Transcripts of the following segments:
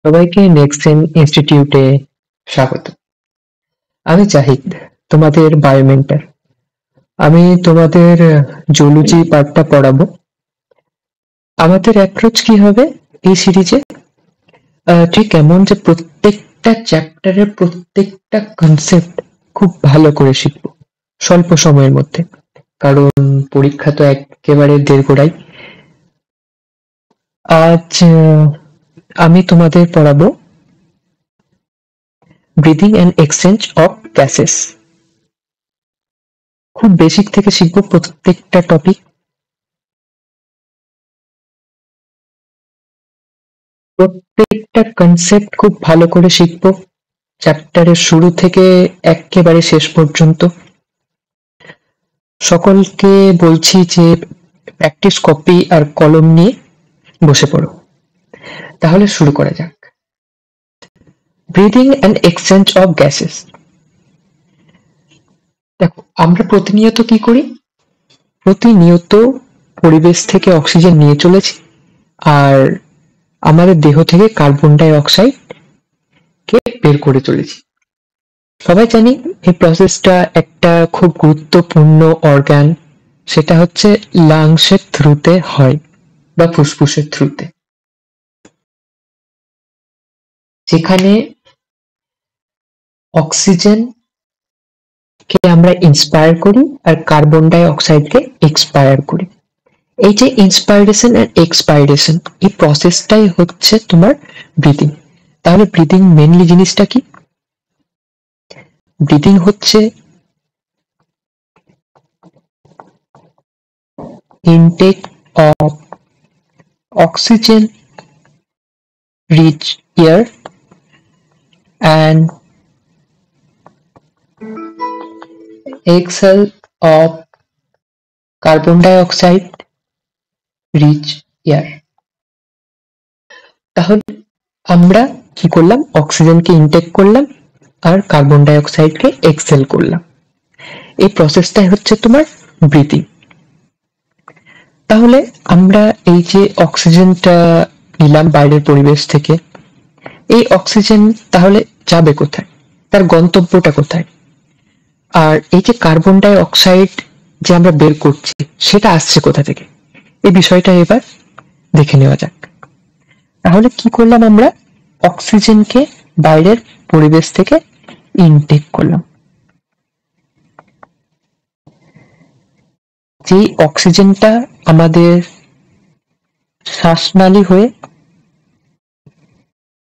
সবাইকে next gen ইনস্টিটিউটে স্বাগত। আমি জাহিদ, তোমাদের বায়োমেন্টর। আমি তোমাদের জুলজি পার্টটা পড়াবো। আমাদের অ্যাপ্রোচ কি হবে এই সিরিজে? ঠিক এমন যে প্রত্যেকটা চ্যাপ্টারের প্রত্যেকটা কনসেপ্ট খুব ভালো করে শিখবো স্বল্প সময়ের মধ্যে, কারণ পরীক্ষা তো একেবারে দেড়গোড়াই। আজ আমি তোমাদের পড়াবো breathing and exchange of gases. খুব বেসিক থেকে শিখবো প্রত্যেকটা টপিক। প্রত্যেকটা কনসেপ্ট খুব ভালো করে শিখবো, চ্যাপ্টারের শুরু থেকে একেবারে শেষ পর্যন্ত। সকলকে বলছি যে প্র্যাকটিস কপি আর কলম নিয়ে বসে পড়ো। তাহলে শুরু করা যাক। Breathing and exchange of gases. দেখো, আমরা প্রতিনিয়ত কি করি? প্রতিনিয়ত পরিবেশ থেকে অক্সিজেন নিয়ে চলেছি, আর আমাদের দেহ থেকে কার্বন ডাই অক্সাইড কে বের করে চলেছি। সবাই জানি এই প্রসেসটা একটা খুব গুরুত্বপূর্ণ অর্গান, সেটা হচ্ছে লাংসের থ্রুতে হয় বা ফুসফুসের থ্রুতে, যেখানে অক্সিজেন কে আমরা ইন্সপায়ার করি আর কার্বন ডাই অক্সাইডকে এক্সপায়ার করি। এই যে ইন্সপাইরেশন আর এক্সপাইরেশন, এই প্রসেসটাই হচ্ছে তোমার ব্রিদিং। তাহলে ব্রিদিং মেনলি জিনিসটা কি? ব্রিদিং হচ্ছে intake of oxygen rich air and exhale of carbon dioxide rich air. তাহলে আমরা কি করলাম? অক্সিজেনকে ইনটেক করলাম আর কার্বন ডাই অক্সাইডকে এক্সহেল করলাম। এই প্রসেসটাই হচ্ছে তোমার ব্রিদিং। তাহলে আমরা এই যে অক্সিজেনটা নিলাম বাইরের পরিবেশ থেকে, এই অক্সিজেন তাহলে যাবে কোথায়? তার গন্তব্যটা কোথায়? আর এই যে কার্বন ডাই অক্সাইড যে আমরা বের করছি, সেটা আসছে কোথা থেকে? এই বিষয়টা এবার দেখে নেওয়া যাক। তাহলে কি করলাম? আমরা অক্সিজেনকে বাইরের পরিবেশ থেকে ইনটেক করলাম। যে অক্সিজেনটা আমাদের শ্বাসনালী হয়ে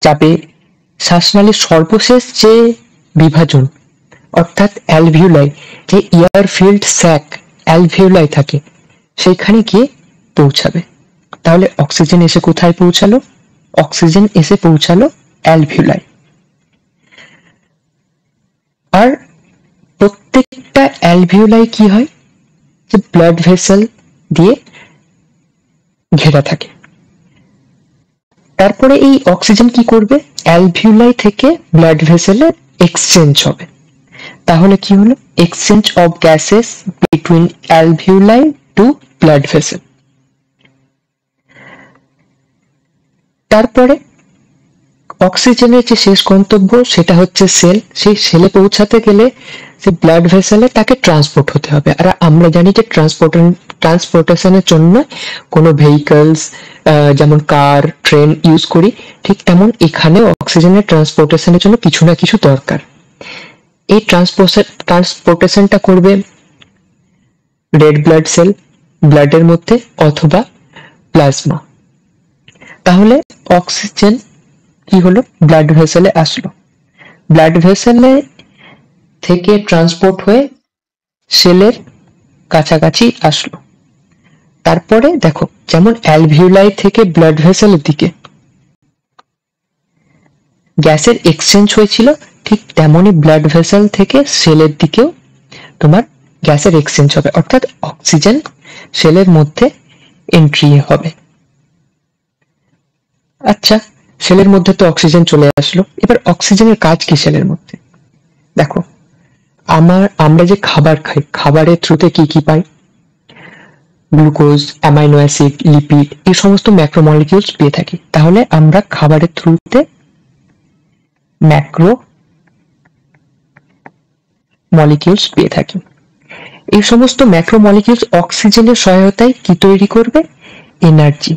যাবে, শ্বাসনালীর সর্বশেষ যে বিভাজন অর্থাৎ অ্যালভিউলাই, যে এয়ার ফিল্ড স্যাক অ্যালভিউলাই থাকে, সেখানে গিয়ে পৌঁছাবে। তাহলে অক্সিজেন এসে কোথায় পৌঁছালো? অক্সিজেন এসে পৌঁছালো অ্যালভিউলাই। আর প্রত্যেকটা অ্যালভিউলাই কি হয়? যে ব্লাড ভেসেল দিয়ে ঘেরা থাকে। তারপরে এই অক্সিজেন কি করবে? অ্যালভিউলাই থেকে ব্লাড ভেসেলে এক্সচেঞ্জ হবে। তাহলে কি হলো? Exchange of gases between alveoli to blood vessel. তারপরে অক্সিজেনের যে শেষ গন্তব্য সেটা হচ্ছে সেল। সেই সেলে পৌঁছাতে গেলে যে ব্লাড ভেসেলে তাকে ট্রান্সপোর্ট হতে হবে। আর আমরা জানি যে ট্রান্সপোর্টেশনের জন্য কোনো ভেহিকলস যেমন কার, ট্রেন ইউজ করি, ঠিক তেমন এখানেও অক্সিজেনের ট্রান্সপোর্টেশনের জন্য কিছু না কিছু দরকার। এই ট্রান্সপোর্টেশনটা করবে রেড ব্লাড সেল ব্লাডের মধ্যে অথবা প্লাজমা। তাহলে অক্সিজেন কি হলো? ব্লাড ভেসেলে আসলো, ব্লাড ভেসেলে থেকে ট্রান্সপোর্ট হয়ে সেলের কাছাকাছি আসলো। তারপরে দেখো, যেমন অ্যালভিউলাই থেকে ব্লাড ভেসেলের দিকে গ্যাসের এক্সচেঞ্জ হয়েছিল, ঠিক তেমনই ব্লাড ভেসেল থেকে সেলের দিকেও তোমার গ্যাসের এক্সচেঞ্জ হবে, অর্থাৎ অক্সিজেন সেলের মধ্যে এন্ট্রি হবে। আচ্ছা, সেলের মধ্যে তো অক্সিজেন চলে আসলো। এবার অক্সিজেনের কাজ কি সেলের মধ্যে? দেখো, আমরা যে খাবার খাই, খাবারের থ্রুতে কি কি পাই? গ্লুকোজ, অ্যামাইনো অ্যাসিড, লিপিড, এই সমস্ত ম্যাক্রোমলিকিউলস পেয়ে থাকি। তাহলে আমরা খাবারের থ্রুতে ম্যাক্রো মলিকিউলস পেয়ে থাকি। এই সমস্ত ম্যাক্রো মলিকিউলস অক্সিজেনের সহায়তায় কি তৈরি করবে? এনার্জি।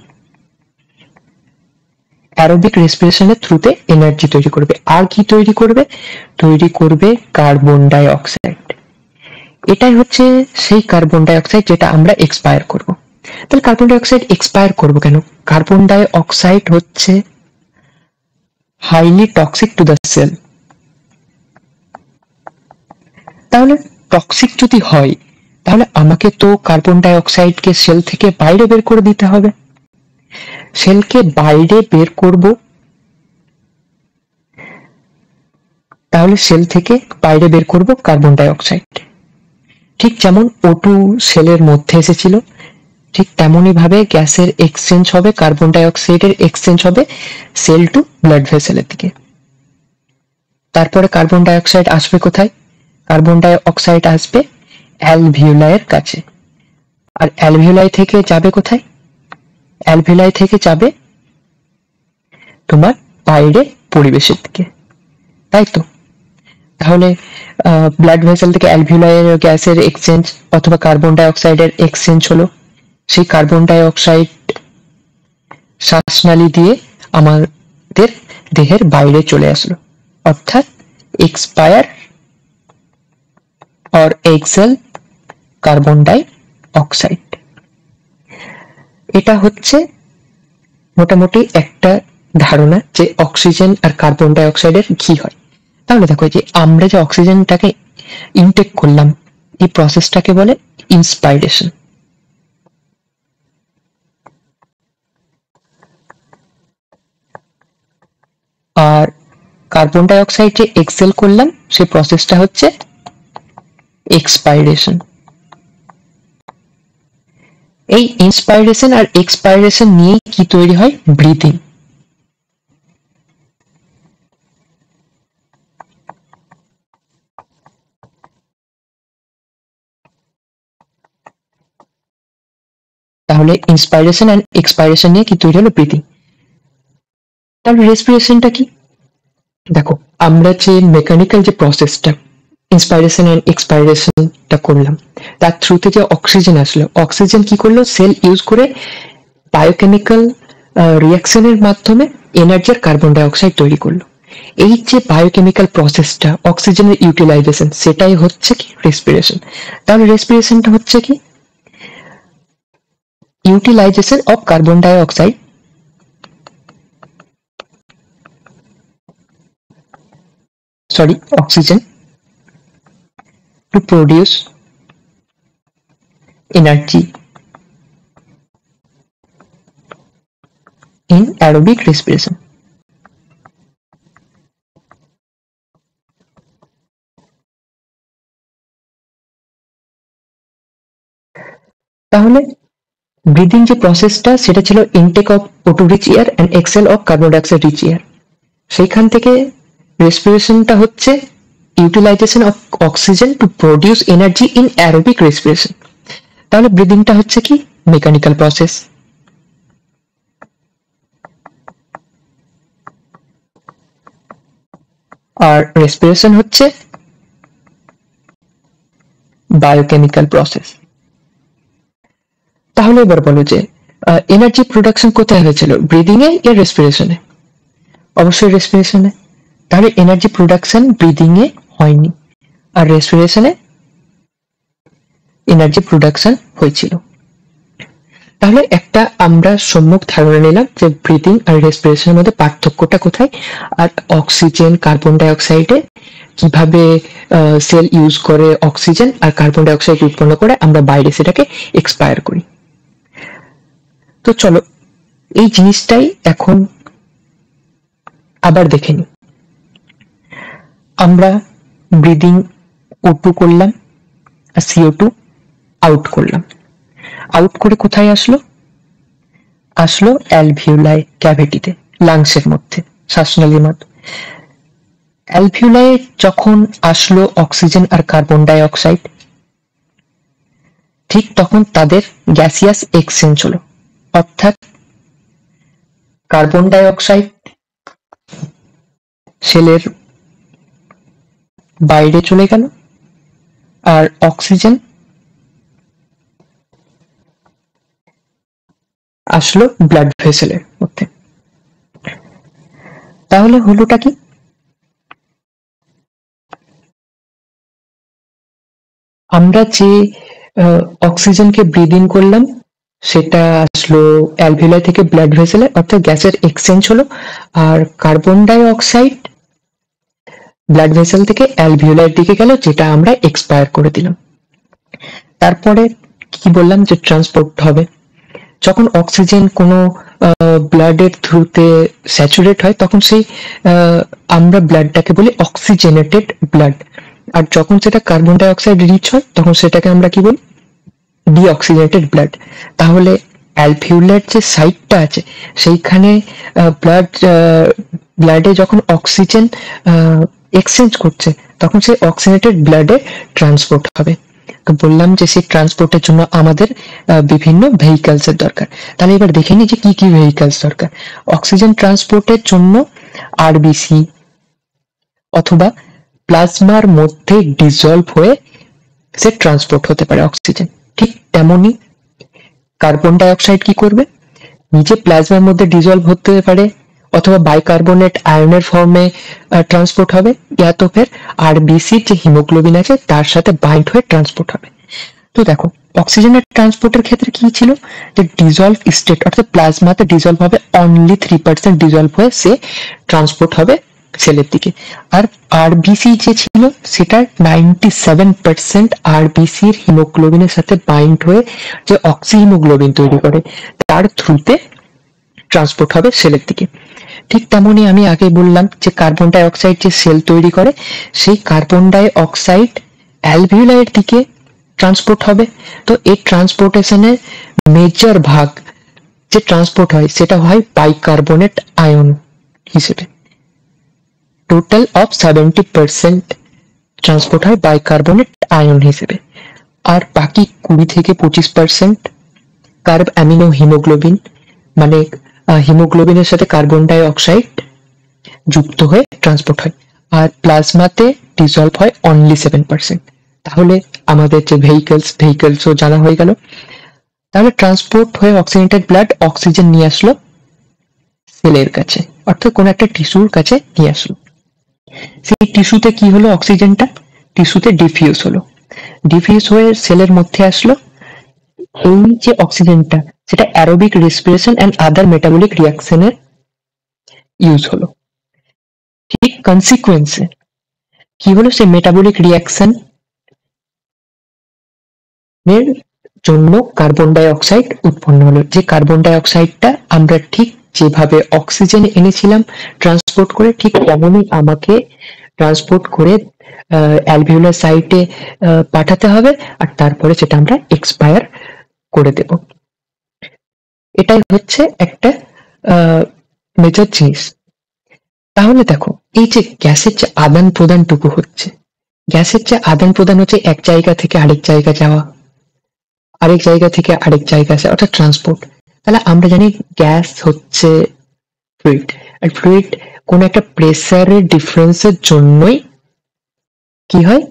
অ্যারোবিক রেসপিরেশনের থ্রুতে এনার্জি তৈরি করবে। আর কি তৈরি করবে? তৈরি করবে কার্বন ডাই অক্সাইড। এটাই হচ্ছে সেই কার্বন ডাই অক্সাইড যেটা আমরা এক্সপায়ার করব। তাহলে কার্বন ডাই অক্সাইড এক্সপায়ার করবো কেন? কার্বন ডাই অক্সাইড হচ্ছে highly toxic to the cell. তাহলে টক্সিক যদি হয়, তাহলে আমাকে তো কার্বন ডাই অক্সাইডকে সেল থেকে বাইরে বের করে দিতে হবে। সেলকে বাইরে বের করব, তাহলে সেল থেকে বাইরে বের করব কার্বন ডাই অক্সাইড। ঠিক যেমন O2 সেলের মধ্যে এসেছিল, ঠিক তেমনই ভাবে গ্যাসের এক্সচেঞ্জ হবে, কার্বন ডাই অক্সাইডের এক্সচেঞ্জ হবে সেল টু ব্লাড ভেসেলের দিকে। তারপরে কার্বন ডাই অক্সাইড আসবে কোথায়? কার্বন ডাই অক্সাইড আসবে অ্যালভিওলাইয়ের কাছে। আর অ্যালভিওলাই থেকে যাবে কোথায়? অ্যালভিওলাই থেকে যাবে তোমার বাইরে পরিবেশের দিকে, তাই তো? তাহলে ব্লাড ভেসেল থেকে অ্যালভিওলাইয়ের গ্যাসের এক্সচেঞ্জ অথবা কার্বন ডাই অক্সাইডের এক্সচেঞ্জ হলো। সেই কার্বন ডাই অক্সাইড শ্বাসনালী দিয়ে আমাদের দেহের বাইরে চলে আসলো, অর্থাৎ expire or exhale carbon dioxide. এটা হচ্ছে মোটামুটি একটা ধারণা যে অক্সিজেন আর কার্বন ডাই অক্সাইডের কি হয়। তাহলে দেখো যে আমরা যে অক্সিজেনটাকে ইনটেক করলাম, এই প্রসেসটাকে বলে ইন্সপাইরেশন। আর কার্বন ডাই অক্সাইড যে এক্সেল করলাম, সেই প্রসেসটা হচ্ছে এক্সপাইরেশন। এই ইন্সপাইরেশন আর এক্সপাইরেশন নিয়ে কি তৈরি হয়? ব্রিদিং। তাহলে ইন্সপাইরেশন এন্ড এক্সপাইরেশন নিয়ে কি তৈরি হলো? ব্রিদিং। তাহলে রেসপিরেশনটা কি? দেখো, আমরা যে মেকানিক্যাল যে প্রসেসটা ইন্সপাইরেশন এন্ড এক্সপাইরেশনটা করলাম, তার থ্রুতে যে অক্সিজেন আসলো, অক্সিজেন কি করলো? সেল ইউজ করে বায়োকেমিক্যাল রিয়াকশনের মাধ্যমে এনার্জি আর কার্বন ডাই অক্সাইড তৈরি করলো। এই যে বায়োকেমিক্যাল প্রসেসটা, অক্সিজেনের ইউটিলাইজেশন, সেটাই হচ্ছে কি? রেসপিরেশন। তাহলে রেসপিরেশনটা হচ্ছে কি? utilization of carbon dioxide oxygen to produce energy in aerobic respiration. তাহলে ব্রিদিং যে প্রসেসটা, সেটা ছিল intake of O2 rich air and expel of carbon dioxide rich air. সেইখান থেকে রেসপিরেশনটা হচ্ছে utilisation of oxygen to produce energy in aerobic respiration. তাহলে ব্রিদিংটা হচ্ছে কি? Mechanical process. আর রেসপিরেশন হচ্ছে বায়োকেমিক্যাল প্রসেস। তাহলে এবার বলো যে এনার্জি প্রোডাকশন কোথায় হয়েছিল? ব্রিদিং এ या রেসপিরেশনে? অবশ্যই রেসপিরেশনে। তাহলে এনার্জি প্রোডাকশন ব্রিদিং এ হয়নি, আর রেসপিরেশনে এনার্জি প্রোডাকশন হয়েছিল। তাহলে একটা আমরা সম্যক ধারণা নিলাম যে ব্রিদিং আর রেসপিরেশনের মধ্যে পার্থক্যটা কোথায়, আর অক্সিজেন কার্বন ডাই অক্সাইডে কিভাবে সেল ইউজ করে অক্সিজেন আর কার্বন ডাই অক্সাইড উৎপন্ন করে আমরা বাইরে সেটাকে এক্সপায়ার করি। তো চলো এই জিনিসটাই এখন আবার দেখে নি। আমরা ব্রিদিং O2 করলাম আর CO2 আউট করলাম। আউট করে কোথায় আসলো? আসলো অ্যালভিওলাই ক্যাভিটিতে, লাংসের মধ্যে, শ্বাসনালীর মধ্যে। অ্যালভিওলাই যখন আসলো অক্সিজেন আর কার্বন ডাই অক্সাইড, ঠিক তখন তাদের গ্যাসিয়াস এক্সচেঞ্জ হলো, অর্থাৎ কার্বন ডাই অক্সাইড সেলের বাইরে চলে গেল, আর অক্সিজেন আসলো ব্লাড ভেসেলের মধ্যে। তাহলে হলোটা কি? আমরা যে অক্সিজেনকে ব্রিদ ইন করলাম সেটা আসলো অ্যালভিওলাই থেকে ব্লাড ভেসেলে, অর্থাৎ গ্যাসের এক্সচেঞ্জ হলো। আর carbon die oxide blood vessel থেকে অ্যালভিওলাইয়ের দিকে গেল, যেটা আমরা এক্সপায়ার করে দিলাম। তারপরে কি বললাম যে ট্রান্সপোর্ট হবে। যখন অক্সিজেন কোনো ব্লাডের থ্রুতে স্যাচুরেট হয় তখন সেই আমরা ব্লাডটাকে বলি অক্সিজেনেটেড ব্লাড। আর যখন সেটা কার্বন ডাই অক্সাইড রিচ হয় তখন সেটাকে আমরা কি বলি? Deoxygenated blood. তাহলে অ্যালভিউলার যে সাইটটা আছে সেইখানে ব্লাডে যখন অক্সিজেন এক্সচেঞ্জ করছে তখন সেই অক্সিজেনেটেড ব্লাডে ট্রান্সপোর্ট হবে। তো বললাম যে সেই ট্রান্সপোর্টের জন্য আমাদের বিভিন্ন ভেহিকলস এর দরকার। তাহলে এবার দেখে নিই যে কি কি ভেহিকলস দরকার। অক্সিজেন ট্রান্সপোর্টের জন্য আরবিসি অথবা প্লাজমার মধ্যে ডিজলভ হয়ে সে ট্রান্সপোর্ট হতে পারে অক্সিজেন। ঠিক তেমনি কার্বন ডাই অক্সাইড কি করবে? নিজে প্লাজমার মধ্যে ডিজলভ হতে পারে, অথবা বাইকার্বনেট আয়নের ফর্মে ট্রান্সপোর্ট হবে, ইয়া তো ফের আরবিসি যে হিমোগ্লোবিন আছে তার সাথে বাইন্ড হয়ে ট্রান্সপোর্ট হবে। তো দেখো অক্সিজেনের ট্রান্সপোর্টের ক্ষেত্রে কি ছিল, যে ডিজলভ স্টেট অর্থাৎ প্লাজমাতে ডিজলভ হবে অনলি 3% ডিজলভ হয়ে সে ট্রান্সপোর্ট হবে সেলের দিকে। আর আরবিসি যে ছিল সেটা 97% আরবিসির হিমোগ্লোবিনের সাথে বাইন্ড হয়ে যে অক্সি হিমোগ্লোবিন তৈরি করে তার থ্রুতে ট্রান্সপোর্ট হবে সেলের দিকে। ঠিক তেমনি আমি আগে বললাম যে কার্বন ডাই অক্সাইড যে সেল তৈরি করে সেই কার্বন ডাই অক্সাইড অ্যালভিওলাইয়ের দিকে ট্রান্সপোর্ট হবে। তো এই ট্রান্সপোর্টেশনের মেজর ভাগ যে ট্রান্সপোর্ট হয় সেটা হয় বাইকার্বনেট আয়ন হিসেবে। টোটাল অফ 70% ট্রান্সপোর্ট হয় বাইকার্বনেট আয়ন হিসেবে। আর বাকি 20-25% কার্ব অ্যামিনো হিমোগ্লোবিন, মানে হিমোগ্লোবিনের সাথে কার্বন ডাই অক্সাইড যুক্ত হয়ে ট্রান্সপোর্ট হয়। আর প্লাজমাতে ডিজলভ হয় অনলি 7%। তাহলে আমাদের যে ভেহিকলসও জানা হয়ে গেল। তাহলে ট্রান্সপোর্ট হয়ে অক্সিজেনেটেড ব্লাড অক্সিজেন নিয়ে আসলো সেলের কাছে, অর্থাৎ কোন একটা টিস্যুর কাছে নিয়ে আসলো। সেই টিস্যুতে কি হলো? অক্সিজেনটা টিস্যুতে ডিফিউজ হলো, ডিফিউজ হয়ে সেলের মধ্যে আসলো। এই যে অক্সিজেনটা সেটা aerobic respiration and other metabolic রিয়াকশনের ইউজ হলো। ঠিক কনসিকুয়েন্সে কি হলো? সেই মেটাবলিক রিয়াকশন এর জন্য কার্বন ডাই অক্সাইড উৎপন্ন হলো। যে কার্বন ডাই অক্সাইডটা আমরা ঠিক যেভাবে অক্সিজেন এনেছিলাম ট্রান্সপোর্ট করে, ঠিক তেমনই আমাকে ট্রান্সপোর্ট করে অ্যালভিওলার সাইটে পাঠাতে হবে, আর তারপরে সেটা আমরা এক্সপায়ার করে দেব। এটাই হচ্ছে একটা মেজর জিনিস। তাহলে দেখো এই যে গ্যাসের যে আদান প্রদানটুকু হচ্ছে, গ্যাসের যে আদান প্রদান হচ্ছে এক জায়গা থেকে আরেক জায়গা যাওয়া, আরেক জায়গা থেকে আরেক জায়গা আসা, অর্থাৎ ট্রান্সপোর্ট। তাহলে আমরা জানি গ্যাস হচ্ছে ফ্লুইড, আর ফ্লুইড কোন একটা প্রেসারের ডিফারেন্সের জন্যই কি হয়,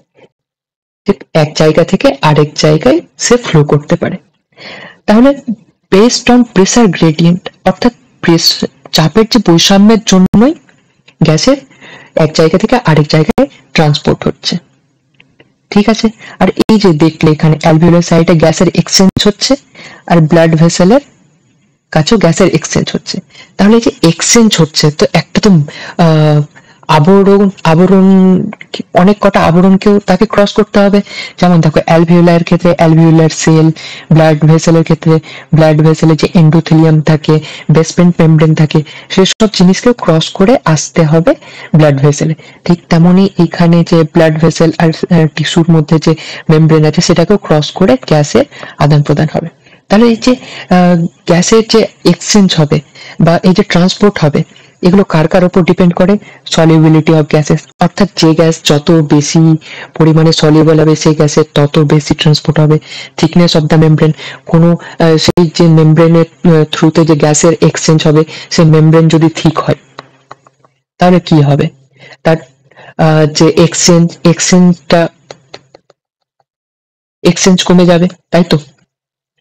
এক জায়গা থেকে আরেক জায়গায় সে ফ্লো করতে পারে। তাহলে বেসড অন প্রেসার গ্রেডিয়েন্ট, অর্থাৎ চাপের যে বৈষম্যের জন্যই গ্যাসের এক জায়গা থেকে আরেক জায়গায় ট্রান্সপোর্ট হচ্ছে। ঠিক আছে। আর এই যে দেখলে এখানে অ্যালভিওলার সাইটে গ্যাসের এক্সচেঞ্জ হচ্ছে, আর ব্লাড ভেসেলের কাছেও গ্যাসের এক্সচেঞ্জ হচ্ছে। তাহলে যে এক্সচেঞ্জ হচ্ছে, তো একটা তো আবরণ অনেক কটা আবরণকেও তাকে ক্রস করতে হবে। যেমন দেখো অ্যালভিওলার ক্ষেত্রে অ্যালভিওলার সেল, ব্লাড ভেসেলের ক্ষেত্রে ব্লাড ভেসেলে যে এন্ডোথেলিয়াম থাকে, বেসমেন্ট মেমব্রেন থাকে, সেসব জিনিসকেও ক্রস করে আসতে হবে ব্লাড ভেসেলে। ঠিক তেমনই এখানে যে ব্লাড ভেসেল আর টিস্যুর মধ্যে যে মেমব্রেন আছে সেটাকেও ক্রস করে গ্যাসের আদান প্রদান হবে। তাহলে এই যে গ্যাসের যে এক্সচেঞ্জ হবে বা এই যে ট্রান্সপোর্ট হবে, এগুলো কার কার উপর ডিপেন্ড করে? সলিউবিলিটি অফ গ্যাসেস, অর্থাৎ যে গ্যাস যত বেশি পরিমাণে সলিউবল হবে সেই গ্যাসের তত বেশি ট্রান্সপোর্ট হবে। থিকনেস অফ দ্য মেমব্রেন, কোনো সেই যে মেমব্রেনের থ্রুতে যে গ্যাসের এক্সচেঞ্জ হবে সেই মেমব্রেন যদি থিক হয় তাহলে কি হবে? তার যে এক্সচেঞ্জ কমে যাবে, তাই তো?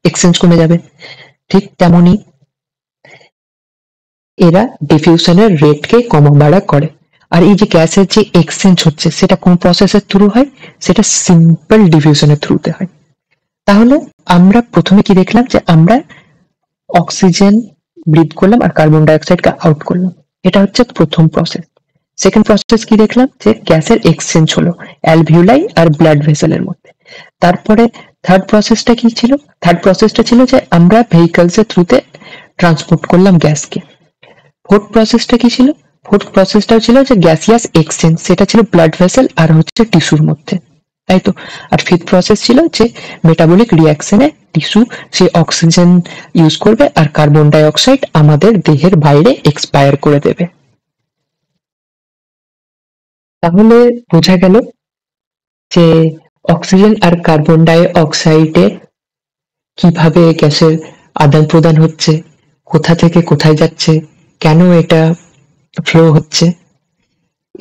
এক্সচেঞ্জ কমে যাবে। ঠিক তেমনি এরা ডিফিউশনের রেটকে কমা বাড়া করে। আর এই যে গ্যাসের যে এক্সচেঞ্জ হচ্ছে সেটা কোন প্রসেসের থ্রু হয়? সেটা সিম্পল ডিফিউশনের থ্রুতে হয়। তাহলে আমরা প্রথমে কি দেখলাম, যে আমরা অক্সিজেন ব্রিথ করলাম আর কার্বন ডাইঅক্সাইডকে আউট করলাম, এটা হচ্ছে প্রথম প্রসেস। সেকেন্ড প্রসেস কি দেখলাম, যে গ্যাসের এক্সচেঞ্জ হলো অ্যালভিউলাই আর ব্লাড ভেসেলের মধ্যে। তারপরে থার্ড প্রসেসটা কি ছিল? থার্ড প্রসেসটা ছিল যে আমরা ভেহিকলস এর থ্রুতে ট্রান্সপোর্ট করলাম গ্যাসকে। ফোর্থ প্রসেসটা কি ছিল? ফোর্থ প্রসেসটা ছিল যে গ্যাসিয়াস এক্সচেঞ্জ, সেটা ছিল ব্লাড ভেসেল আর হচ্ছে টিস্যুর মধ্যে, তাই তো? আর ফিফথ প্রসেস ছিল যে মেটাবলিক রিয়াকশনে টিস্যু সে অক্সিজেন ইউজ করবে আর কার্বন ডাই অক্সাইড আমাদের দেহের বাইরে এক্সপায়ার করে দেবে। তাহলে বোঝা গেল যে অক্সিজেন আর কার্বন ডাই অক্সাইডের কিভাবে গ্যাসের আদান প্রদান হচ্ছে, কোথা থেকে কোথায় যাচ্ছে, কেন এটা ফ্লো হচ্ছে।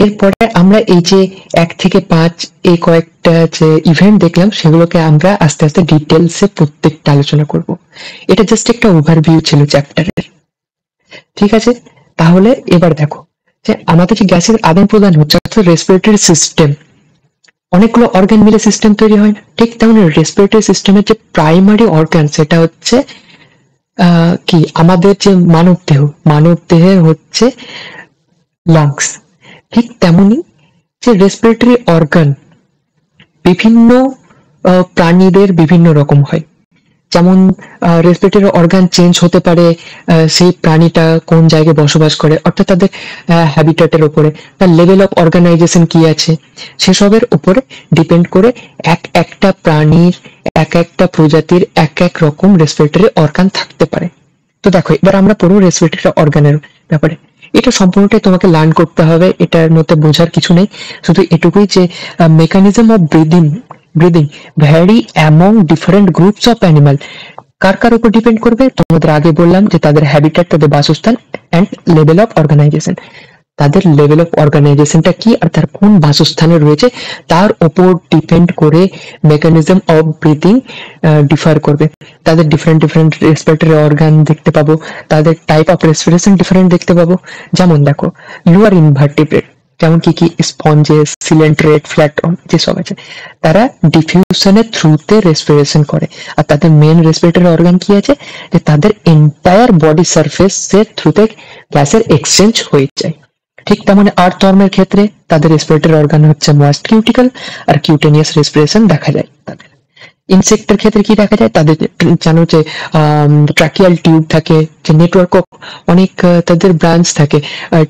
এরপরে আমরা এই যে 1 থেকে 5 এই কয়েকটা যে ইভেন্ট দেখলাম সেগুলোকে আমরা আস্তে আস্তে ডিটেলসে প্রত্যেকটা আলোচনা করব। এটা জাস্ট একটা ওভারভিউ ছিল চ্যাপ্টারের, ঠিক আছে? তাহলে এবার দেখো যে আমাদের যে গ্যাসের আদান প্রদান হচ্ছে অর্থাৎ রেসপিরেটরি সিস্টেম, অনেকগুলো অর্গান মিলে সিস্টেম তৈরি হয় না? ঠিক তেমনি রেসপিরেটরি সিস্টেমের যে প্রাইমারি অর্গান সেটা হচ্ছে কি আমাদের যে মানব দেহের হচ্ছে লাংস। ঠিক তেমনি যে রেসপিরেটরি অর্গান বিভিন্ন প্রাণীদের বিভিন্ন রকম হয়। যেমন রেসপিরেটরি অর্গান চেঞ্জ হতে পারে সেই প্রাণীটা কোন জায়গায় বসবাস করে, অর্থাৎ তাদের হ্যাবিটেটের উপরে, তার লেভেল অফ অর্গানাইজেশন কি আছে সেসবের উপরে ডিপেন্ড করে একটা প্রাণীর একটা প্রজাতির এক রকম রেসপিরেটরি অর্গান থাকতে পারে। তো দেখো এবার আমরা পড়বো রেসপিরেটরি অর্গানের ব্যাপারে। এটা সম্পূর্ণটাই তোমাকে লার্ন করতে হবে, এটার মধ্যে বোঝার কিছু নেই, শুধু এটুকুই যে mechanism of breathing vary among different groups of animal. কার কার উপর ডিপেন্ড করবে? তোমাদের আগে বললাম যে তাদের হ্যাবিটেট, তাদের বাসস্থান অ্যান্ড লেভেল অফ অর্গানাইজেশন। তাদের লেভেল অফ অর্গানাইজেশনটা কি আর তার কোন বাসস্থানে রয়েছে তার উপর ডিপেন্ড করে মেকানিজম অফ ব্রিদিং ডিফার করবে। তাদের ডিফারেন্ট ডিফারেন্ট রেসপিরেটরি অর্গান দেখতে পাবো, তাদের টাইপ অফ রেসপিরেশন ডিফারেন্ট দেখতে পাবো। যেমন দেখো লোয়ার ইনভার্টিব্রেট, যেমন কি কি স্পঞ্জেস, সিলেন্ট্রেট, ফ্ল্যাটন যেসব আছে, তারা ডিফিউশনের থ্রুতে রেসপিরেশন করে। আর তাদের মেন রেসপিরেটরি অর্গান কি আছে, যে তাদের এন্টায়ার বডি সারফেস এর থ্রুতে গ্যাসের এক্সচেঞ্জ হয়ে যায়। ঠিক তেমন আর্থওয়ার্মের ক্ষেত্রে তাদের রেসপিরেটরি অর্গান হচ্ছে ময়েস্ট কিউটিকল আর কিউটেনিয়াস রেসপিরেশন দেখা যায় তাদের। ইনসেক্টের ক্ষেত্রে কি দেখা যায়, তাদের জানো যে ট্রাকিয়াল টিউব থাকে, যে নেটওয়ার্ক অফ অনেক তাদের ব্রাঞ্চ থাকে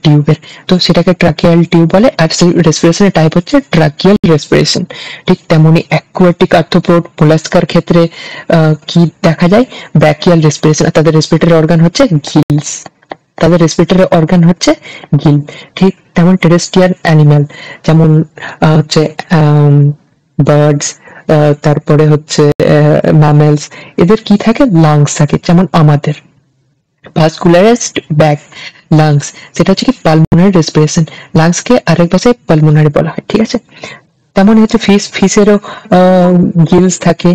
টিউবের, তো সেটাকে ট্রাকিয়াল টিউব বলে। আর সেই রেসপিরেশনের টাইপ হচ্ছে ট্রাকিয়াল রেসপিরেশন। ঠিক তেমনি অ্যাকুয়াটিক আর্থ্রোপোড মোলাস্কার ক্ষেত্রে কি দেখা যায়, ব্র্যাকিয়াল রেসপিরেশন। তাদের রেসপিরেটরি অর্গান হচ্ছে গিলস, তাদের রেসপিরেটরি অর্গান হচ্ছে গিল। ঠিক তেমন টেরেস্ট্রিয়াল অ্যানিমাল যেমন হচ্ছে বার্ডস, তারপরে হচ্ছে ম্যামেলস, এদের কি থাকে, লাংস থাকে। যেমন আমাদের ভাস্কুলারাইজড ব্যাগ লাংস, সেটা হচ্ছে কি পালমোনারি রেসপিরেশন। লাংসকে আরেক ভাষায় পালমোনারি বলা হয়, ঠিক আছে? তেমন হচ্ছে ফিশেরও গিলস থাকে,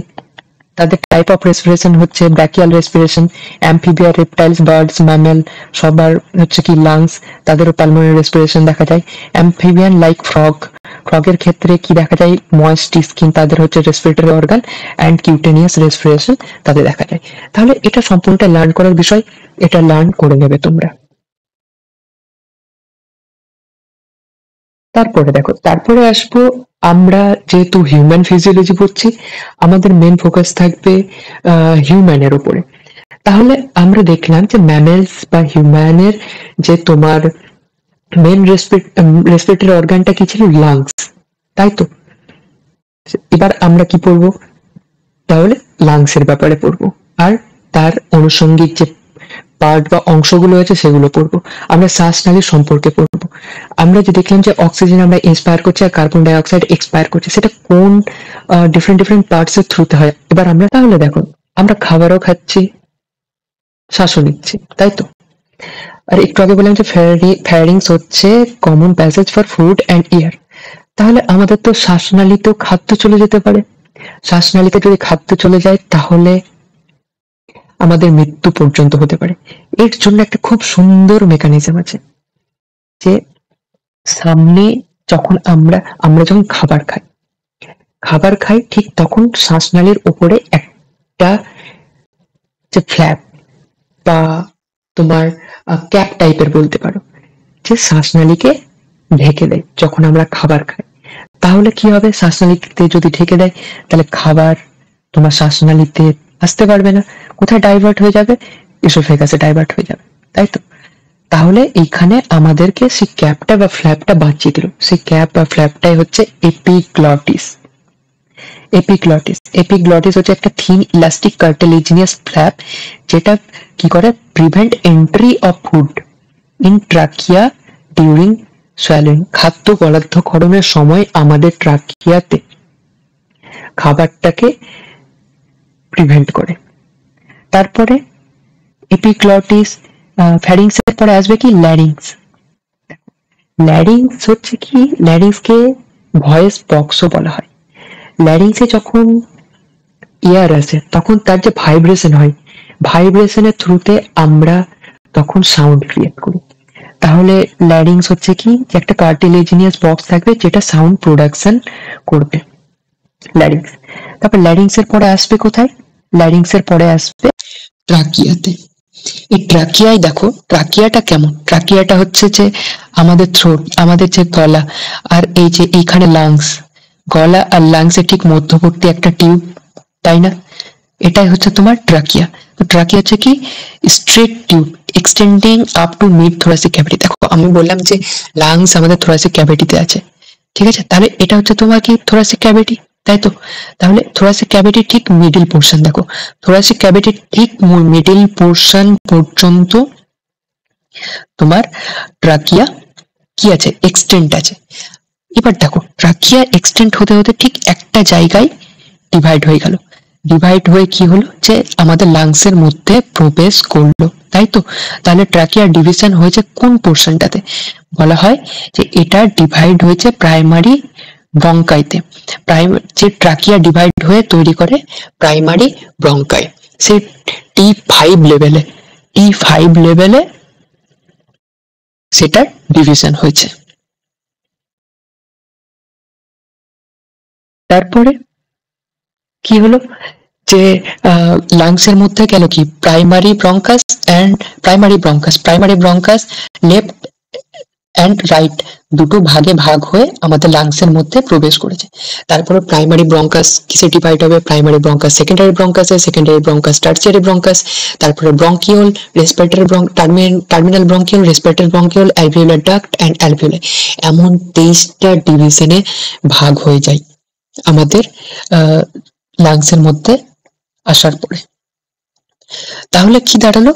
তাদের টাইপ অফ রেসপিরেশন হচ্ছে branchial respiration. Amphibia, reptiles, birds, mammal সবার হচ্ছে কি লাংস, তাদেরও পালমোনারি রেসপিরেশন দেখা যায়। অ্যাম্ফিবিয়ান লাইক ফ্রগের ক্ষেত্রে কি দেখা যায়, ময়েস্ট স্কিন, তাদের হচ্ছে respiratory organ and cutaneous respiration তাদের দেখা যায়। তাহলে এটা সম্পূর্ণটা লার্ন করার বিষয়, এটা লার্ন করে নেবে তোমরা। তারপরে দেখো, তারপরে আসবো আমরা, যেহেতু হিউম্যান ফিজিওলজি পড়ছি আমাদের মেন ফোকাস থাকবে হিউম্যানের উপরে। তাহলে আমরা দেখলাম যে ম্যামেলস বা হিউম্যানের যে তোমার মেন রেসপিরেটরি অর্গানটা কি ছিল, লাংস, তাই তো? এবার আমরা কি পড়বো, তাহলে লাংসের ব্যাপারে পড়বো আর তার আনুষঙ্গিক যে পার্ট বা অংশগুলো আছে সেগুলো পড়বো। আমরা শ্বাসনালীর সম্পর্কে পড়বো। আমরা যে দেখলাম যে অক্সিজেন আমরা ইন্সপায়ার করছি আর কার্বন ডাই অক্সাইড এক্সপায়ার করছি, সেটা কোন ডিফারেন্ট ডিফারেন্ট পার্টস এর থ্রুতে হয়। এবার আমরা তাহলে দেখো আমরা খাবারও খাচ্ছি, শ্বাসও নিচ্ছি, তাই তো? আর একটু আগে বললাম যে ফ্যারিংস হচ্ছে common passage for food and air. তাহলে আমাদের তো শ্বাসনালীতেও খাদ্য চলে যেতে পারে। শ্বাসনালীতে যদি খাদ্য চলে যায় তাহলে আমাদের মৃত্যু পর্যন্ত হতে পারে। এর জন্য একটা খুব সুন্দর মেকানিজম আছে, যে সামনে যখন আমরা আমরা যখন খাবার খাই ঠিক তখন শ্বাসনালীর উপরে একটা যে ফ্ল্যাপ বা তোমার ক্যাপ টাইপের বলতে পারো, যে শ্বাসনালীকে ঢেকে দেয় যখন আমরা খাবার খাই। তাহলে কি হবে, শ্বাসনালীতে যদি ঢেকে দেয় তাহলে খাবার তোমার শ্বাসনালীতে আসতে পারবে না। কোথায় ডাইভার্ট হয়ে যাবে? ইসোফেগাসে ডাইভার্ট হয়ে যাবে, তাই তো? তাহলে এইখানে আমাদেরকে সেই ক্যাপটা বা ফ্ল্যাপটা বাঁচিয়ে দিল। সেই ক্যাপ বা ফ্ল্যাপটাই হচ্ছে এপিগ্লটিস। এপিগ্লটিস হচ্ছে একটা থিন ইলাস্টিক কার্টিলেজিনিয়াস ফ্ল্যাপ, যেটা কি করে, prevent entry of food in trachea during swallowing. খাদ্য গলাধঃকরণের সময় আমাদের ট্রাকিয়াতে খাবারটাকে প্রিভেন্ট করে। তারপরে এপিগ্লটিস, ফ্যারিংস এর পরে আসবে কি, ল্যারিংস। ল্যারিংস হচ্ছে কি, ল্যারিংসকে ভয়েস বক্সও বলা হয়। ল্যারিংসে যখন এয়ার আসে তখন তার যে ভাইব্রেশন হয়, ভাইব্রেশনের থ্রুতে আমরা তখন সাউন্ড ক্রিয়েট করি। তাহলে ল্যারিংস হচ্ছে কি, যে একটা কার্টিলেজিনিয়াস বক্স থাকবে যেটা সাউন্ড প্রোডাকশন করবে, ল্যারিংস। তারপর ল্যারিংস এর পরে আসবে কোথায়? ল্যারিংস এর পরে আসবে ট্রাকিয়াতে। এই ট্রাকিয়ায় দেখো, ট্রাকিয়াটা কেমন, ট্রাকিয়াটা হচ্ছে যে আমাদের থ্রোট, আমাদের যে গলা, আর এই যে এইখানে লাংস, গলা আর লাংসের ঠিক মধ্যবর্তী একটা টিউব, তাই না? এটাই হচ্ছে তোমার ট্রাকিয়া। তো ট্রাকিয়া হচ্ছে কি, straight tube extending up to mid thoracic cavity. দেখো আমি বললাম যে লাংস আমাদের থোরাসিক ক্যাভিটিতে আছে, ঠিক আছে? তাহলে এটা হচ্ছে তোমার কি, থোরাসিক ক্যাভিটি, তাই তো? তাহলে থোরাসিক ক্যাভিটি ঠিক মিডিল পোর্শন, দেখো থোরাসিক ক্যাভিটির ঠিক মিডিল পোর্শন পর্যন্ত তোমার ট্রাকিয়া কি আছে, এক্সটেন্ট আছে। এবার দেখো ট্রাকিয়া এক্সটেন্ট হতে হতে ঠিক একটা জায়গায় ডিভাইড হয়ে গেল। ডিভাইড হয়ে কি হলো, যে আমাদের লাংসের মধ্যে প্রবেশ করলো, তাই তো? তাহলে ট্রাকিয়া ডিভিশন হয়েছে কোন পোর্শনটাতে? বলা হয় যে এটা ডিভাইড হয়েছে প্রাইমারি ব্রঙ্কাইতে। যে ট্রাকিয়া ডিভাইড হয়ে তৈরি করে প্রাইমারি ব্রঙ্কাই, সেই T5 লেভেলে, T5 লেভেলে সেটা ডিভিশন হয়েছে। তারপরে কি হলো, যে লাংসের মধ্যে গেল কি, primary bronchus left and right দুটো ভাগে ভাগ হয়ে আমাদের লাংসের মধ্যে প্রবেশ করেছে। তারপরে প্রাইমারি ব্রঙ্কাস কিসে ডিভাইড হবে, প্রাইমারি ব্রঙ্কাস সেকেন্ডারি ব্রঙ্কাসে, সেকেন্ডারি ব্রঙ্কাস টার্সিয়ারি ব্রঙ্কাস, তারপরে bronchiole, respiratory terminal bronchiole, respiratory bronchiole, alveolar duct and alveoli. এমন 23টা ডিভিশনে ভাগ হয়ে যায় আমাদের লাংসের মধ্যে আসার পরে। তাহলে কি দাঁড়ালো,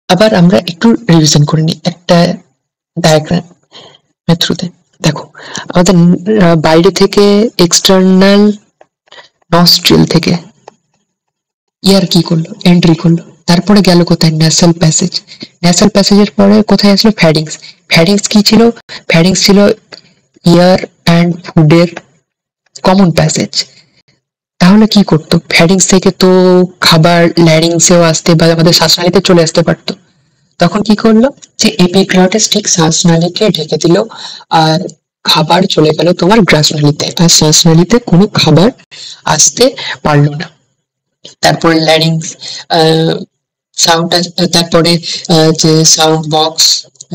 আবার আমরা একটু রিভিশন করে নিই একটা ডায়াগ্রামের থ্রুতে। দেখো আমাদের বাইরে থেকে, এক্সটার্নাল নস্ট্রিল থেকে এয়ার কি করলো, এন্ট্রি করলো, তারপরে গেল কোথায়, ন্যাসাল প্যাসেজ। ন্যাসাল প্যাসেজের পরে কোথায় আসলো, ফ্যারিংস। ফ্যারিংস কি ছিল, ফ্যারিংস ছিল এয়ার অ্যান্ড ফুডের কমন প্যাসেজ। তাহলে কি করতো, ফ্যারিংস থেকে তো খাবার ল্যারিংসেও আসতে বা আমাদের শ্বাসনালীতে চলে আসতে পারতো। তখন কি করলো, যে এপিগ্লটিস ঠিক শ্বাসনালীকে ঢেকে দিল, আর খাবার চলে গেল তোমার গ্রাসনালীতে, আর শ্বাসনালীতে কোনো খাবার আসতে পারলো না। তারপরে ল্যারিংস, সাউন্ড, তারপরে যে সাউন্ড বক্স,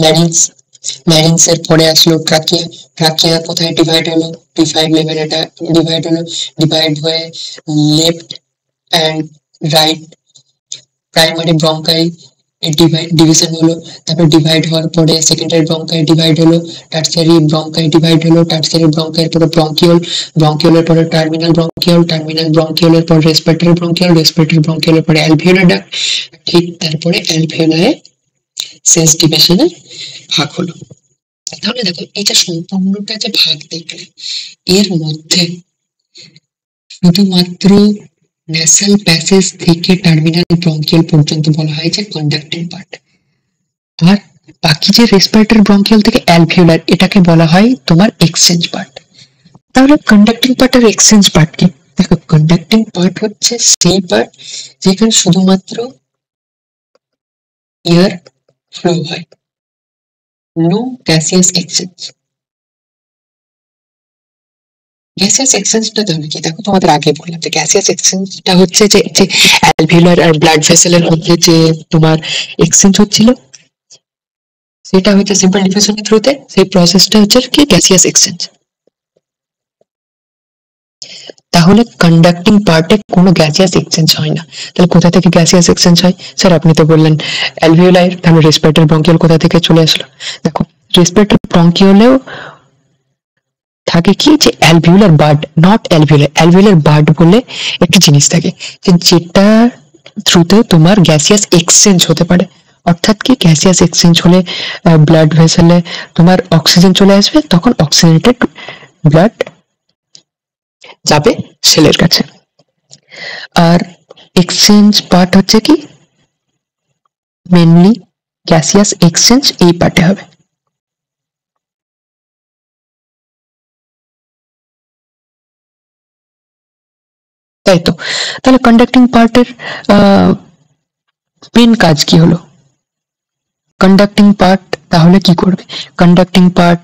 ল্যারিংস, ল্যারিংস এর পরে আসলো ট্রাকিয়া। ট্রাকিয়া কোথায় ডিভাইড হলো, T5 লেভেল এটা ডিভাইড হলো, ডিভাইড হয়ে left and right primary ব্রঙ্কাই division হলো। তারপর ডিভাইড হওয়ার পরে সেকেন্ডারি ব্রঙ্কাই ডিভাইড হলো, টার্সিয়ারি ব্রঙ্কাই ডিভাইড হলো, টার্সিয়ারি ব্রঙ্কাইয়ের পরে ব্রঙ্কিওল, ব্রঙ্কিওলের পরে টার্মিনাল ব্রঙ্কিওল, টার্মিনাল ব্রঙ্কিওলের পর রেসপিরেটরি ব্রঙ্কিওল, রেসপিরেটরি ব্রঙ্কিওলের পরে অ্যালভিওলার ডাক্ট, ঠিক তারপরে অ্যালভিওলায় শেষ ডিভিশনে ভাগ হলো। তাহলে দেখো এটা সম্পূর্ণটা যে ভাগ দেখলে, এর মধ্যে শুধুমাত্র ন্যাসাল প্যাসেজ থেকে টার্মিনাল ব্রঙ্কিওল পর্যন্ত বলা হয় যে কন্ডাক্টিং পার্ট, আর বাকি যে রেসপিরেটরি ব্রঙ্কিয়াল থেকে অ্যালভিউলার, এটাকে বলা হয় তোমার এক্সচেঞ্জ পার্ট। তাহলে কন্ডাক্টিং পার্ট আর এক্সচেঞ্জ পার্ট কি? দেখো, কন্ডাক্টিং পার্ট হচ্ছে সেই পার্ট যেখানে শুধুমাত্র এয়ার ফ্লো হয়, নো গ্যাসিয়াস এক্সচেঞ্জ। গ্যাসিয়াস এক্সচেঞ্জটা তাহলে কি? দেখো, তোমাদের আগে বললাম যে গ্যাসিয়াস এক্সচেঞ্জটা হচ্ছে যে যে অ্যালভিউলার আর ব্লাড ভেসেলের মধ্যে যে তোমার এক্সচেঞ্জ হচ্ছিল, সেটা হচ্ছে সিম্পল ডিফিউশনের থ্রুতে, সেই প্রসেসটা হচ্ছে কি গ্যাসিয়াস এক্সচেঞ্জ। তাহলে কন্ডাক্টিং পার্টে কোনো গ্যাসিয়াস এক্সচেঞ্জ হয় না। তাহলে কোথা থেকে গ্যাসিয়াস এক্সচেঞ্জ হয়? স্যার আপনি তো বললেন অ্যালভিওলার, তাহলে রেসপিরেটরি ব্রঙ্কিয়াল কোথা থেকে চলে আসলো? দেখো, রেসপিরেটরি ব্রঙ্কিয়ালেও থাকে কি যে alveolar bud, not alveolar. Alveolar bud বলে একটা জিনিস থাকে যে যেটা থ্রুতে তোমার গ্যাসিয়াস এক্সচেঞ্জ হতে পারে। অর্থাৎ কি, গ্যাসিয়াস এক্সচেঞ্জ হলে ব্লাড ভেসেলে তোমার অক্সিজেন চলে আসবে, তখন অক্সিজেনেটেড ব্লাড যাবে সেলের কাছে। আর এক্সচেঞ্জ পার্ট হচ্ছে কি মেনলি গ্যাসিয়াস এক্সচেঞ্জ এই পার্টে হবে। তাই তো। তাহলে কন্ডাক্টিং পার্টের মেন কাজ কি হলো? কন্ডাক্টিং পার্ট তাহলে কি করবে? কন্ডাক্টিং পার্ট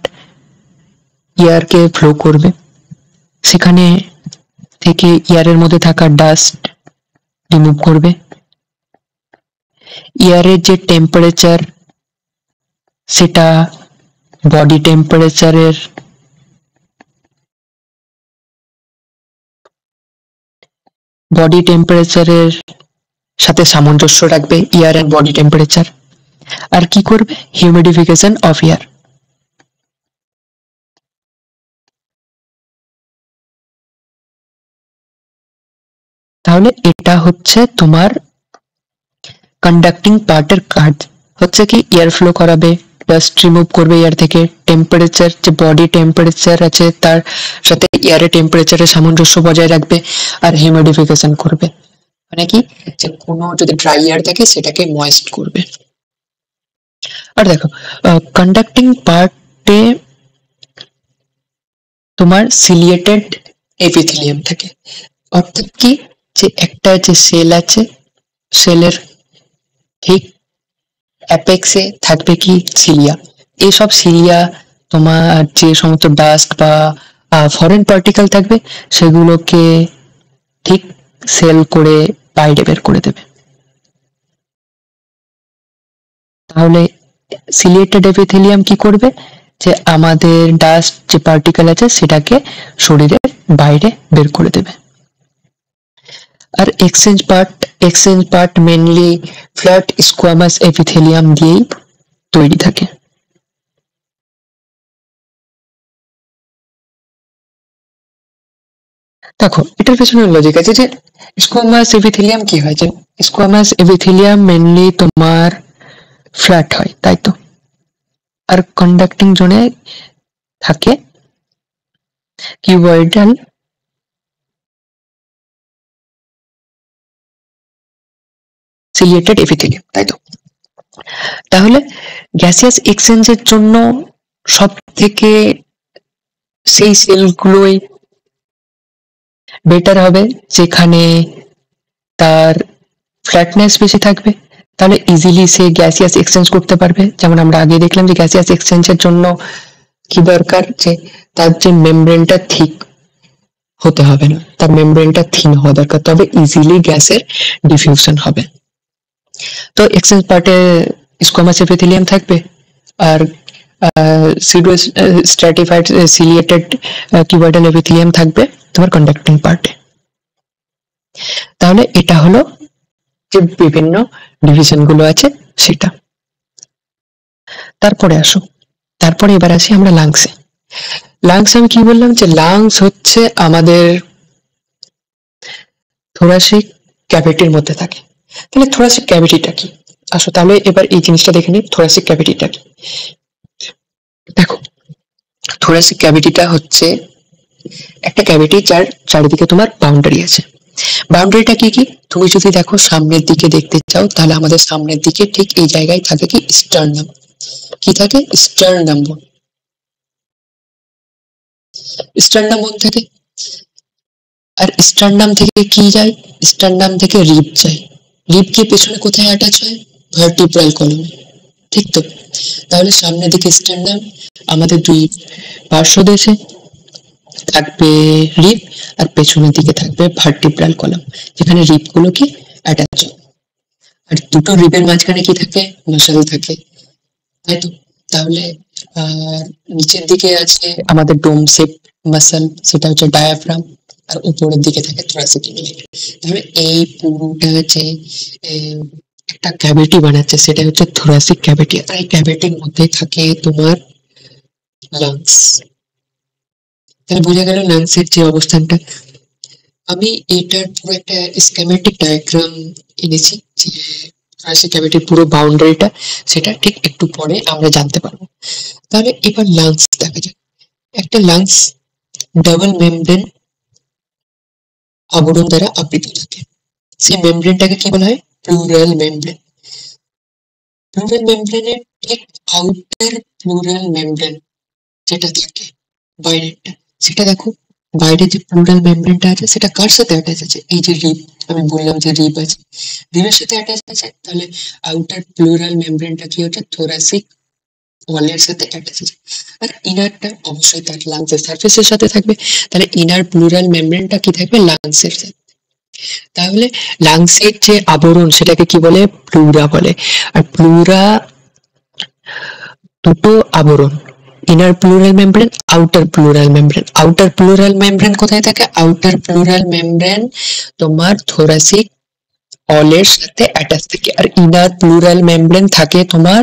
এয়ারকে ফ্লো করবে, সেখানে থেকে এয়ারের মধ্যে থাকা ডাস্ট রিমুভ করবে, এয়ারের যে টেম্পারেচার সেটা বডি টেম্পারেচারের সাথে সামঞ্জস্য রাখবে, এয়ার এন্ড বডি টেম্পারেচার। আর কি করবে? Humidification of air. তাহলে এটা হচ্ছে তোমার কন্ডাক্টিং পার্টের কাজ। হচ্ছে কি এয়ার ফ্লো করাবে, ডাস্ট রিমুভ করবে এয়ার থেকে, টেম্পারেচার যে বডি টেম্পারেচার আছে তার সাথে এয়ারের টেম্পারেচারের সামঞ্জস্য বজায় রাখবে, আর হিউমিডিফিকেশন করবে। মানে কি, যে কোনো যদি ড্রাই এয়ার থাকে সেটাকে ময়েস্ট করবে। আর দেখো, কন্ডাক্টিং পার্টে তোমার সিলিয়েটেড এপিথেলিয়াম থাকে। অর্থাৎ কি, যে একটা যে সেল আছে, সেলের ঠিক অ্যাপেক্সে থাকবে কি সিলিয়া। এইসব সিলিয়া তোমার যে সমস্ত ডাস্ট বা ফরেন পার্টিকেল থাকবে সেগুলোকে ঠিক সেল করে বাইরে বের করে দেবে। তাহলে সিলিয়েটেড এপিথেলিয়াম কি করবে? যে আমাদের ডাস্ট যে পার্টিকেল আছে সেটাকে শরীরের বাইরে বের করে দেবে। আর exchange part mainly flat squamous epithelium দিয়েই তৈরি থাকে। দেখো, এটার পেছনে লজিক আছে যে স্কোয়ামাস এপিথেলিয়াম কি হয়, যে স্কোয়ামাস এপিথেলিয়াম মেনলি তোমার ফ্ল্যাট হয়, তাই তো। আর কন্ডাক্টিং জোনে থাকে কিউবয়েডাল সিলিয়েটেড এপিথেলিয়াম, তাই তো। তাহলে গ্যাসিয়াস এক্সচেঞ্জের জন্য সব থেকে সেই সেলগুলোই বেটার হবে যেখানে তার ফ্ল্যাটনেস বেশি থাকবে। তাহলে ইজিলি সে গ্যাসিয়াস এক্সচেঞ্জ করতে পারবে। যেমন আমরা আগে দেখলাম যে গ্যাসিয়াস এক্সচেঞ্জের জন্য কি দরকার, যে তার যে মেমব্রেনটা ঠিক হতে হবে না, তার মেমব্রেনটা থিন হওয়া দরকার, তবে ইজিলি গ্যাসের ডিফিউশন হবে। তো এক্সচেঞ্জ পার্টে স্কোয়ামাস এপিথেলিয়াম থাকবে, আর সিডো স্ট্র্যাটিফাইড সিলিয়েটেড কিউবয়েডাল এপিথেলিয়াম থাকবে তোমার কন্ডাক্টিং পার্টে। তাহলে এটা হলো যে বিভিন্ন ডিভিশন গুলো আছে সেটা। তারপরে এবার আসি আমরা লাংসে। লাংস আমি কি বললাম, যে লাংস হচ্ছে আমাদের থোরাসিক ক্যাভিটির মধ্যে থাকে। তাহলে থোরাসিক ক্যাভিটিটা কি? আসো তাহলে এবার এই জিনিসটা দেখে নিই, থোরাসিক ক্যাভিটিটা কি। দেখো, থোরাসিক ক্যাভিটিটা হচ্ছে একটা ক্যাভিটি যার চারিদিকে তোমার বাউন্ডারি আছে। বাউন্ডারিটা কি কি? তুমি যদি দেখো সামনের দিকে দেখতে চাও, তাহলে আমাদের সামনের দিকে ঠিক এই জায়গায় থাকে কি স্টার্নাম। কি থাকে? স্টার্নাম বোন। স্টার্নাম বোন থাকে। আর স্টার্নাম থেকে কি যায়? স্টার্নাম থেকে রিব যায়। রিব গিয়ে পেছনে কোথায় অ্যাটাচ হয়? ভার্টিব্রাল কলামে। ঠিক তো? তাহলে সামনের দিকে স্টার্নাম, আমাদের দুই পার্শ্বদেশে থাকবে রিব, আর পেছনের দিকে থাকবে ভার্টিব্রাল কলাম, যেখানে রিব গুলোকে অ্যাটাচ হয়। আর দুটো রিবের মাঝখানে কি থাকে? মাসল থাকে, তাই তো? তাহলে আর নিচের দিকে আছে আমাদের ডোম শেপ মাসল, সেটা হচ্ছে ডায়াফ্রাম। আর উপরের দিকে থাকে থোরাসিক ইউনিট। তাহলে এই পুরোটা যে একটা ক্যাভিটি বানাচ্ছে, সেটা হচ্ছে থোরাসিক ক্যাভিটি। আর এই ক্যাভিটির মধ্যে থাকে তোমার লাংস। তাহলে বোঝা গেল লাংসের যে অবস্থানটা। আমি এটার পুরো একটা স্কেমেটিক ডায়াগ্রাম এনেছি, যে থোরাসিক ক্যাভিটির পুরো বাউন্ডারিটা, সেটা ঠিক একটু পরে আমরা জানতে পারবো। তাহলে এবার লাংস দেখা যাক। একটা লাংস ডাবল মেমব্রেন আবরণ দ্বারা আবৃত থাকে। সেই মেমব্রেনটাকে কি বলা হয়? Plural membrane. প্লুরাল মেমব্রেনের ঠিক আউটার প্লুরাল মেমব্রেন যেটা থাকে, বাইরেরটা, সেটা দেখো। বাইরে যে প্লুরাল মেমব্রেনটা আছে, সেটা কার সাথে অ্যাটাচ আছে? এই যে রিব, আমি বললাম যে রিব আছে, রিবের সাথে অ্যাটাচ আছে। তাহলে আউটার প্লুরাল মেমব্রেনটা কি হচ্ছে? থোরাসিক ওয়ালের সাথে অ্যাটাচ আছে। আর ইনারটা অবশ্যই তার লাংসের সারফেসের সাথে থাকবে। তাহলে ইনার প্লুরাল মেমব্রেনটা কি থাকবে? লাংসের সাথে। তাহলে লাংসের যে আবরণ, সেটাকে কি বলে? প্লুরা বলে। আর প্লুরা দুটো আবরণ, inner plural membrane, outer plural membrane. Outer plural membrane কোথায় থাকে? আউটার প্লুরাল মেমব্রেন তোমার থোরাসিক ওয়ালের সাথে অ্যাটাচ থাকে। আর ইনার প্লুরাল মেমব্রেন থাকে তোমার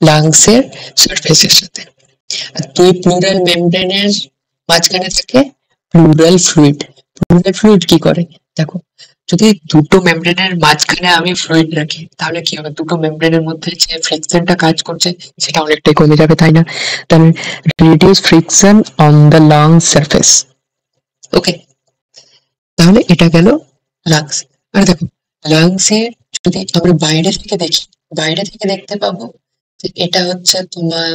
লাংসের সারফেসের সাথে। আর দুই প্লুরাল মেমব্রেনের মাঝখানে থাকে প্লুরাল ফ্লুইড। প্লুরাল ফ্লুইড কি করে? দেখো, যদি দুটো মেমব্রেনের মাঝখানে আমি ফ্লুইড রাখি, তাহলে কি হবে? দুটো মেমব্রেনের মধ্যে যে ফ্রিকশনটা কাজ করছে, সেটা অনেকটাই কমে যাবে, তাই না? তাহলে reduce friction on the lung surface. Okay, তাহলে এটা গেল লাংস। আর দেখো, লাংসে যদি আমরা বাইরে থেকে দেখি, বাইরে থেকে দেখতে পাবো যে এটা হচ্ছে তোমার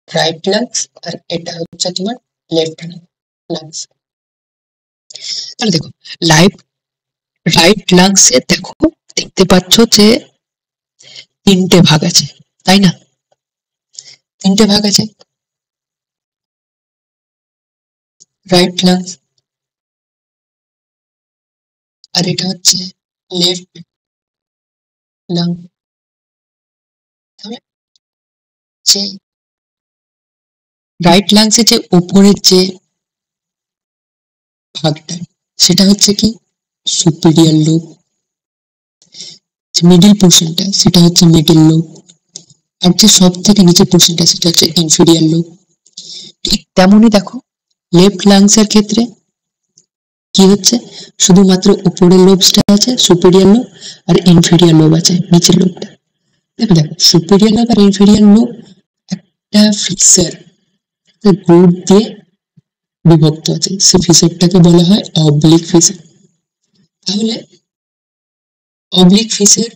রাইট লাংস, আর এটা হচ্ছে তোমার লেফট লাংস। তাহলে দেখো, লাইভ রাইট লাংসে দেখো, দেখতে পাচ্ছ যে তিনটে ভাগ আছে, তাই না? তিনটে ভাগ আছে রাইট লাংস। আর এটা হচ্ছে লেফট লাং। তাহলে যে রাইট লাংসে যে উপরের যে ভাগটা, সেটা হচ্ছে কি? Superior lobe. মিডিল পোর্শনটা, সেটা হচ্ছে মিডিল লোব। আর যে সব থেকে নিচের পোর্শনটা, সেটা হচ্ছে ইনফিরিয়র লোব। ঠিক তেমনই দেখো, লেফট লাংসের ক্ষেত্রে কি হচ্ছে? শুধুমাত্র উপরের লোবসটা আছে, সুপিরিয়র লোব, আর ইনফিরিয়র লোব আছে, নিচের লোবটা। দেখো দেখো, সুপিরিয়র লোব আর ইনফিরিয়র লোব একটা ফিক্সার গ্রুপ দিয়ে বিভক্ত আছে। সেই ফিচারটাকে বলা হয় অবলিক ফিচার। তাহলে অবলিক ফিচার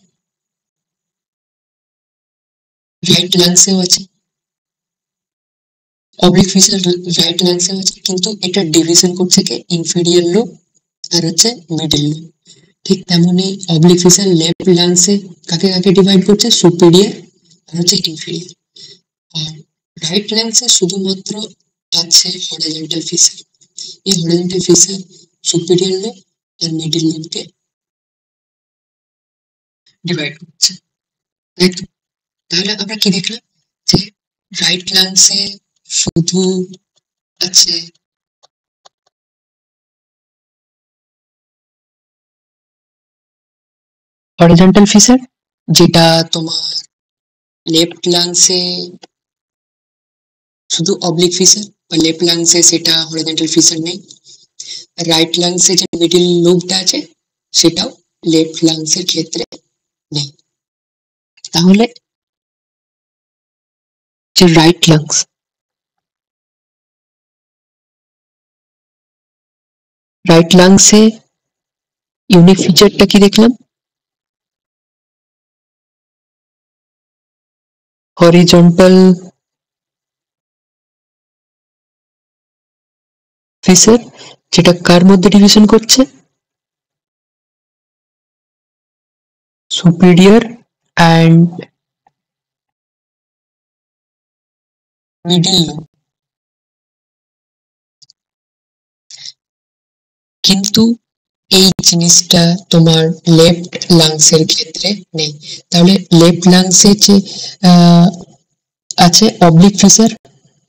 রাইট লাংসেও আছে, অবলিক ফিচার রাইট লাংসেও আছে, কিন্তু এটা ডিভিশন করছে কে? ইনফিরিয়র লোব আর হচ্ছে মিডল লোব। ঠিক তেমনি অবলিক ফিচার লেফট লাংসে কাকে কাকে ডিভাইড করছে? সুপিরিয়র আর হচ্ছে ইনফিরিয়র। আর রাইট লাংসে শুধুমাত্র আছে হরিজন্টাল ফিচার। এই হরিজন্টাল ফিচার সুপিরিয়র লোব আর মিডল লোবকে ডিভাইড করছে, তাই তো? তাহলে আমরা কি দেখলাম? যে রাইট লাংসে শুধু আছে হরিজন্টাল ফিচার, যেটা তোমার লেফট লাংসে শুধু অবলিক ফিচার, বা লেফট লাংসে সেটা হরিজন্টাল ফিচার নেই। রাইট লাংসে যে মিডিল লোবটা আছে, সেটাও লেফট লাংসের ক্ষেত্রে নেই। তাহলে যে রাইট লাংসে ইউনিক ফিচারটা কি দেখলাম? হরিজন্টাল ফিসার, যেটা কার মধ্যে ডিভিশন করছে? Superior and middle. কিন্তু এই জিনিসটা তোমার লেফট লাংসের ক্ষেত্রে নেই। তাহলে লেফট লাংসে যে আছে অবলিক ফিসার,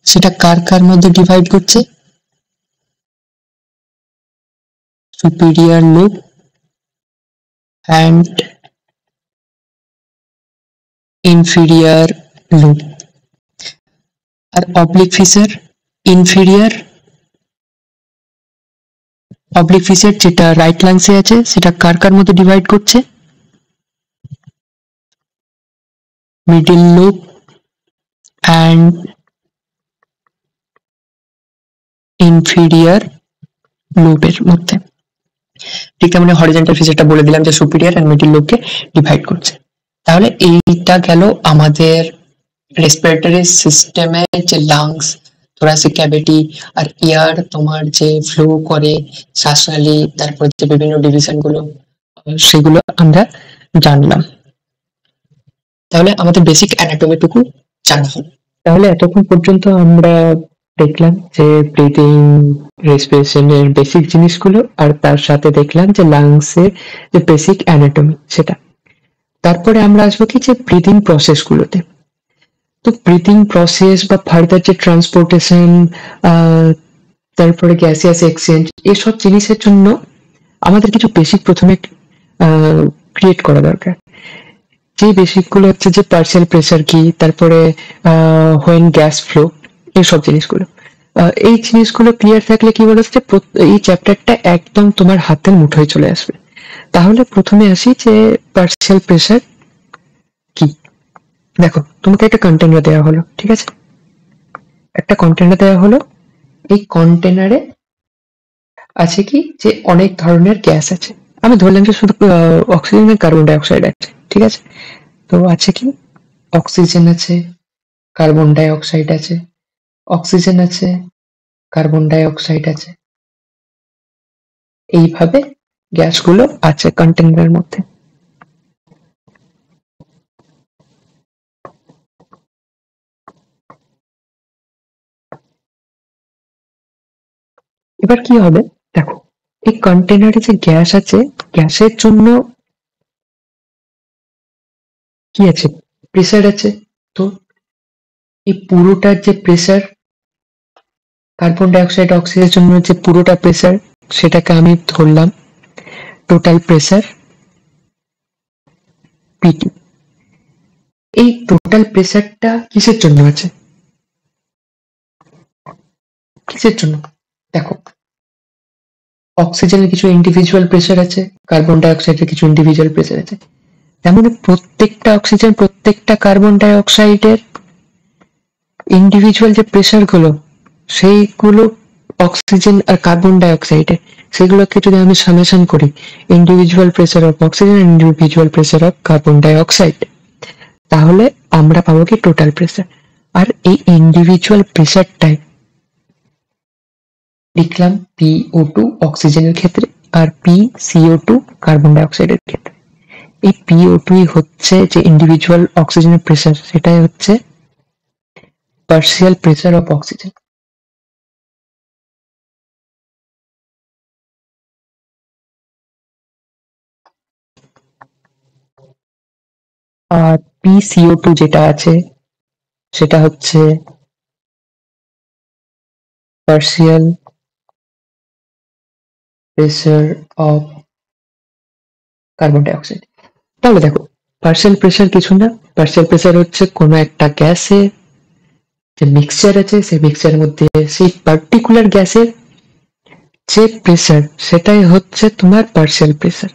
সেটা কার কার মধ্যে ডিভাইড করছে? Superior lobe and inferior lobe. আর oblique fissure inferior oblique fissure যেটা রাইট লাংসে আছে, সেটা কার কার মধ্যে ডিভাইড করছে? মিডল লোব অ্যান্ড ইনফিরিয়র লোবের মধ্যে। ঠিক তেমনি হরিজন্টাল ফিচারটা বলে দিলাম যে সুপিরিয়র এন্ড মিডল লোবকে ডিভাইড করছে। তাহলে এইটা গেল আমাদের রেসপিরেটরি সিস্টেমে যে লাংস, থোরাসিক ক্যাভিটি আর এয়ার তোমার যে ফ্লো করে শ্বাসনালী, তারপর যে বিভিন্ন ডিভিশন গুলো, সেগুলো আমরা জানলাম। তাহলে আমাদের বেসিক অ্যানাটমিটুকু জানা হলো। তাহলে এতক্ষণ পর্যন্ত আমরা দেখলাম যে ব্রিদিং, রেসপিরেশনের বেসিক জিনিসগুলো, আর তার সাথে দেখলাম যে লাংসের যে বেসিক অ্যানাটমি সেটা। তারপরে আমরা আসবো কি যে ব্রিদিং প্রসেস গুলোতে। তো ব্রিদিং প্রসেস বা ফার্দার যে ট্রান্সপোর্টেশন, তারপরে গ্যাসিয়াস এক্সচেঞ্জ, এসব জিনিসের জন্য আমাদের কিছু বেসিক প্রথমে ক্রিয়েট করা দরকার। যে বেসিক গুলো হচ্ছে যে পার্শিয়াল প্রেসার কি, তারপরে হোয়েন গ্যাস ফ্লো, এইসব জিনিসগুলো। এই জিনিসগুলো ক্লিয়ার থাকলে কি বলছে, এই চ্যাপ্টারটা একদম তোমার হাতের মুঠোয় চলে আসবে। তাহলে প্রথমে আসি যে পার্শিয়াল প্রেসার কি। দেখো, তোমাকে একটা কন্টেনার দেওয়া হলো, ঠিক আছে? একটা কন্টেনার দেওয়া হলো, এই কন্টেনারে আছে কি যে অনেক ধরনের গ্যাস আছে। আমি ধরলাম যে শুধু অক্সিজেন আর কার্বন ডাই অক্সাইড আছে, ঠিক আছে? তো আছে কি, অক্সিজেন আছে, কার্বন ডাই অক্সাইড আছে, অক্সিজেন আছে, কার্বন ডাই অক্সাইড আছে, এইভাবে গ্যাসগুলো আছে কন্টেনারের মধ্যে। এবার কি হবে, দেখো, এই কন্টেনারে যে গ্যাস আছে, গ্যাসের জন্য কি আছে, প্রেসার আছে। তো এই পুরোটার যে প্রেসার, কার্বন ডাই অক্সাইড অক্সিজেনের জন্য যে পুরোটা প্রেসার, সেটাকে আমি ধরলাম টোটাল প্রেসার পিটি। এই টোটাল প্রেসারটা কিসের জন্য আছে, কিসের জন্য? দেখো, অক্সিজেনের কিছু ইন্ডিভিজুয়াল প্রেসার আছে, কার্বন ডাই অক্সাইডের কিছু ইন্ডিভিজুয়াল প্রেসার আছে। তেমন প্রত্যেকটা অক্সিজেন, প্রত্যেকটা কার্বন ডাই অক্সাইডের ইন্ডিভিজুয়াল যে প্রেসার গুলো, সেইগুলো অক্সিজেন আর কার্বন ডাই অক্সাইডে, সেগুলোকে যদি আমি সামেশন করি, individual pressure of oxygen, individual pressure of carbon dioxide, তাহলে আমরা পাবো কি টোটাল প্রেসার। আর এই ইন্ডিভিজুয়াল প্রেসারটাই লিখলাম PO2 অক্সিজেনের ক্ষেত্রে, আর PCO2 কার্বন ডাই অক্সাইডের ক্ষেত্রে। এই PO2 হচ্ছে যে ইন্ডিভিজুয়াল অক্সিজেনের প্রেসার, সেটাই হচ্ছে পার্শিয়াল প্রেসার অফ অক্সিজেন। আর PCO2 যেটা আছে, সেটা হচ্ছে partial pressure of carbon dioxide. তাহলে দেখো, পার্শিয়াল প্রেসার কিছু না, পার্শিয়াল প্রেসার হচ্ছে কোনো একটা গ্যাসে যে মিক্সচার আছে, সেই মিক্সচারের মধ্যে সেই পার্টিকুলার গ্যাসের যে প্রেসার, সেটাই হচ্ছে তোমার পার্শিয়াল প্রেসার।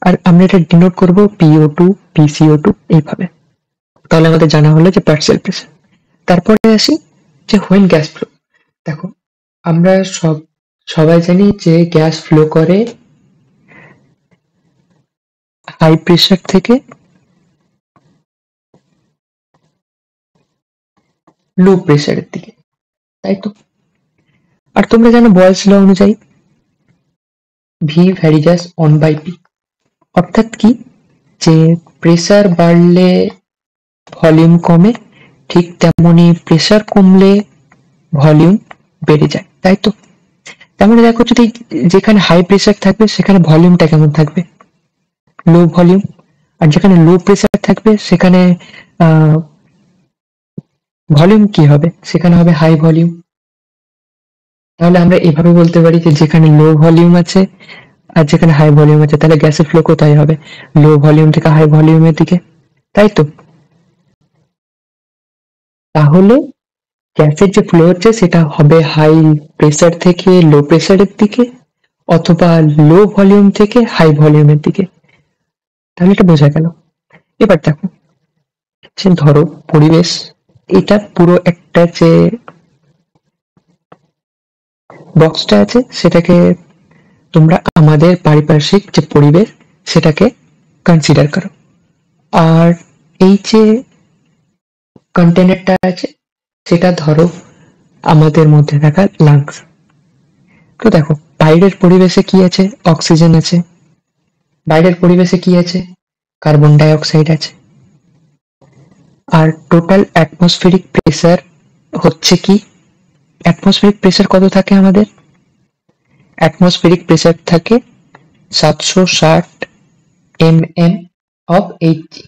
আর আমরা এটা ডিনোট করব PO2 PCO2 এইভাবে। তাহলে আমাদের জানা হলো যে পার্শিয়াল প্রেসার। তারপরে আসি যে হোয়েন গ্যাস ফ্লো। দেখো, আমরা সবাই জানি যে গ্যাস ফ্লো করে হাই প্রেসার থেকে লো প্রেসারের দিকে, তাই তো? আর তোমরা জানো বয়েলস ল অনুযায়ী V varies as one by P, অর্থাৎ কি, যে প্রেসার বাড়লে ভলিউম কমে, ঠিক তেমনি প্রেসার কমলে ভলিউম বেড়ে যায়, তাই তো? তার মানে দেখো, যদি যেখানে হাই প্রেসার থাকবে সেখানে ভলিউমটা কেমন থাকবে, লো ভলিউম। আর যেখানে লো প্রেসার থাকবে সেখানে ভলিউম কি হবে, সেখানে হবে হাই ভলিউম। তাহলে আমরা এভাবে বলতে পারি যে যেখানে লো ভলিউম আছে আর যেখানে হাই ভলিউম আছে, তাহলে গ্যাসের ফ্লো কোথায় হবে, লো ভলিউম থেকে হাই ভলিউমের দিকে, তাই তো? তাহলে গ্যাসের যে ফ্লো হচ্ছে সেটা হবে হাই প্রেসার থেকে লো প্রেসারের দিকে, অথবা লো ভলিউম থেকে হাই ভলিউমের দিকে। তাহলে এটা বোঝা গেল। এবার দেখো, যে ধরো পরিবেশ, এটা পুরো একটা যে বক্সটা আছে সেটাকে তোমরা আমাদের পারিপার্শ্বিক যে পরিবেশ সেটাকে কনসিডার করো। আর এই যে কন্টেনারটা আছে সেটা ধরো আমাদের মধ্যে থাকা লাংস। তো দেখো, বাইরের পরিবেশে কি আছে, অক্সিজেন আছে, বাইরের পরিবেশে কি আছে, কার্বন ডাই অক্সাইড আছে। আর টোটাল অ্যাটমসফেরিক প্রেসার হচ্ছে কি, অ্যাটমসফেরিক প্রেসার কত থাকে আমাদের, অ্যাটমসফেরিক প্রেসার থাকে 760 mm অফ এইচজি।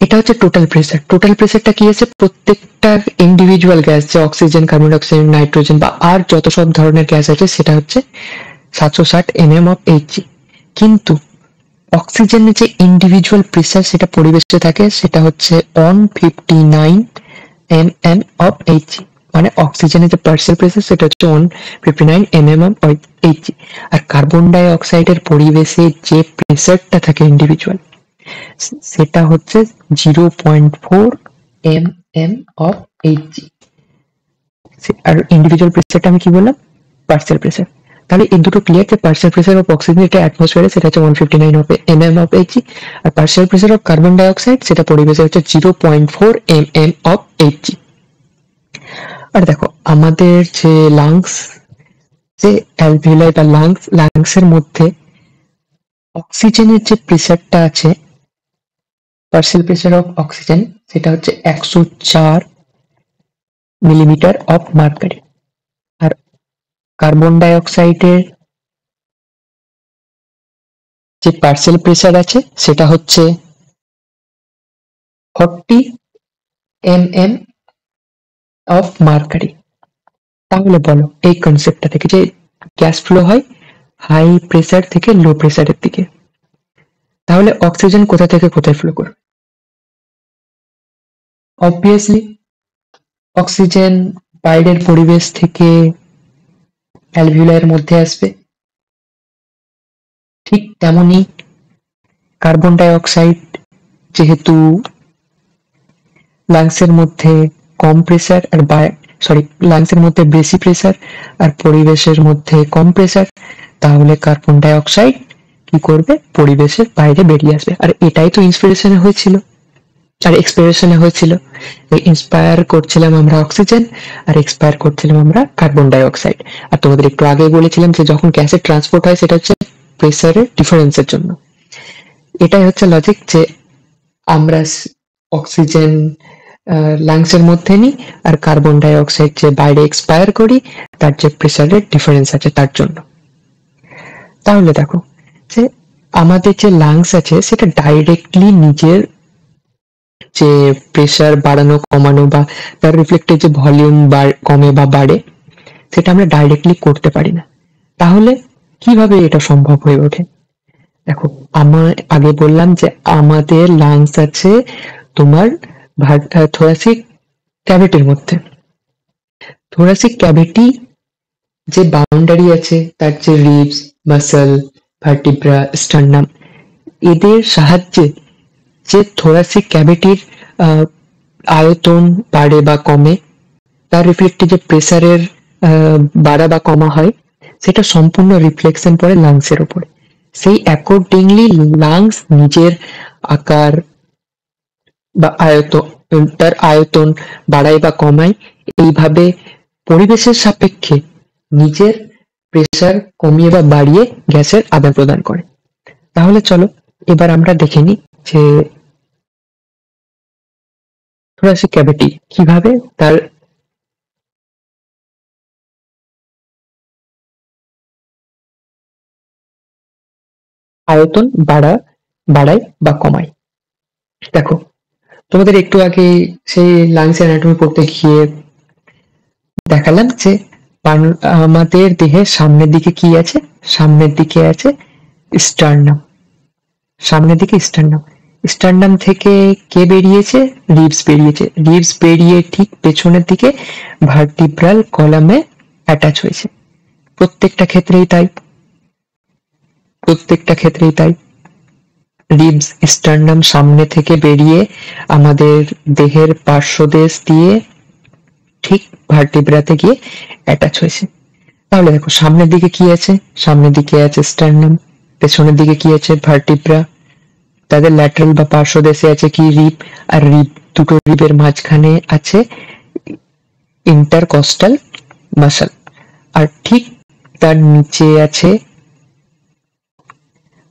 এটা হচ্ছে টোটাল প্রেসার। টোটাল প্রেসারটা কি আছে, প্রত্যেকটা ইন্ডিভিজুয়াল গ্যাস, যে অক্সিজেন, কার্বন ডাইঅক্সাইড, নাইট্রোজেন বা আর যত সব ধরনের গ্যাস আছে, সেটা হচ্ছে 760 mm অফ এইচজি। কিন্তু অক্সিজেনের যে ইন্ডিভিজুয়াল প্রেসার সেটা পরিবেশে থাকে, সেটা হচ্ছে 159 mm অফ এইচজি। মানে অক্সিজেনের যে পার্সিয়াল প্রেসার সেটা হচ্ছে 159 mm অফ এইচজি। আর কার্বন ডাই অক্সাইডের পরিবেশে যে প্রেসারটা থাকে ইন্ডিভিজুয়াল, সেটা হচ্ছে 0.4 mm অফ এইচজি। আর ইন্ডিভিজুয়াল প্রেসারটা আমি কি বললাম, পার্সিয়াল প্রেসার। তাহলে এই দুটো ক্লিয়ার, যে পার্সিয়াল প্রেসার অফ অক্সিজেন এটা অ্যাটমসফিয়ারে সেটা হচ্ছে 159 অফ mm অফ এইচজি, আর partial pressure of carbon dioxide সেটা পরিবেশে হচ্ছে 0.4 mm অফ এইচজি। আর দেখো, আমাদের যে লাংস, যে অ্যালভিওলাই বা লাংসের মধ্যে অক্সিজেনের যে প্রেসারটা আছে, পার্সিয়াল প্রেসার অফ অক্সিজেন সেটা হচ্ছে 104 মিলিমিটার অফ মার্কারি। আর কার্বন ডাই অক্সাইডের যে পার্সিয়াল প্রেসার আছে সেটা হচ্ছে 40 mm অফ মার্কারি। তাহলে বলো, এই কনসেপ্টটা থেকে যে গ্যাস ফ্লো হয় হাই প্রেসার থেকে লো প্রেসারের দিকে, তাহলে অক্সিজেন কোথা থেকে কোথায় ফ্লো করবে, অবভিয়াসলি অক্সিজেন বাইরের পরিবেশ থেকে অ্যালভিওলাইয়ের মধ্যে আসবে। ঠিক তেমনি কার্বন ডাই অক্সাইড, যেহেতু লাংসের মধ্যে কম প্রেসার আর লাংসের মধ্যে বেশি প্রেসার আর পরিবেশের মধ্যে কম প্রেসার, তাহলে কার্বন ডাই অক্সাইড কি করবে, পরিবেশের বাইরে বেরিয়ে আসবে। আর এটাই তো ইন্সপিরেশনে হয়েছিল, আর এক্সপিরেশনে হয়েছিল। ইন্সপায়ার করছিলাম আমরা অক্সিজেন আর এক্সপায়ার করছিলাম আমরা কার্বন ডাই অক্সাইড। আর তোমাদের একটু আগে বলেছিলাম যে যখন গ্যাসের ট্রান্সপোর্ট হয় সেটা হচ্ছে প্রেসারের ডিফারেন্সের জন্য। এটাই হচ্ছে লজিক, যে আমরা অক্সিজেন লাংসের মধ্যে নিই আর কার্বন ডাই অক্সাইড যে বাইরে এক্সপায়ার করি, তার যে প্রেসারের ডিফারেন্স আছে তার জন্য। তাহলে দেখো, যে আমাদের যে লাংস আছে সেটা ডাইরেক্টলি নিজের যে প্রেসার বাড়ানো কমানো বা তার রিফ্লেক্টেড যে ভলিউম কমে বা বাড়ে, সেটা আমরা ডাইরেক্টলি করতে পারি না। তাহলে কিভাবে এটা সম্ভব হয়ে ওঠে, দেখো, আমার আগে বললাম যে আমাদের লাংস আছে তোমার থোরাসিক ক্যাভিটির মধ্যে। থোরাসিক ক্যাভিটি যে বাউন্ডারি আছে, তার যে রিবস, মাসল, ভার্টিব্রা, স্টার্নাম, এদের সাহায্যে যে থোরাসিক ক্যাভিটির আয়তন বাড়ে বা কমে, তার রিফ্লেক্টে যে প্রেসারের বাড়া বা কমা হয়, সেটা সম্পূর্ণ রিফ্লেকশন পড়ে লাংসের উপরে। সেই অ্যাকর্ডিংলি লাংস নিজের আকার বা আয়তন তার আয়তন বাড়ায় বা কমায়, এইভাবে পরিবেশের সাপেক্ষে নিজের প্রেসার কমিয়ে বা বাড়িয়ে গ্যাসের আদান প্রদান করে। তাহলে চলো এবার আমরা দেখে নিই যে থোরাসিক ক্যাভিটি কিভাবে তার আয়তন বাড়ায় বা কমায়। দেখো, তোমাদের একটু আগে সেই লাংস অ্যানাটমি পড়তে গিয়ে দেখালাম যে আমাদের দেহের সামনের দিকে কি আছে, সামনের দিকে আছে স্টার্নাম, সামনের দিকে স্টার্নাম, স্টার্নাম থেকে কে বেরিয়েছে, রিবস বেরিয়েছে, রিবস বেরিয়ে ঠিক পেছনের দিকে ভার্টিব্রাল কলামে অ্যাটাচ হয়েছে। প্রত্যেকটা ক্ষেত্রেই তাই, প্রত্যেকটা ক্ষেত্রেই তাই। রিবস স্টার্নাম সামনে থেকে বেরিয়ে আমাদের দেহের পার্শ্বদেশ দিয়ে ঠিক ভার্টিব্রাতে গিয়ে অ্যাটাচ হয়েছে। তাহলে দেখো সামনের দিকে কি আছে, সামনের দিকে আছে স্টার্নাম, পেছনের দিকে কি আছে ভার্টিব্রা, তাদের ল্যাটারাল বা পার্শ্বদেশে আছে কি রিব, আর রিব দুটো রিবের মাঝখানে আছে ইন্টারকস্টাল মাসল, আর ঠিক তার নিচে আছে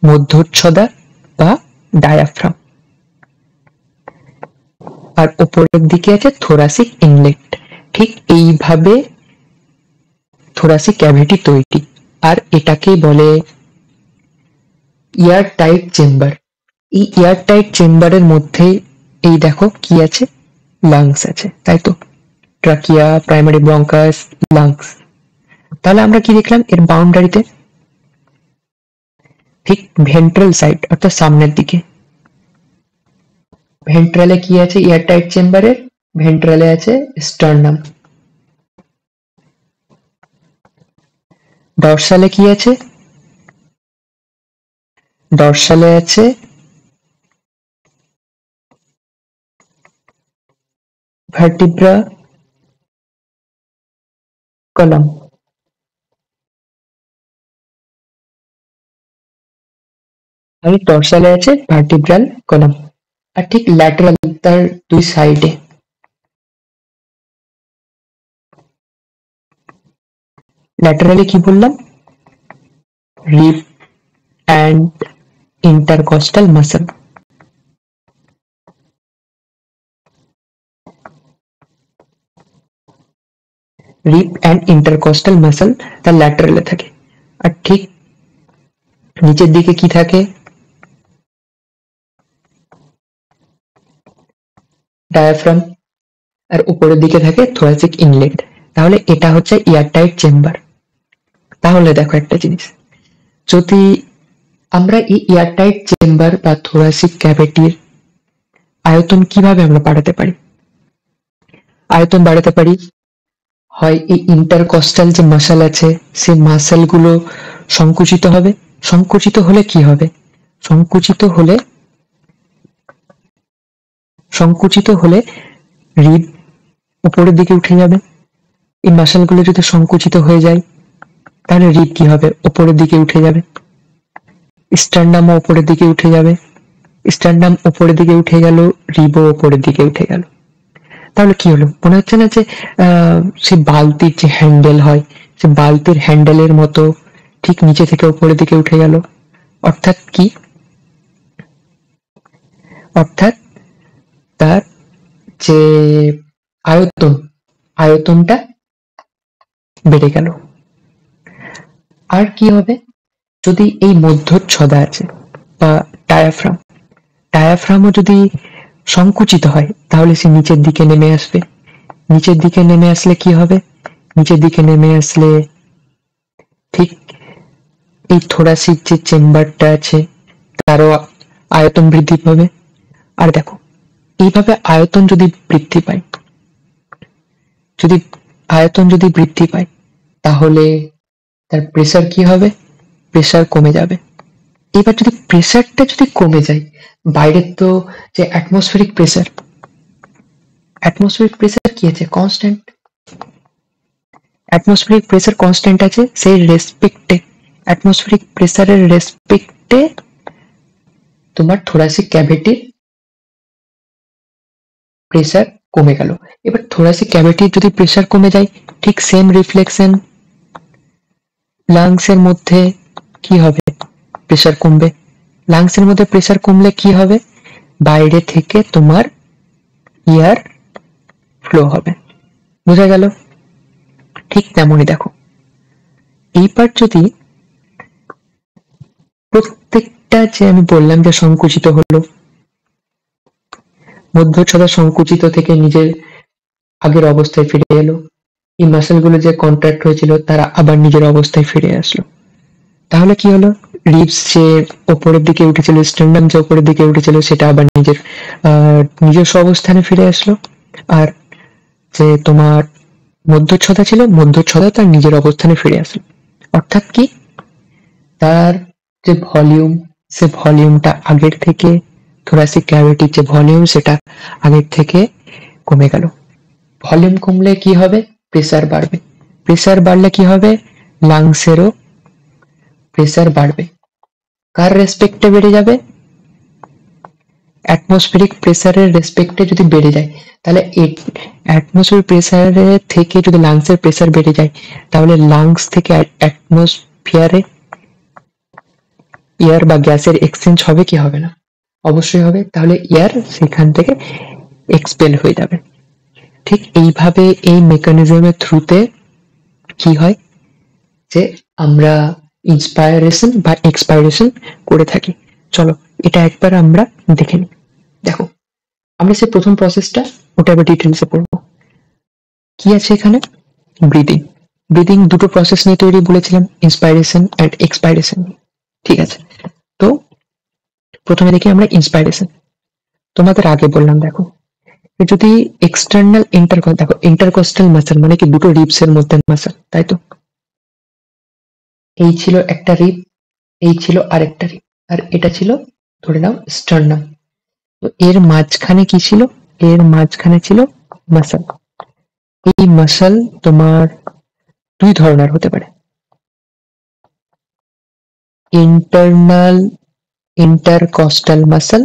মধ্যচ্ছদা বা ডায়াফ্রাম, আর উপরের দিকে আছে থোরাসিক ইনলেট। ঠিক এইভাবে থোরাসিক ক্যাভিটি তৈরি, আর এটাকে বলে এয়ার টাইট চেম্বার। এই এয়ার টাইট চেম্বারের মধ্যে এই দেখো কি আছে, লাংস আছে, তাই তো, ট্রাকিয়া, প্রাইমারি ব্রঙ্কাস, লাংস। তাহলে আমরা কি দেখলাম এর বাউন্ডারিতে, ঠিক ভেন্ট্রাল সাইড অর্থাৎ সামনের দিকে, ভেন্ট্রালে কি আছে এয়ার টাইট চেম্বারের, ভেন্ট্রালে আছে স্টার্নাম, ডরসালে কি আছে, ডরসালে আছে ভার্টিব্রা কলাম, আর ডরসালে আছে ভার্টিব্রাল কলাম, আর ঠিক ল্যাটারাল তার দুই সাইডে, ল্যাটারালে কি বললাম, rib and intercostal muscle, rib and intercostal muscle তার ল্যাটারালে থাকে। আর ঠিক নিচের দিকে কি থাকে, ডায়াফ্রাম, আর উপরের দিকে থাকে থোরাসিক ইনলেট। তাহলে এটা হচ্ছে এয়ারটাইট চেম্বার। তাহলে দেখো একটা জিনিস, যদি আমরা এই এয়ারটাইট চেম্বার বা থোরাসিক ক্যাভিটির আয়তন কিভাবে আমরা বাড়াতে পারি, আয়তন বাড়াতে পারি হয় এই ইন্টারকস্টাল যে মাসল আছে সেই মাসল গুলো সংকুচিত হবে, সংকুচিত হলে কি হবে, সংকুচিত হলে, সংকুচিত হলে রিব উপরের দিকে উঠে যাবে। এই মাসল গুলো যদি সংকুচিত হয়ে যায় তাহলে রিব কি হবে, উপরের দিকে উঠে যাবে, স্টার্নামও উপরের দিকে উঠে যাবে, স্টার্নাম উপরের দিকে উঠে গেল, রিবও উপরের দিকে উঠে গেল। তাহলে কি হলো, মনে হচ্ছে না যে সে বালতির যে হ্যান্ডেল হয়, সে বালতির হ্যান্ডেলের মতো ঠিক নিচে থেকে উপরের দিকে উঠে গেল। অর্থাৎ কি, অর্থাৎ তার যে আয়তন, আয়তনটা বেড়ে গেল। আর কি হবে, যদি এই মধ্যচ্ছদা আছে বা ডায়াফ্রাম, ডায়াফ্রামও যদি সংকুচিত হয় তাহলে সে নিচের দিকে নেমে আসবে। নিচের দিকে নেমে আসলে কি হবে, নিচের দিকে নেমে আসলে ঠিক এই থোরাসিক যে চেম্বারটা আছে তারও আয়তন বৃদ্ধি পাবে। আর দেখো এইভাবে আয়তন যদি বৃদ্ধি পায়, যদি আয়তন যদি বৃদ্ধি পায় তাহলে তার প্রেসার কি হবে, প্রেসার কমে যাবে। এবার যদি প্রেসারটা যদি কমে যায়, বাইরের তো যে অ্যাটমসফেরিক প্রেসার, অ্যাটমসফেরিক প্রেসার কি আছে, কনস্ট্যান্ট, অ্যাটমসফেরিক প্রেসার কনস্ট্যান্ট আছে, সেই রেসপেক্টে, অ্যাটমসফেরিক প্রেসারের রেসপেক্টে তোমার থোরাসিক ক্যাভিটির প্রেসার কমে গেল। এবার থোরাসিক ক্যাভিটির যদি প্রেসার কমে যায়, ঠিক সেম রিফ্লেকশন লাংস এর মধ্যে কি হবে, প্রেসার কমবে। লাংস এর মধ্যে প্রেসার কমলে কি হবে, বাইরে থেকে তোমার এয়ার ফ্লো হবে। বোঝা গেল? ঠিক তেমনই দেখো, এইবার যদি প্রত্যেকটা যে আমি বললাম যে সংকুচিত হলো, মধ্যচ্ছদা সংকুচিত থেকে নিজের আগের অবস্থায় ফিরে এলো, এই মাসেল গুলো যে কন্ট্রাক্ট হয়েছিল তারা আবার নিজের অবস্থায় ফিরে আসলো, তাহলে কি হলো, রিবস যে উপরের দিকে উঠেছিল, স্টার্নাম যে উপরের দিকে উঠেছিল সেটা আবার নিজের নিজস্ব অবস্থানে ফিরে আসলো। আর যে তোমার মধ্যচ্ছদা ছিল, মধ্যচ্ছদা তার নিজের অবস্থানে ফিরে আসলো। অর্থাৎ কি, তার যে ভলিউম, সে ভলিউমটা আগের থেকে, থোরাসিক ক্যাভিটির যে ভলিউম সেটা আগের থেকে কমে গেল। ভলিউম কমলে কি হবে, প্রেসার বাড়বে। প্রেসার বাড়লে কি হবে, লাংসেরও প্রেসার বাড়বে। কার রেসপেক্টে বেড়ে যাবে, অ্যাটমসফেরিক প্রেসারের রেসপেক্টে যদি বেড়ে যায়, তাহলে অ্যাটমসফিয়ার প্রেসারের থেকে যদি লাংসের প্রেসার বেড়ে যায়, তাহলে লাংস থেকে অ্যাটমসফিয়ারে এয়ার বা গ্যাসের এক্সচেঞ্জ হবে কি হবে না, অবশ্যই হবে। তাহলে এয়ার সেখান থেকে এক্সপেল হয়ে যাবে। ঠিক এইভাবে এই মেকানিজমের থ্রুতে কি হয় যে আমরা ইন্সপাইরেশন বা এক্সপাইরেশন করে থাকি। চলো এটা একবার আমরা দেখে নিই। দেখো, আমরা সে প্রথম প্রসেসটা ওটা আবার ডিটেলসে পড়বো। কি আছে এখানে, ব্রিদিং। ব্রিদিং দুটো প্রসেস নিয়ে তৈরি বলেছিলাম, ইন্সপাইরেশন এন্ড এক্সপাইরেশন। ঠিক আছে, তো প্রথমে দেখি আমরা ইন্সপাইরেশন। তোমাদের আগে বললাম, দেখো যদি এক্সটার্নাল দেখো ইন্টারকস্টাল মাসেল মানে কি, দুটো রিবস এর মধ্যে মাসেল, তাই তো। এই ছিল একটা রিব, এই ছিল আরেকটা রিব, আর এটা ছিল ধরে নাও স্টার্নাম। তো এর মাঝখানে কি ছিল, এর মাঝখানে ছিল মাসেল। এই মাসেল তোমার দুই ধরনের হতে পারে, ইন্টারনাল ইন্টারকস্টাল মাসেল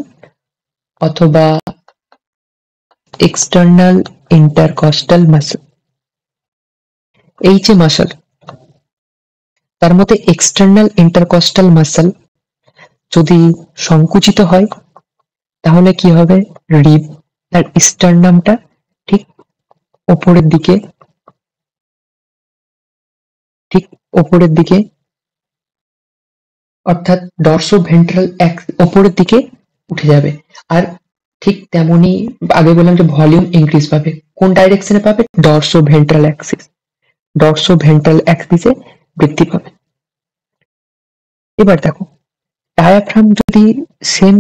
অথবা এক্সটার্নাল ইন্টারকস্টাল মাসেল। এই যে মাসেল, তার মধ্যে এক্সটার্নাল ইন্টারকস্টাল মাসেল যদি সংকুচিত হয়, তাহলে কি হবে, রিব তার স্টার্নামটা ঠিক ওপরের দিকে, ঠিক ওপরের দিকে, অর্থাৎ ডরসো ভেন্ট্রাল ওপরের দিকে উঠে যাবে। আর ঠিক তেমনি আগে বললাম যে ভলিউম ইনক্রিজ পাবে, কোন ডাইরেকশনে পাবে, ডরসো ভেন্ট্রাল অ্যাক্সিস, ডরসো ভেন্ট্রাল অ্যাক্সিসে বৃদ্ধি পাবে। এবার দেখো, ডায়াফ্রাম যদি সেম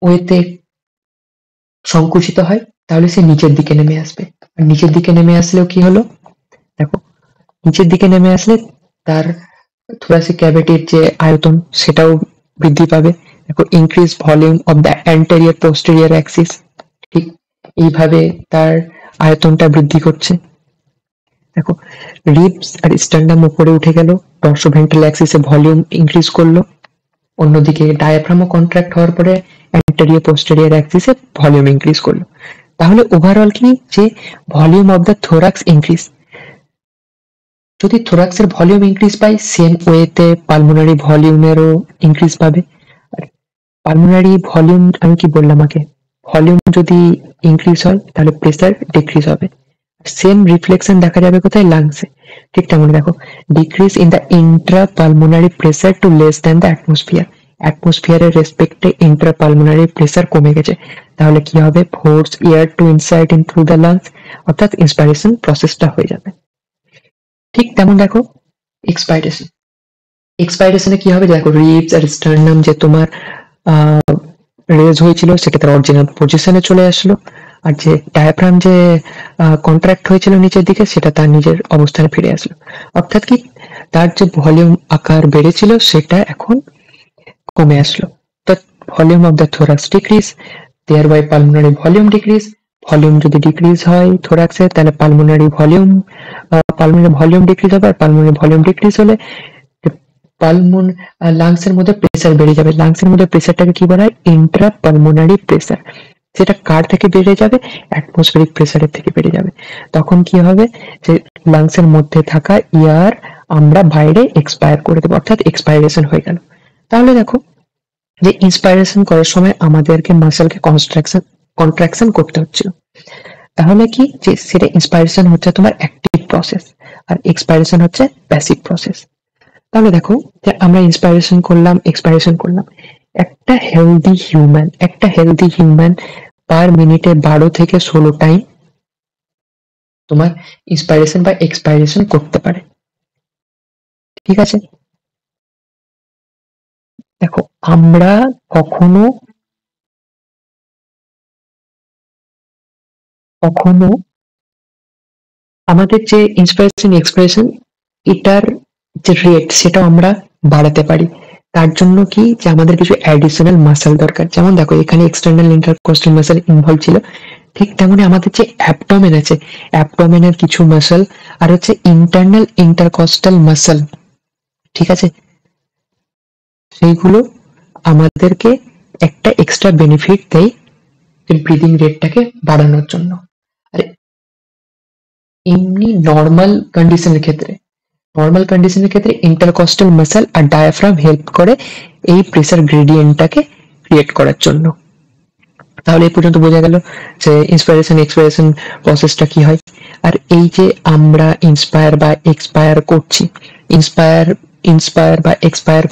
ওয়েতে সংকুচিত হয়, তাহলে সে নিচের দিকে নেমে আসবে। আর নিচের দিকে নেমে আসলেও কি হলো, দেখো নিচের দিকে নেমে আসলে তার থোরাসিক ক্যাভিটির যে আয়তন সেটাও বৃদ্ধি পাবে। দেখো, increase volume of the anterior posterior Axis, ঠিক এইভাবে তার আয়তনটা বৃদ্ধি করছে। দেখো, রিবস আর স্টার্নাম উপরে উঠে গেল, ডরসোভেন্ট্রাল অ্যাক্সিসে ভলিউম ইনক্রিজ করলো। অন্যদিকে ডায়াফ্রামও কন্ট্রাক্ট হওয়ার পরে অ্যান্টেরিয়র পোস্টেরিয়র অ্যাক্সিসে ভলিউম ইনক্রিজ করলো। তাহলে ওভারঅল কি, যে volume of the thorax increase. যদি থোরাক্সের ভলিউম ইনক্রিজ পায়, সেম ওয়েতে পালমোনারি ভলিউমেরও ইনক্রিজ পাবে। আর পালমোনারি ভলিউম আমি কি বললাম আগে, ভলিউম যদি ইনক্রিজ হয় তাহলে প্রেসার ডিক্রিজ হবে। সেম রিফ্লেকশন দেখা যাবে কোথায়, লাংসে। ঠিক তেমন দেখো, decrease in the intra pulmonary pressure to less than the atmosphere. অ্যাটমসফিয়ারের রেসপেক্টে ইন্ট্রা পালমোনারি প্রেসার কমে গেছে, তাহলে কি হবে, force air to inside in through the lungs, অর্থাৎ ইন্সপাইরেশন প্রসেসটা হয়ে যাবে। ঠিক তেমন দেখো এক্সপাইরেশন। এক্সপাইরেশনে কি হবে, দেখো রিবস আর স্টার্নাম যে তোমার রেজ হয়েছিল সেটা তার অরিজিনাল পজিশনে চলে আসলো। আর যে ডায়াফ্রাম যে কন্ট্রাক্ট হয়েছিল নিচের দিকে, সেটা তার নিজের অবস্থানে ফিরে আসলো। অর্থাৎ কি, তার যে ভলিউম আকার বেড়েছিল সেটা এখন কমে আসলো। তো volume of the thorax decrease, thereby pulmonary volume decrease. Volume যদি ডিক্রিজ হয় থোরাক্সের, তাহলে পালমোনারি ভলিউম ডিক্রিজ হবে। আর পালমোনারি ভলিউম ডিক্রিজ হলে লাংসের মধ্যে প্রেসার বেড়ে যাবে। লাংসের মধ্যে প্রেসারটাকে কি বলা হয়, ইন্ট্রা পালমোনারি প্রেসার। সেটা কার থেকে বেড়ে যাবে? অ্যাটমসফেরিক প্রেসারের থেকে বেড়ে যাবে। তখন কি হবে, যে লাংসের মধ্যে থাকা এয়ার আমরা বাইরে এক্সপায়ার করে দেবো, অর্থাৎ এক্সপাইরেশন হয়ে গেল। তাহলে দেখো যে ইন্সপাইরেশন করার সময় আমাদেরকে মাসেলকে কন্ট্রাকশন করতে হচ্ছিল। তাহলে কি, যে সেটা ইন্সপাইরেশন হচ্ছে তোমার অ্যাক্টিভ প্রসেস, আর এক্সপাইরেশন হচ্ছে প্যাসিভ প্রসেস। তাহলে দেখো যে আমরা ইন্সপাইরেশন করলাম, এক্সপাইরেশন করলাম। একটা হেলদি হিউম্যান পার মিনিটে 12 থেকে 16 টাইম তোমার ইন্সপাইরেশন বা এক্সপাইরেশন করতে পারে। ঠিক আছে, দেখো আমরা কখনো কখনো আমাদের যে ইন্সপাইরেশন এক্সপ্রেশন এটার যে রেট সেটা আমরা বাড়াতে পারি। তার জন্য কি, যে আমাদের কিছু অ্যাডিশনাল মাসেল দরকার। যেমন দেখো এখানে এক্সটার্নাল ইন্টারকস্টাল মাসেল ইনভলভ ছিল, ঠিক তেমনি আমাদের যে অ্যাবডোমেন আছে, অ্যাবডোমেনের কিছু মাসেল আর হচ্ছে ইন্টারনাল ইন্টারকস্টাল মাসেল, ঠিক আছে, সেইগুলো আমাদেরকে একটা এক্সট্রা বেনিফিট দেয় ব্রিদিং রেটটাকে বাড়ানোর জন্য। আর এমনি নর্মাল কন্ডিশনের ক্ষেত্রে ইন্টারকস্টাল মাসেল আর ডায়াফ্রাম হেল্প করে এই প্রেসার গ্রেডিয়েন্টটাকে ক্রিয়েট করার জন্য। তাহলে এই পর্যন্ত বোঝা গেল যে ইন্সপাইরেশন এক্সপাইরেশন প্রসেসটা কি হয়। আর এই যে আমরা ইন্সপায়ার বা এক্সপায়ার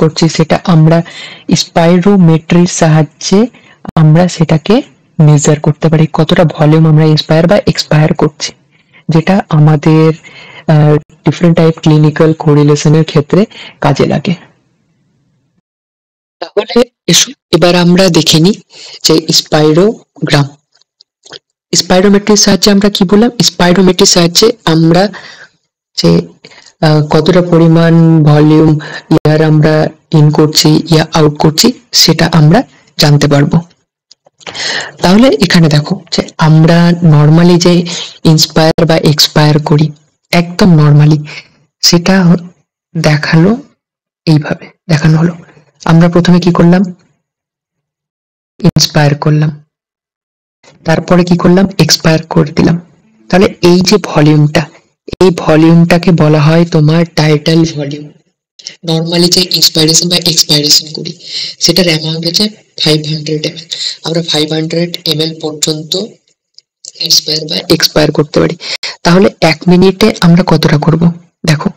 করছি সেটা আমরা স্পাইরোমেট্রির সাহায্যে আমরা সেটাকে মেজার করতে পারি, কতটা ভলিউম আমরা ইন্সপায়ার বা এক্সপায়ার করছি, যেটা আমাদের ডিফারেন্ট টাইপ ক্লিনিক্যাল কোরিলেশনের ক্ষেত্রে কাজে লাগে। তাহলে এসো এবার আমরা দেখে নিই যে স্পাইরোগ্রাম। স্পাইরোমেট্রির সাহায্যে আমরা কি বললাম, স্পাইরোমেট্রির সাহায্যে আমরা যে কতটা পরিমাণ ভলিউম এয়ার আমরা ইন করছি ইয়া আউট করছি সেটা আমরা জানতে পারবো। তাহলে এখানে দেখো যে আমরা নর্মালি যে ইন্সপায়ার বা এক্সপায়ার করি একদম নর্মালি, সেটা দেখানো হলো। আমরা প্রথমে কি করলাম, ইন্সপায়ার করলাম, তারপরে কি করলাম, এক্সপায়ার করে দিলাম। তাহলে এই যে এই ভলিউমটাকে বলা হয় তোমার টাইটাল ভলিউম। নর্মালি যে ইন্সপাইরেশন বা এক্সপাইরেশন করি সেটার অ্যামাউন্ট হচ্ছে 500 ml। আমরা 500 ml পর্যন্ত ইন্সপায়ার বা এক্সপায়ার করতে পারি। তাহলে 1 মিনিটে আমরা কতটা করব, দেখো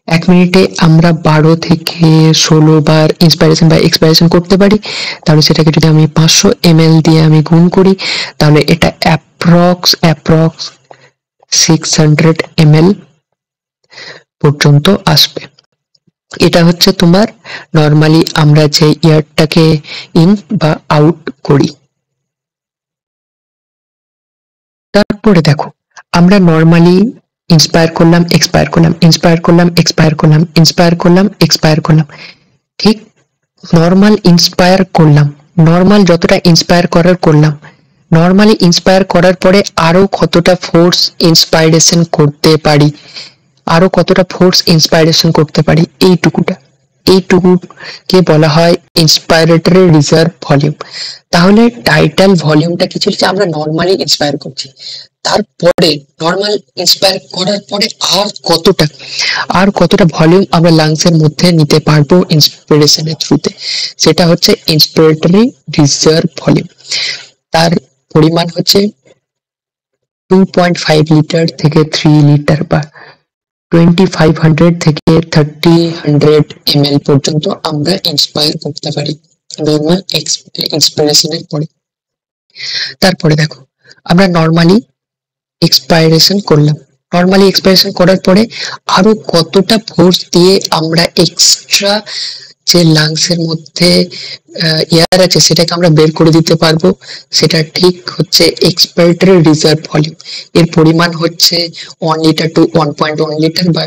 1 মিনিটে আমরা 12 থেকে 16 বার ইন্সপাইরেশন বা এক্সপাইরেশন করতে পারি। তাহলে সেটাকে যদি আমি 500 ml দিয়ে আমি গুণ করি, তাহলে এটা অ্যাপ্রক্স 600 ml পর্যন্ত আসবে। এটা হচ্ছে তোমার নর্মালি আমরা যে এয়ারটাকে ইন বা আউট করি। তারপরে দেখো আমরা নর্মালি ইন্সপায়ার করলাম, এক্সপায়ার করলাম, ইন্সপায়ার করলাম, এক্সপায়ার করলাম, ইন্সপায়ার করলাম, এক্সপায়ার করলাম, ঠিক নর্মাল ইন্সপায়ার করলাম, নর্মাল যতটা ইন্সপায়ার করার করলাম, নর্মালি ইন্সপায়ার করার পরে আরো কতটা ফোর্স ইন্সপাইরেশন করতে পারি, এইটুকুকে বলা হয় ইন্সপাইরেটরি রিজার্ভ ভলিউম। তাহলে টাইটাল ভলিউমটা কি ছিল, আমরা নর্মালি ইন্সপায়ার করছি, তারপরে নর্মাল ইন্সপায়ার করার পরে আর কতটা ভলিউম আমরা লাংসের মধ্যে নিতে পারবো ইন্সপিরেশনের থ্রুতে, সেটা হচ্ছে ইন্সপিরেটরি রিজার্ভ ভলিউম। তার পরিমাণ হচ্ছে 2.5 লিটার থেকে 3 লিটার বা 2500 থেকে 3000 ml পর্যন্ত আমরা ইন্সপায়ার করতে পারি নর্মাল ইন্সপিরেশনের পরে। তারপরে দেখো আমরা নর্মালি এক্সপাইরেশন করার পরে আরো কতটা ফোর্স দিয়ে আমরা এক্সট্রা যে লাংসের মধ্যে এয়ার আছে সেটাকে আমরা বের করে দিতে পারবো, সেটা ঠিক হচ্ছে এক্সপাইরেটরি রিজার্ভ ভলিউম। এর পরিমাণ হচ্ছে 1 লিটার টু 1.1 লিটার বা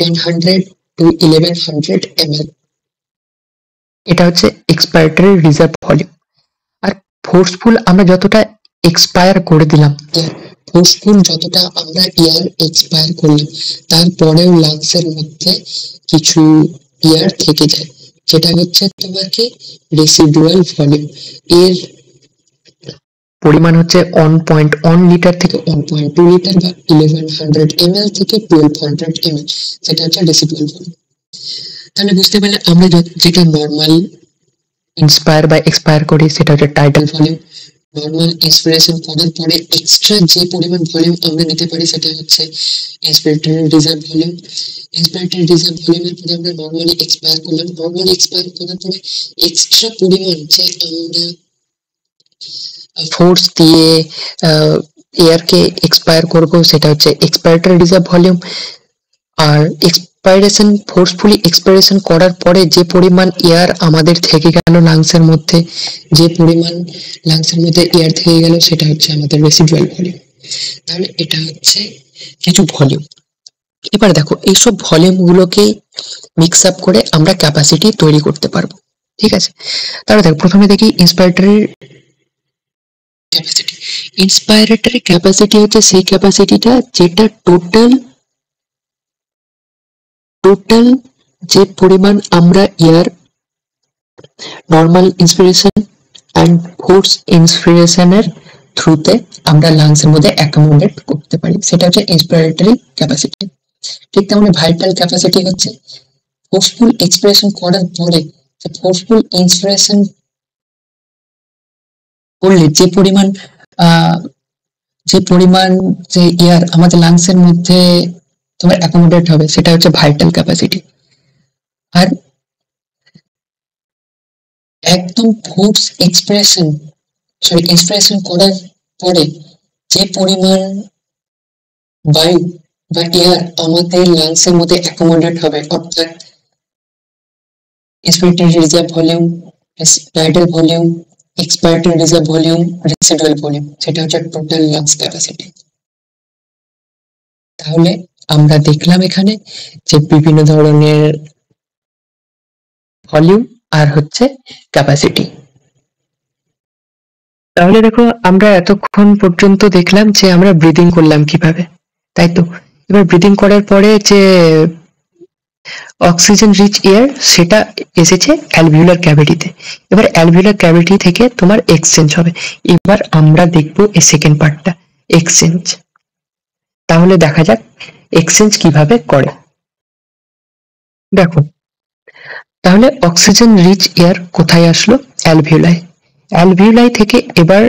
1000 to 1100 ml। এটা হচ্ছে এক্সপাইরেটরি রিজার্ভ ভলিউম। আর ফোর্সফুল আমরা যতটা এক্সপায়ার করে দিলাম, ফোর্সফুল যতটা আমরা এয়ার এক্সপায়ার করলাম, তারপরেও লাংসের মধ্যে কিছু এয়ার থেকে যায়, যেটা হচ্ছে তোমার কি রেসিডুয়াল ভলিউম। এর পরিমাণ হচ্ছে 1.1 লিটার থেকে 1.2 লিটার বা 1100 ml থেকে 1200 ml, যেটা হচ্ছে ডেসিবেল ভলিউম। তাহলে বুঝতে পারলে আমরা যেটা নর্মাল ইন্সপায়ার বা এক্সপায়ার করি সেটা হচ্ছে টাইডাল ভলিউম। নর্মাল ইন্সপিরেশন করার পরে এক্সট্রা যে পরিমাণ ভলিউম আমরা নিতে পারি সেটা হচ্ছে ইন্সপিরেটরি রিজার্ভ ভলিউম। ইন্সপিরেটরি রিজার্ভ ভলিউমের পরে আমরা নর্মালি এক্সপায়ার করলাম। নর্মালি এক্সপায়ার করার পরে এক্সট্রা পরিমাণ যে আমরা ফোর্স দিয়ে এয়ারকে এক্সপায়ার করব সেটা হচ্ছে এক্সপায়ারটরি রিজার্ভ ভলিউম। আর এক্সপাইরেশন ফোর্সফুলি এক্সপাইরেশন করার পরে যে পরিমাণ এয়ার আমাদের থেকে গেল লাংসের মধ্যে, যে পরিমাণ লাংসের মধ্যে এয়ার থেকে গেল সেটা হচ্ছে আমাদের রেসিডুয়াল ভলিউম। তাহলে এটা হচ্ছে কিছু ভলিউম। এবার দেখো এইসব ভলিউম গুলোকে মিক্স আপ করে আমরা ক্যাপাসিটি তৈরি করতে পারবো, ঠিক আছে। তাহলে দেখো প্রথমে দেখি ইন্সপায়ারেটরি ক্যাপাসিটি। ইন্সপায়ারেটরি ক্যাপাসিটি হচ্ছে সেই ক্যাপাসিটিটা যেটা টোটাল যে পরিমাণ আমরা air normal inspiration and force ইন্সপিরেশনের থ্রুতে আমরা লাংসের মধ্যে অ্যাকোমোডেট করতে পারি, সেটা হচ্ছে ইন্সপায়ারেটরি ক্যাপাসিটি। ঠিক তেমনি ভাইটাল ক্যাপাসিটি হচ্ছে ফোর্সফুল এক্সপ্রেশন করার পরে ফোর্সফুল ইন্সপিরেশন করলে যে পরিমাণ যে এয়ার আমাদের লাংসের মধ্যে তোমার অ্যাকোমোডেট হবে সেটা হচ্ছে ভাইটাল ক্যাপাসিটি। আর একদম ফোর্স ইন্সপিরেশন করার পরে যে পরিমাণ বায়ু বা এয়ার আমাদের লাংসের মধ্যে অ্যাকোমোডেট হবে, অর্থাৎ inspiratory reserve volume, tidal volume, expiratory reserve volume, residual volume, সেটা হচ্ছে টোটাল লাংস ক্যাপাসিটি। তাহলে আমরা দেখলাম এখানে যে বিভিন্ন ধরনের ভলিউম আর হচ্ছে ক্যাপাসিটি। তাহলে দেখো আমরা এতক্ষণ পর্যন্ত দেখলাম যে আমরা ব্রিদিং করলাম কিভাবে, তাই তো। এবার ব্রিদিং করার পরে যে অক্সিজেন রিচ এয়ার সেটা এসেছে অ্যালভিউলার ক্যাভিটিতে। এবার অ্যালভিউলার ক্যাভিটি থেকে তোমার এক্সচেঞ্জ হবে। এবার আমরা দেখবো এই সেকেন্ড পার্টটা, এক্সচেঞ্জ। তাহলে দেখা যাক এক্সচেঞ্জ কিভাবে করে। দেখো তাহলে অক্সিজেন রিচ এয়ার কোথায় আসলো? অ্যালভিউলাই। অ্যালভিউলাই থেকে এবার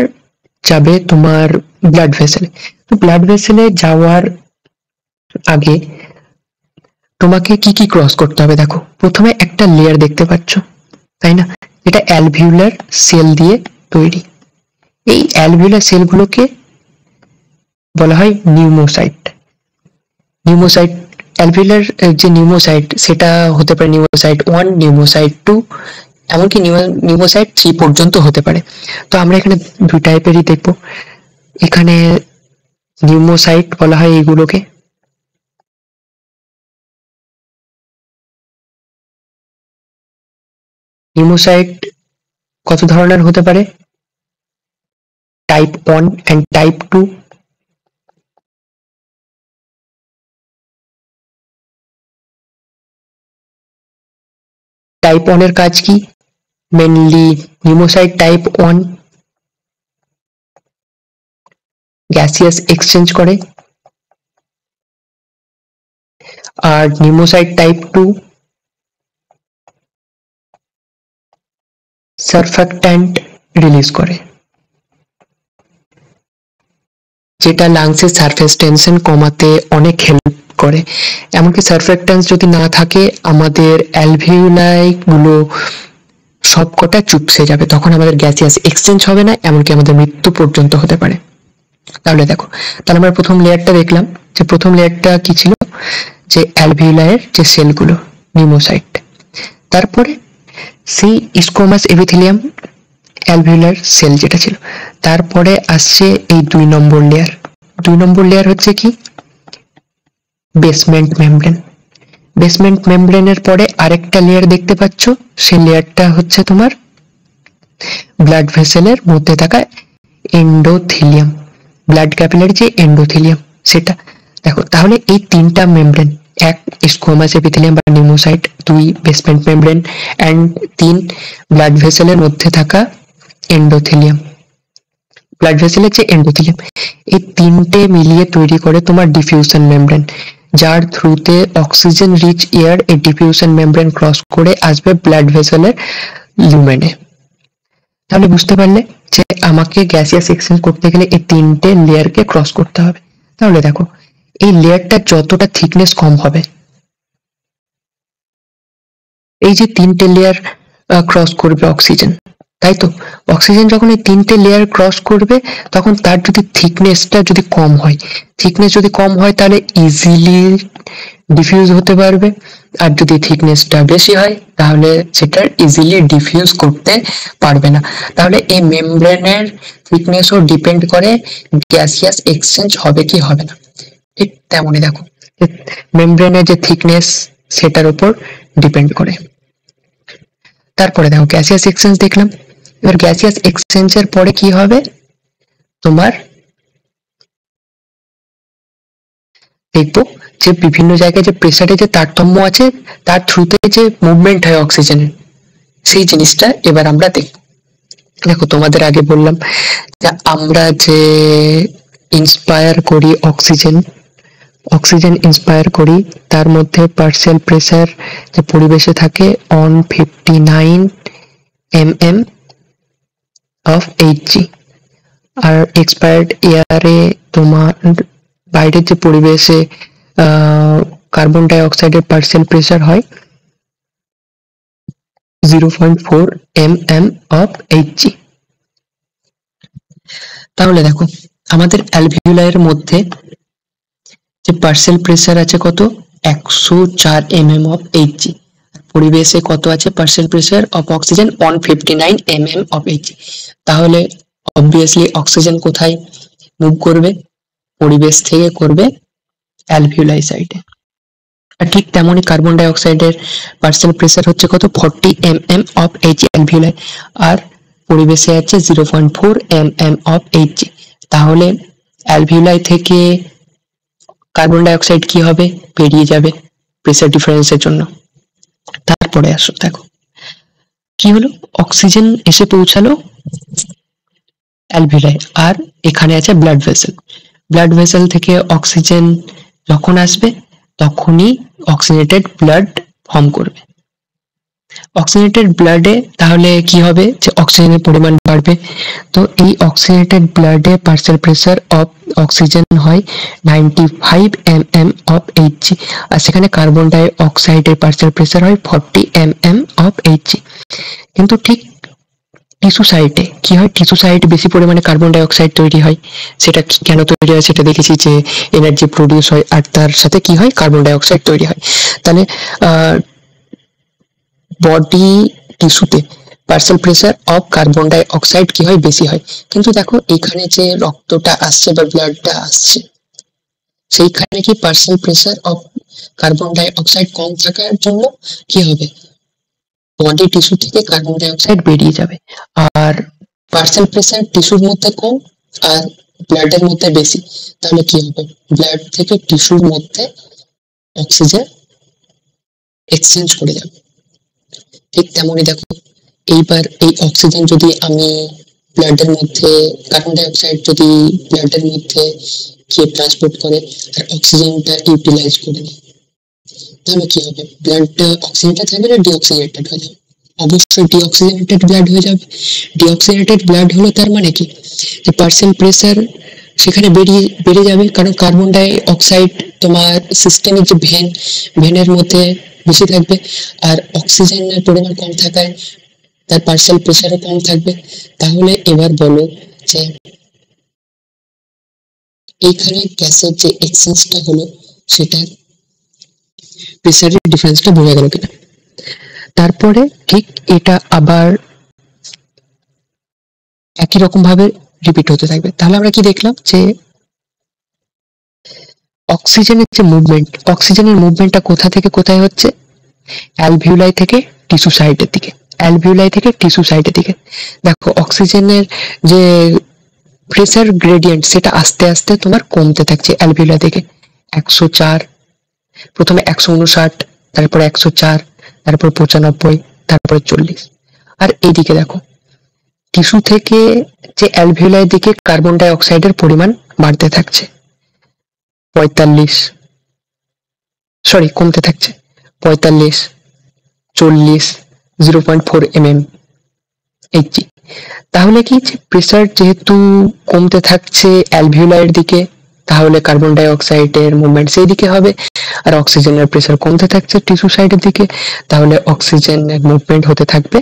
যাবে তোমার ব্লাড ভেসেলে। তো ব্লাড ভেসেলে যাওয়ার আগে তোমাকে কি কি ক্রস করতে হবে? দেখো প্রথমে একটা লেয়ার দেখতে পাচ্ছ, তাই না? এটা অ্যালভিউলার সেল দিয়ে তৈরি। এই অ্যালভিউলার সেলগুলোকে বলা হয় নিউমোসাইট। অ্যালভিউলার যে নিউমোসাইট সেটা হতে পারে নিউমোসাইট 1, নিউমোসাইট 2, এমনকি নিউমোসাইট 3 পর্যন্ত হতে পারে। তো আমরা এখানে দুই টাইপেরই দেখবো। এখানে নিউমোসাইট বলা হয় এইগুলোকে। নিউমোসাইট কত ধরনের হতে পারে? Type 1 and type 2। টাইপ 1 এর কাজ কি? Mainly pneumocyte type 1 gaseous exchange করে, আর নিউমোসাইট টাইপ 2 সারফ্যাক্ট্যান্ট রিলিজ করে, যেটা লাংসের সারফেস টেনশন কমাতে অনেক হেল্প করে। এমনকি সারফ্যাক্ট্যান্স যদি না থাকে আমাদের অ্যালভিউলাই গুলো সবকটা চুপসে যাবে, তখন আমাদের গ্যাসিয়াস এক্সচেঞ্জ হবে না, এমনকি আমাদের মৃত্যু পর্যন্ত হতে পারে। তাহলে দেখো, তাহলে আমরা প্রথম লেয়ারটা দেখলাম, যে প্রথম লেয়ারটা কি ছিল, যে অ্যালভিউলাইয়ের যে সেলগুলো নিউমোসাইট। তারপরে সেই স্কোমাস এপিথেলিয়াম অ্যালভিউলার সেল যেটা ছিল, তারপরে আসছে এই 2 নম্বর লেয়ার। 2 নম্বর লেয়ার হচ্ছে কি? Basement membrane. বেসমেন্ট মেমব্রেনের পরে আরেকটা লেয়ার দেখতে পাচ্ছ, সেই লেয়ারটা হচ্ছে তোমার ব্লাড ভেসেলের মধ্যে থাকা এন্ডোথিলিয়াম, ব্লাড ক্যাপিলারি যে এন্ডোথিলিয়াম সেটা। দেখো তাহলে এই 3টা মেমব্রেন, 1 স্কোমাস এপিথেলিয়াম বা pneumocyte, 2 basement membrane and 3 blood ভেসেলের মধ্যে থাকা এন্ডোথিলিয়াম। ব্লাড ভেসেলের যে এন্ডোথেলিয়াম, এই তিনটে মিলিয়ে তৈরি করে তোমার ডিফিউশন মেমব্রেন, যার থ্রুতে অক্সিজেন রিচ এয়ার এই ডিফিউশন মেমব্রেন ক্রস করে আসবে ব্লাড ভেসেলের লুমেনে। তাহলে বুঝতে পারলে যে আমাকে গ্যাসিয়াস এক্সচেঞ্জ করতে গেলে এই তিনটে লেয়ারকে ক্রস করতে হবে। তাহলে দেখো এই লেয়ারটা যতটা থিকনেস কম হবে, এই যে তিনটে লেয়ার ক্রস করবে অক্সিজেন, তাই তো অক্সিজেন যখন এই তিনটে লেয়ার ক্রস করবে তখন তার যদি থিকনেসটা যদি কম হয়, থিকনেস যদি কম হয় তাহলে ইজিলি ডিফিউজ হতে পারবে, আর যদি থিকনেসটা বেশি হয় তাহলে সেটা ইজিলি ডিফিউজ করতে পারবে না। তাহলে এই মেমব্রেনের থিকনেসও ডিপেন্ড করে গ্যাসিয়াস এক্সচেঞ্জ হবে কি হবে না। ঠিক তেমনই দেখো মেমব্রেনের যে থিকনেস সেটার উপর ডিপেন্ড করে। তারপরে দেখো গ্যাসিয়াস এক্সচেঞ্জ দেখলাম, এবার গ্যাসিয়াস এক্সচেঞ্জের পরে কি হবে, তোমার দেখবো যে বিভিন্ন জায়গায় যে প্রেসারে যে তারতম্য আছে তার থ্রুতে যে মুভমেন্ট হয় অক্সিজেনের, সেই জিনিসটা এবার আমরা দেখব। দেখো তোমাদের আগে বললাম যে আমরা যে ইন্সপায়ার করি অক্সিজেন, অক্সিজেন ইন্সপায়ার করি তার মধ্যে পার্শিয়াল প্রেসার যে পরিবেশে থাকে 159 mm অফ Hg, আর এক্সপায়ার্ড এয়ারে তোমার বাইরের যে পরিবেশে কার্বন ডাই অক্সাইডের পার্শিয়াল প্রেসার হয় 0.4 mm অফ Hg। তাহলে দেখো আমাদের অ্যালভিউলাইয়ের মধ্যে যে পার্শিয়াল প্রেসার আছে কত 104 mm অফ Hg, পরিবেশে কত আছে partial pressure of oxygen 159 mm of Hg। তাহলে অবভিয়াসলি অক্সিজেন কোথায় মুভ করবে, পরিবেশ থেকে করবে অ্যালভিউলাই সাইডে। আর ঠিক তেমনই কার্বন ডাই অক্সাইডের পার্শিয়াল প্রেসার হচ্ছে কত 40 mm অফ Hg অ্যালভিউলাই, আর পরিবেশে আছে 0.4 mm অফ Hg। তাহলে অ্যালভিউলাই থেকে কার্বন ডাই অক্সাইড কি হবে, বেরিয়ে যাবে প্রেসার ডিফারেন্সের জন্য। তারপরে আসো দেখো কি হলো, অক্সিজেন এসে পৌঁছালো অ্যালভিউলাই, আর এখানে আছে ব্লাড ভেসেল। ব্লাড ভেসেল থেকে অক্সিজেন যখন আসবে তখনই অক্সিজেনেটেড ব্লাড ফর্ম করবে। অক্সিজেনেটেড ব্লাডে তাহলে কি হবে, যে অক্সিজেনের পরিমাণ বাড়বে। তো এই অক্সিজেনেটেড ব্লাডে পার্শিয়াল প্রেসার অফ অক্সিজেন হয় 95 mm অফ Hg, আর সেখানে কার্বন ডাই অক্সাইডের পার্শিয়াল প্রেসার হয় 40 mm অফ Hg। কিন্তু ঠিক টিস্যু সাইটে কি হয়, টিস্যু সাইটে বেশি পরিমাণে কার্বন ডাই অক্সাইড তৈরি হয়। সেটা কেন তৈরি হয় সেটা দেখেছি, যে এনার্জি প্রডিউস হয় আর তার সাথে কি হয় কার্বন ডাই অক্সাইড তৈরি হয়। তাহলে বডি টিস্যুতে partial pressure of carbon dioxide কি হয়, বেশি হয়। কিন্তু দেখো এখানে যে রক্তটা আসছে বা ব্লাডটা আসছে সেইখানে কি partial pressure of carbon dioxide কম থাকার জন্য কি হবে, বডি টিস্যু থেকে কার্বন ডাই অক্সাইড বেরিয়ে যাবে। আর পার্শিয়াল প্রেসার টিস্যুর মধ্যে কম আর ব্লাডের মধ্যে বেশি, তাহলে কি হবে, ব্লাড থেকে টিস্যুর মধ্যে অক্সিজেন এক্সচেঞ্জ করে যাবে। ঠিক তেমনই দেখো এইবার এই অক্সিজেন যদি আমি ব্লাডের মধ্যে, কার্বন ডাই অক্সাইড যদি ব্লাডের মধ্যে গিয়ে ট্রান্সপোর্ট করে আর অক্সিজেনটা ইউটিলাইজ করে নেয়, তাহলে কি হবে, ব্লাডটা অক্সিজেনেটেড থাকবে না ডিঅক্সিজেনেটেড হয়ে যাবে, অবশ্যই ডিঅক্সিজেনেটেড ব্লাড হয়ে যাবে। ডিঅক্সিজেনেটেড ব্লাড হলো তার মানে কি, যে পার্শিয়াল প্রেসার সেখানে বেড়ে যাবে, কারণ কার্বন ডাই অক্সাইড তোমার সিস্টেমের যে ভেনের মধ্যে বেশি থাকবে, আর অক্সিজেনের পরিমাণ কম থাকায় তার পার্শিয়াল প্রেসারও কম থাকবে। তাহলে এবার বলো যে এইখানে গ্যাসের যে এক্সচেঞ্জটা হলো সেটা প্রেসারের ডিফারেন্সটা বোঝা গেল কিনা। তারপরে ঠিক এটা আবার একই রকম ভাবে রিপিট হতে থাকবে। তাহলে আমরা কি দেখলাম, যে অক্সিজেনের যে মুভমেন্ট, অক্সিজেনের মুভমেন্টটা কোথা থেকে কোথায় হচ্ছে, অ্যালভিউলাই থেকে টিস্যু সাইটের দিকে, অ্যালভিউলাই থেকে টিস্যু সাইটের দিকে। দেখো অক্সিজেনের যে প্রেসার গ্রেডিয়েন্ট সেটা আস্তে আস্তে তোমার কমতে থাকছে অ্যালভিউলাই থেকে। 104, প্রথমে 159, তারপরে 104, তারপর 95, তারপরে 40। আর এইদিকে দেখো টিস্যু থেকে যে অ্যালভিওলার দিকে কার্বন ডাই অক্সাইডের পরিমাণ বাড়তে থাকছে, 45, সরি কমতে থাকছে, 45, 40, 0.4 mm, 80। তাহলে কি যে প্রেসার যেহেতু কমতে থাকছে অ্যালভিওলার দিকে, তাহলে কার্বন ডাই অক্সাইডের মুভমেন্ট সেই দিকে হবে, আর অক্সিজেনের প্রেসার কমতে থাকছে টিস্যু সাইডের দিকে, তাহলে অক্সিজেনের মুভমেন্ট হতে থাকবে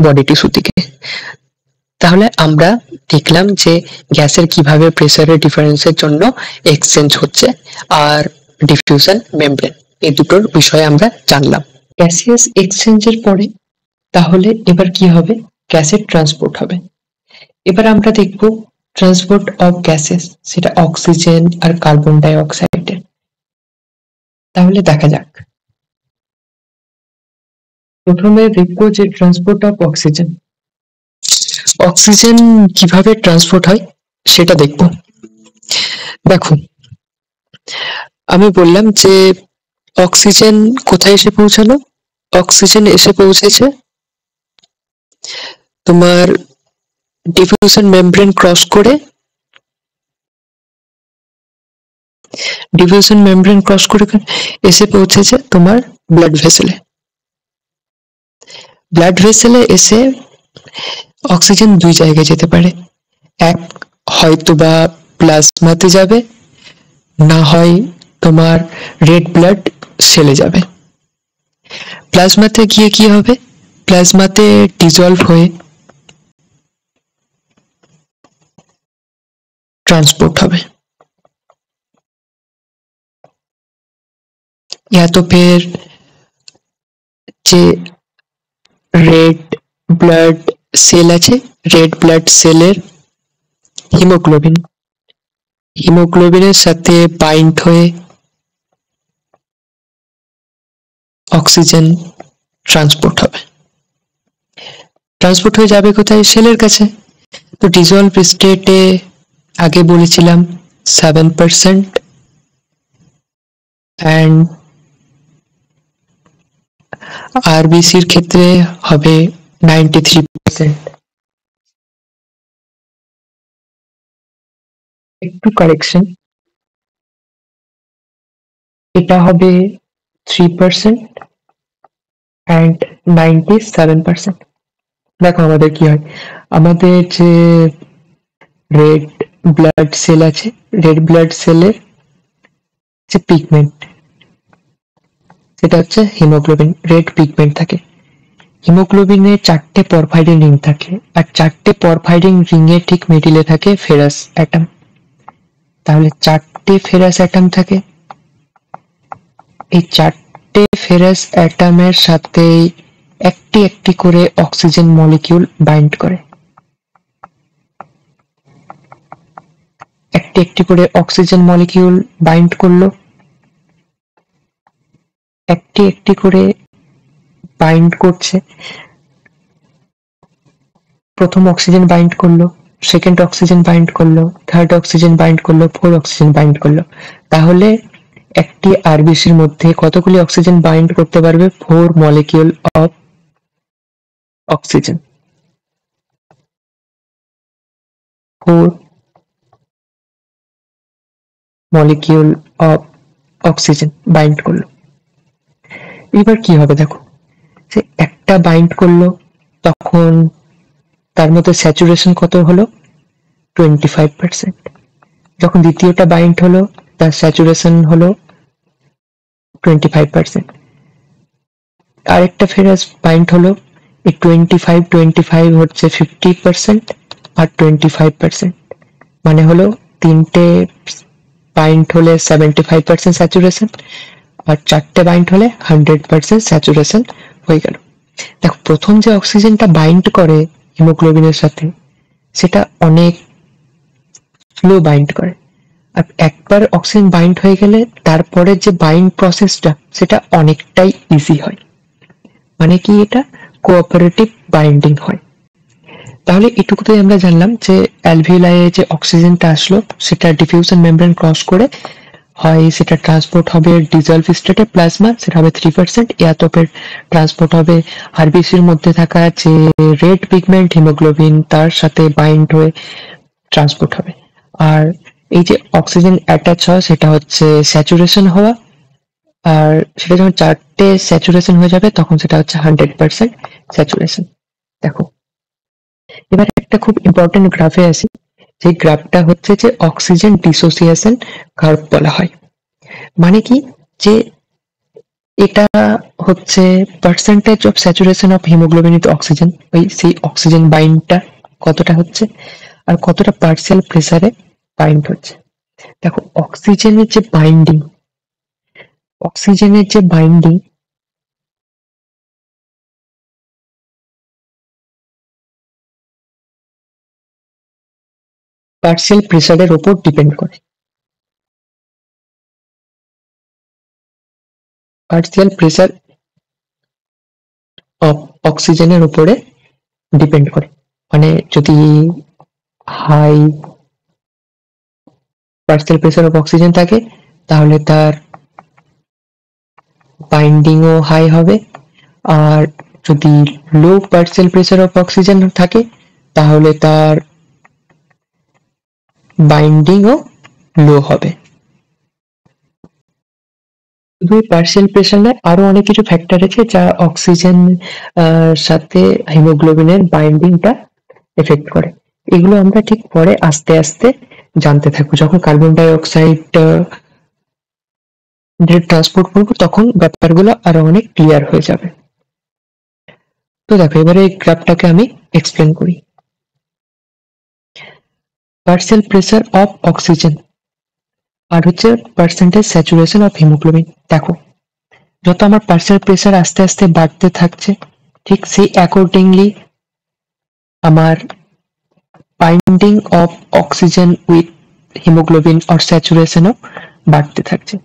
বডি টিস্যু দিকে। তাহলে আমরা দেখলাম যে গ্যাসের কিভাবে প্রেসারের ডিফারেন্সের জন্য এক্সচেঞ্জ হচ্ছে আর ডিফিউশন মেমব্রেন, এই দুটোর বিষয়ে আমরা জানলাম। গ্যাসিয়াস এক্সচেঞ্জের পরে তাহলে এবার কি হবে, গ্যাসের ট্রান্সপোর্ট হবে। এবার আমরা দেখব ট্রান্সপোর্ট অফ গ্যাসেস, সেটা অক্সিজেন আর কার্বন ডাই অক্সাইডের। তাহলে দেখা যাক, প্রথমে দেখব যে ট্রান্সপোর্ট অফ অক্সিজেন। অক্সিজেন কিভাবে ট্রান্সপোর্ট হয় সেটা দেখব। দেখো, আমি বললাম যে অক্সিজেন কোথায় এসে পৌঁছালো, অক্সিজেন এসে পৌঁছেছে তোমার ডিফিউশন মেমব্রেন ক্রস করে, ডিফিউশন মেমব্রেন ক্রস করে এসে পৌঁছেছে তোমার ব্লাড ভেসেলে। ব্লাড ভেসেলে এসে অক্সিজেন দুই জায়গায় যেতে পারে, এক হয়তো বা প্লাজমাতে যাবে, না হয় তোমার রেড ব্লাড সেলে যাবে। প্লাজমাতে গিয়ে কি হবে, প্লাজমাতে ডিজলভ হয়ে ट्रांसपोर्ट হবে, या तो फिर যে রেড ব্লাড সেল আছে, রেড ব্লাড সেলের হিমোগ্লোবিন, হিমোগ্লোবিনের সাথে বাইন্ড হয়ে অক্সিজেন ট্রান্সপোর্ট হবে। ট্রান্সপোর্ট হয়ে যাবে কোথায়, সেলের কাছে। তো ডিজলভ স্টেটে আগে বলেছিলাম 7% এন্ড আরবিসির ক্ষেত্রে হবে 93%। একটু কারেকশন, এটা হবে 3% এন্ড 97%। দেখো আমাদের কি হয়, আমাদের যে রেড ব্লাড সেল আছে, রেড ব্লাড সেলের যে পিগমেন্ট সেটা হচ্ছে হিমোগ্লোবিন, রেড পিগমেন্ট থাকে। হিমোগ্লোবিনে 4টে পরফাইরিন রিং থাকে, আর 4টে পরফাইরিন রিং এর ঠিক মিডিলে থাকে ফেরাস অ্যাটম। তাহলে 4টে ফেরাস অ্যাটম থাকে, এই 4টে ফেরাস অ্যাটমের সাথে একটি একটি করে অক্সিজেন মলিকিউল বাইন্ড করে, একটি একটি করে অক্সিজেন মলিকিউল বাইন্ড করলো, একটি একটি করে বাইন্ড করছে। প্রথম অক্সিজেন বাইন্ড করলো, সেকেন্ড অক্সিজেন বাইন্ড করলো, থার্ড অক্সিজেন বাইন্ড করলো, ফোর্থ অক্সিজেন বাইন্ড করলো। তাহলে একটি আরবিসির মধ্যে কতগুলি অক্সিজেন বাইন্ড করতে পারবে, 4 molecule of oxygen, 4 molecule of oxygen bind করলো। এবার কি হবে দেখো, যে একটা বাইন্ড করলো তখন তার মধ্যে স্যাচুরেশন কত হলো, 25%। যখন দ্বিতীয়টা বাইন্ড হলো তার স্যাচুরেশন হলো 25%। আরেকটা ফেরাস বাইন্ড হলো, এই 25 হচ্ছে 50% আর 25%, মানে হলো তিনটে বাইন্ড হলে 75% স্যাচুরেশন, আর 4টে বাইন্ড হলে 100% স্যাচুরেশন হয়ে গেল। দেখো প্রথম যে অক্সিজেনটা বাইন্ড করে হিমোগ্লোবিনের সাথে সেটা অনেক স্লো বাইন্ড করে, আর একবার অক্সিজেন বাইন্ড হয়ে গেলে তারপরে যে বাইন্ড প্রসেসটা সেটা অনেকটাই ইজি হয়, মানে কি এটা কোঅপারেটিভ বাইন্ডিং হয়। তাহলে এটুকুতেই আমরা জানলাম যে অ্যালভিওলাই যে অক্সিজেনটা আসলো সেটা ডিফিউশন মেমব্রেন ক্রস করে হয় সেটা ট্রান্সপোর্ট হবে ডিজলভ স্টেটে প্লাজমা, সেটা হবে 3%, ইয়াতপের ট্রান্সপোর্ট হবে আরবিসির মধ্যে থাকা যে রেড পিগমেন্ট হিমোগ্লোবিন তার সাথে বাইন্ড হয়ে ট্রান্সপোর্ট হবে। আর এই যে অক্সিজেন অ্যাটাচ হয় সেটা হচ্ছে স্যাচুরেশন হওয়া, আর সেটা যখন 4টে স্যাচুরেশন হয়ে যাবে তখন সেটা হচ্ছে 100% স্যাচুরেশন। দেখো এবার একটা খুব ইম্পর্টেন্ট গ্রাফে আসি, যে গ্রাফটা হচ্ছে যে অক্সিজেন ডিসোসিয়েশন কার্ভ বলা হয়। মানে কি, যে এটা হচ্ছে percentage of saturation of haemoglobin with oxygen, ওই সেই অক্সিজেন বাইন্ডটা কতটা হচ্ছে আর কতটা পার্সিয়াল প্রেসারে বাইন্ড হচ্ছে। দেখো অক্সিজেনের যে বাইন্ডিং পার্সিয়াল প্রেসারের উপর ডিপেন্ড করে। পার্সিয়াল প্রেসার অক্সিজেনের উপরে ডিপেন্ড করে। মানে যদি high partial pressure of oxygen থাকে তাহলে তার বাইন্ডিংও হাই হবে, আর যদি low partial pressure of oxygen থাকে তাহলে তার বাইন্ডিংও লো হবে। শুধু পার্সিয়াল প্রেসার নয়, আরো অনেক কিছু ফ্যাক্টর আছে যা অক্সিজেন সাথে হিমোগ্লোবিনের বাইন্ডিংটা এফেক্ট করে। এগুলো আমরা ঠিক পরে আস্তে আস্তে জানতে থাকবো, যখন কার্বন ডাই অক্সাইড ট্রান্সপোর্ট করবো তখন ব্যাপারগুলো আরো অনেক ক্লিয়ার হয়ে যাবে। তো দেখো এবারে এই গ্রাফটাকে আমি এক্সপ্লেন করি। পার্সিয়াল প্রেসার অফ অক্সিজেন আর হচ্ছে পার্সেন্টেজ স্যাচুরেশন অফ হিমোগ্লোবিন। দেখো যত আমার পার্সিয়াল প্রেসার আস্তে আস্তে বাড়তে থাকছে, ঠিক সেই অ্যাকর্ডিংলি আমার binding of oxygen with haemoglobin or স্যাচুরেশনও বাড়তে থাকছে।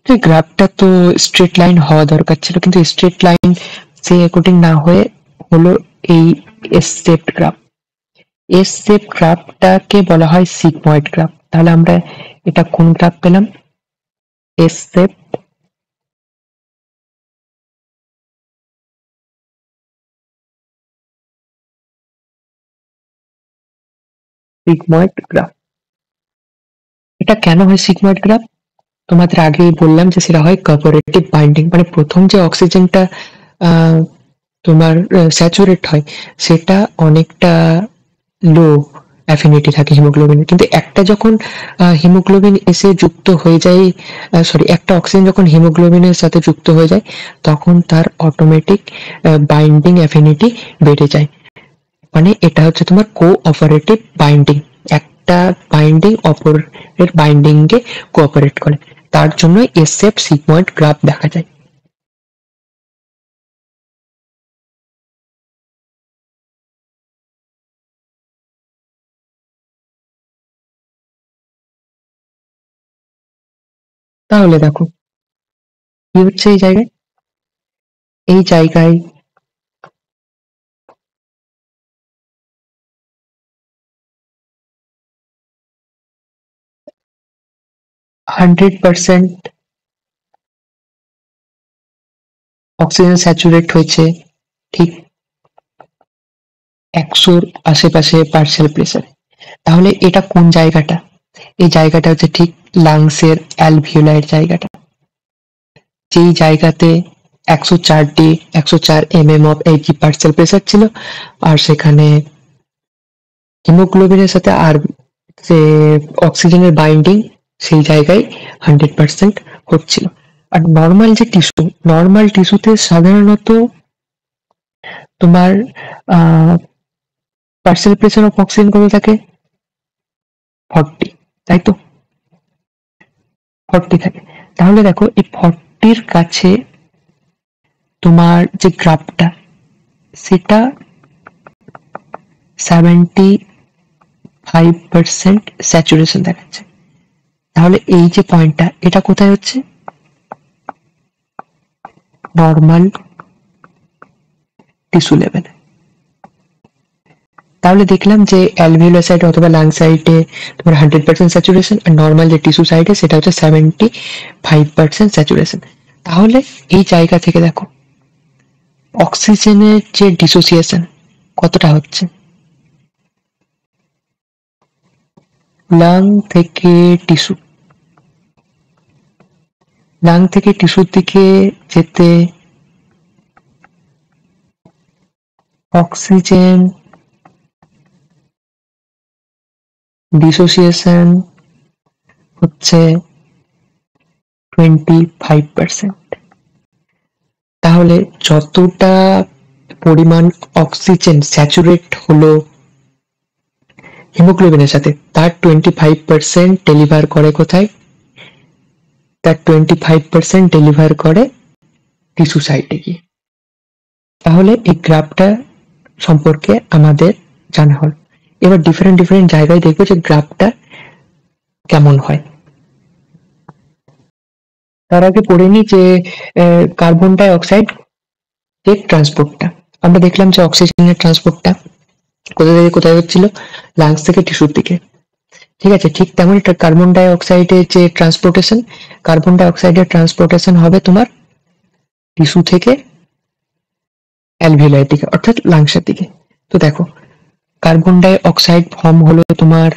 তো এই গ্রাফটা তো স্ট্রেট লাইন হওয়া দরকার ছিল, কিন্তু স্ট্রেট লাইন সেই অ্যাকর্ডিং না হয়ে হলো এই S shaped graph. S shape গ্রাফটাকে বলা হয় সিগময়েড গ্রাফ। তাহলে আমরা এটা কোন গ্রাফ পেলাম? S shape sigmoid graph. এটা কেন হয় সিগময়েড গ্রাফ? তোমাদের আগেই বললাম যে সেটা হয় কোঅপারেটিভ বাইন্ডিং, মানে প্রথম যে অক্সিজেনটা তোমার স্যাচুরেট হয় সেটা অনেকটা লো অ্যাফিনিটি থাকে হিমোগ্লোবিনের, কিন্তু একটা যখন হিমোগ্লোবিন এসে যুক্ত হয়ে যায়, সরি একটা অক্সিজেন যখন হিমোগ্লোবিনের সাথে যুক্ত হয়ে যায় তখন তার অটোমেটিক বাইন্ডিং অ্যাফিনিটি বেড়ে যায়। মানে এটা হচ্ছে তোমার কোঅপারেটিভ বাইন্ডিং, একটা বাইন্ডিং অপরের বাইন্ডিং কে কোঅপারেট করে, তার জন্য এস শেপ সিগময়েড গ্রাফ দেখা যায়। তাহলে দেখো কি হচ্ছে এই জায়গায়, এই জায়গায় 100% অক্সিজেন স্যাচুরেট হয়েছে, ঠিক 100-র আশেপাশে পার্শিয়াল প্রেসার। তাহলে এটা কোন জায়গাটা? এই জায়গাটা হচ্ছে ঠিক লাংসের অ্যালভিওলাইয়ের জায়গাটা, যেই জায়গাতে 104 104 অফ এইচজি পার্শিয়াল প্রেসার ছিল, আর সেখানে হিমোগ্লোবিনের সাথে আর যে অক্সিজেনের বাইন্ডিং সেই জায়গায় 100% হচ্ছিল। আর নর্মাল টিস্যুতে সাধারণত তোমার পার্সিয়াল প্রেসার অফ অক্সিজেন কত থাকে? 40, তাই তো? 40 থাকে। তাহলে দেখো এই 40-র কাছে তোমার যে গ্রাফটা সেটা 75% স্যাচুরেশন দেখাচ্ছে। তাহলে এই যে পয়েন্টটা এটা কোথায় হচ্ছে? নর্মাল টিস্যু লেভেলে। তাহলে দেখলাম যে অ্যালভিওলার সাইডে অথবা লাং সাইডে তোমার 100% স্যাচুরেশন, আর নর্মাল যে টিস্যু সাইডে সেটা হচ্ছে 75% স্যাচুরেশন। তাহলে এই জায়গা থেকে দেখো অক্সিজেনের যে ডিসোসিয়েশন কতটা হচ্ছে, লাং থেকে টিস্যু, লাং থেকে টিস্যুর দিকে যেতে অক্সিজেন ডিসোসিয়েশন হচ্ছে 25%। তাহলে যতটা পরিমাণ অক্সিজেন স্যাচুরেট হলো হিমোগ্লোবিনের সাথে, তার 25% ডেলিভার করে কোথায়, তার 25% ডেলিভার করে টিস্যু সাইটে গিয়ে। তাহলে এই গ্রাফটা সম্পর্কে আমাদের জানা হল। এবার ডিফারেন্ট ডিফারেন্ট জায়গায় দেখবো যে গ্রাফটা কেমন হয়। তার আগে পড়ে নি যে কার্বন ডাই অক্সাইড এর ট্রান্সপোর্টটা। আমরা দেখলাম যে অক্সিজেনের ট্রান্সপোর্টটা কোথা থেকে কোথায় হচ্ছিল, লাংস থেকে টিস্যুর দিকে। ঠিক আছে, ঠিক তেমনই কার্বন ডাই অক্সাইডের যে ট্রান্সপোর্টেশন, কার্বন ডাই অক্সাইডের ট্রান্সপোর্টেশন হবে তোমার টিস্যু থেকে অ্যালভিওলার দিকে অর্থাৎ লাংসের দিকে। তো দেখো কার্বন ডাই অক্সাইড ফর্ম হলো তোমার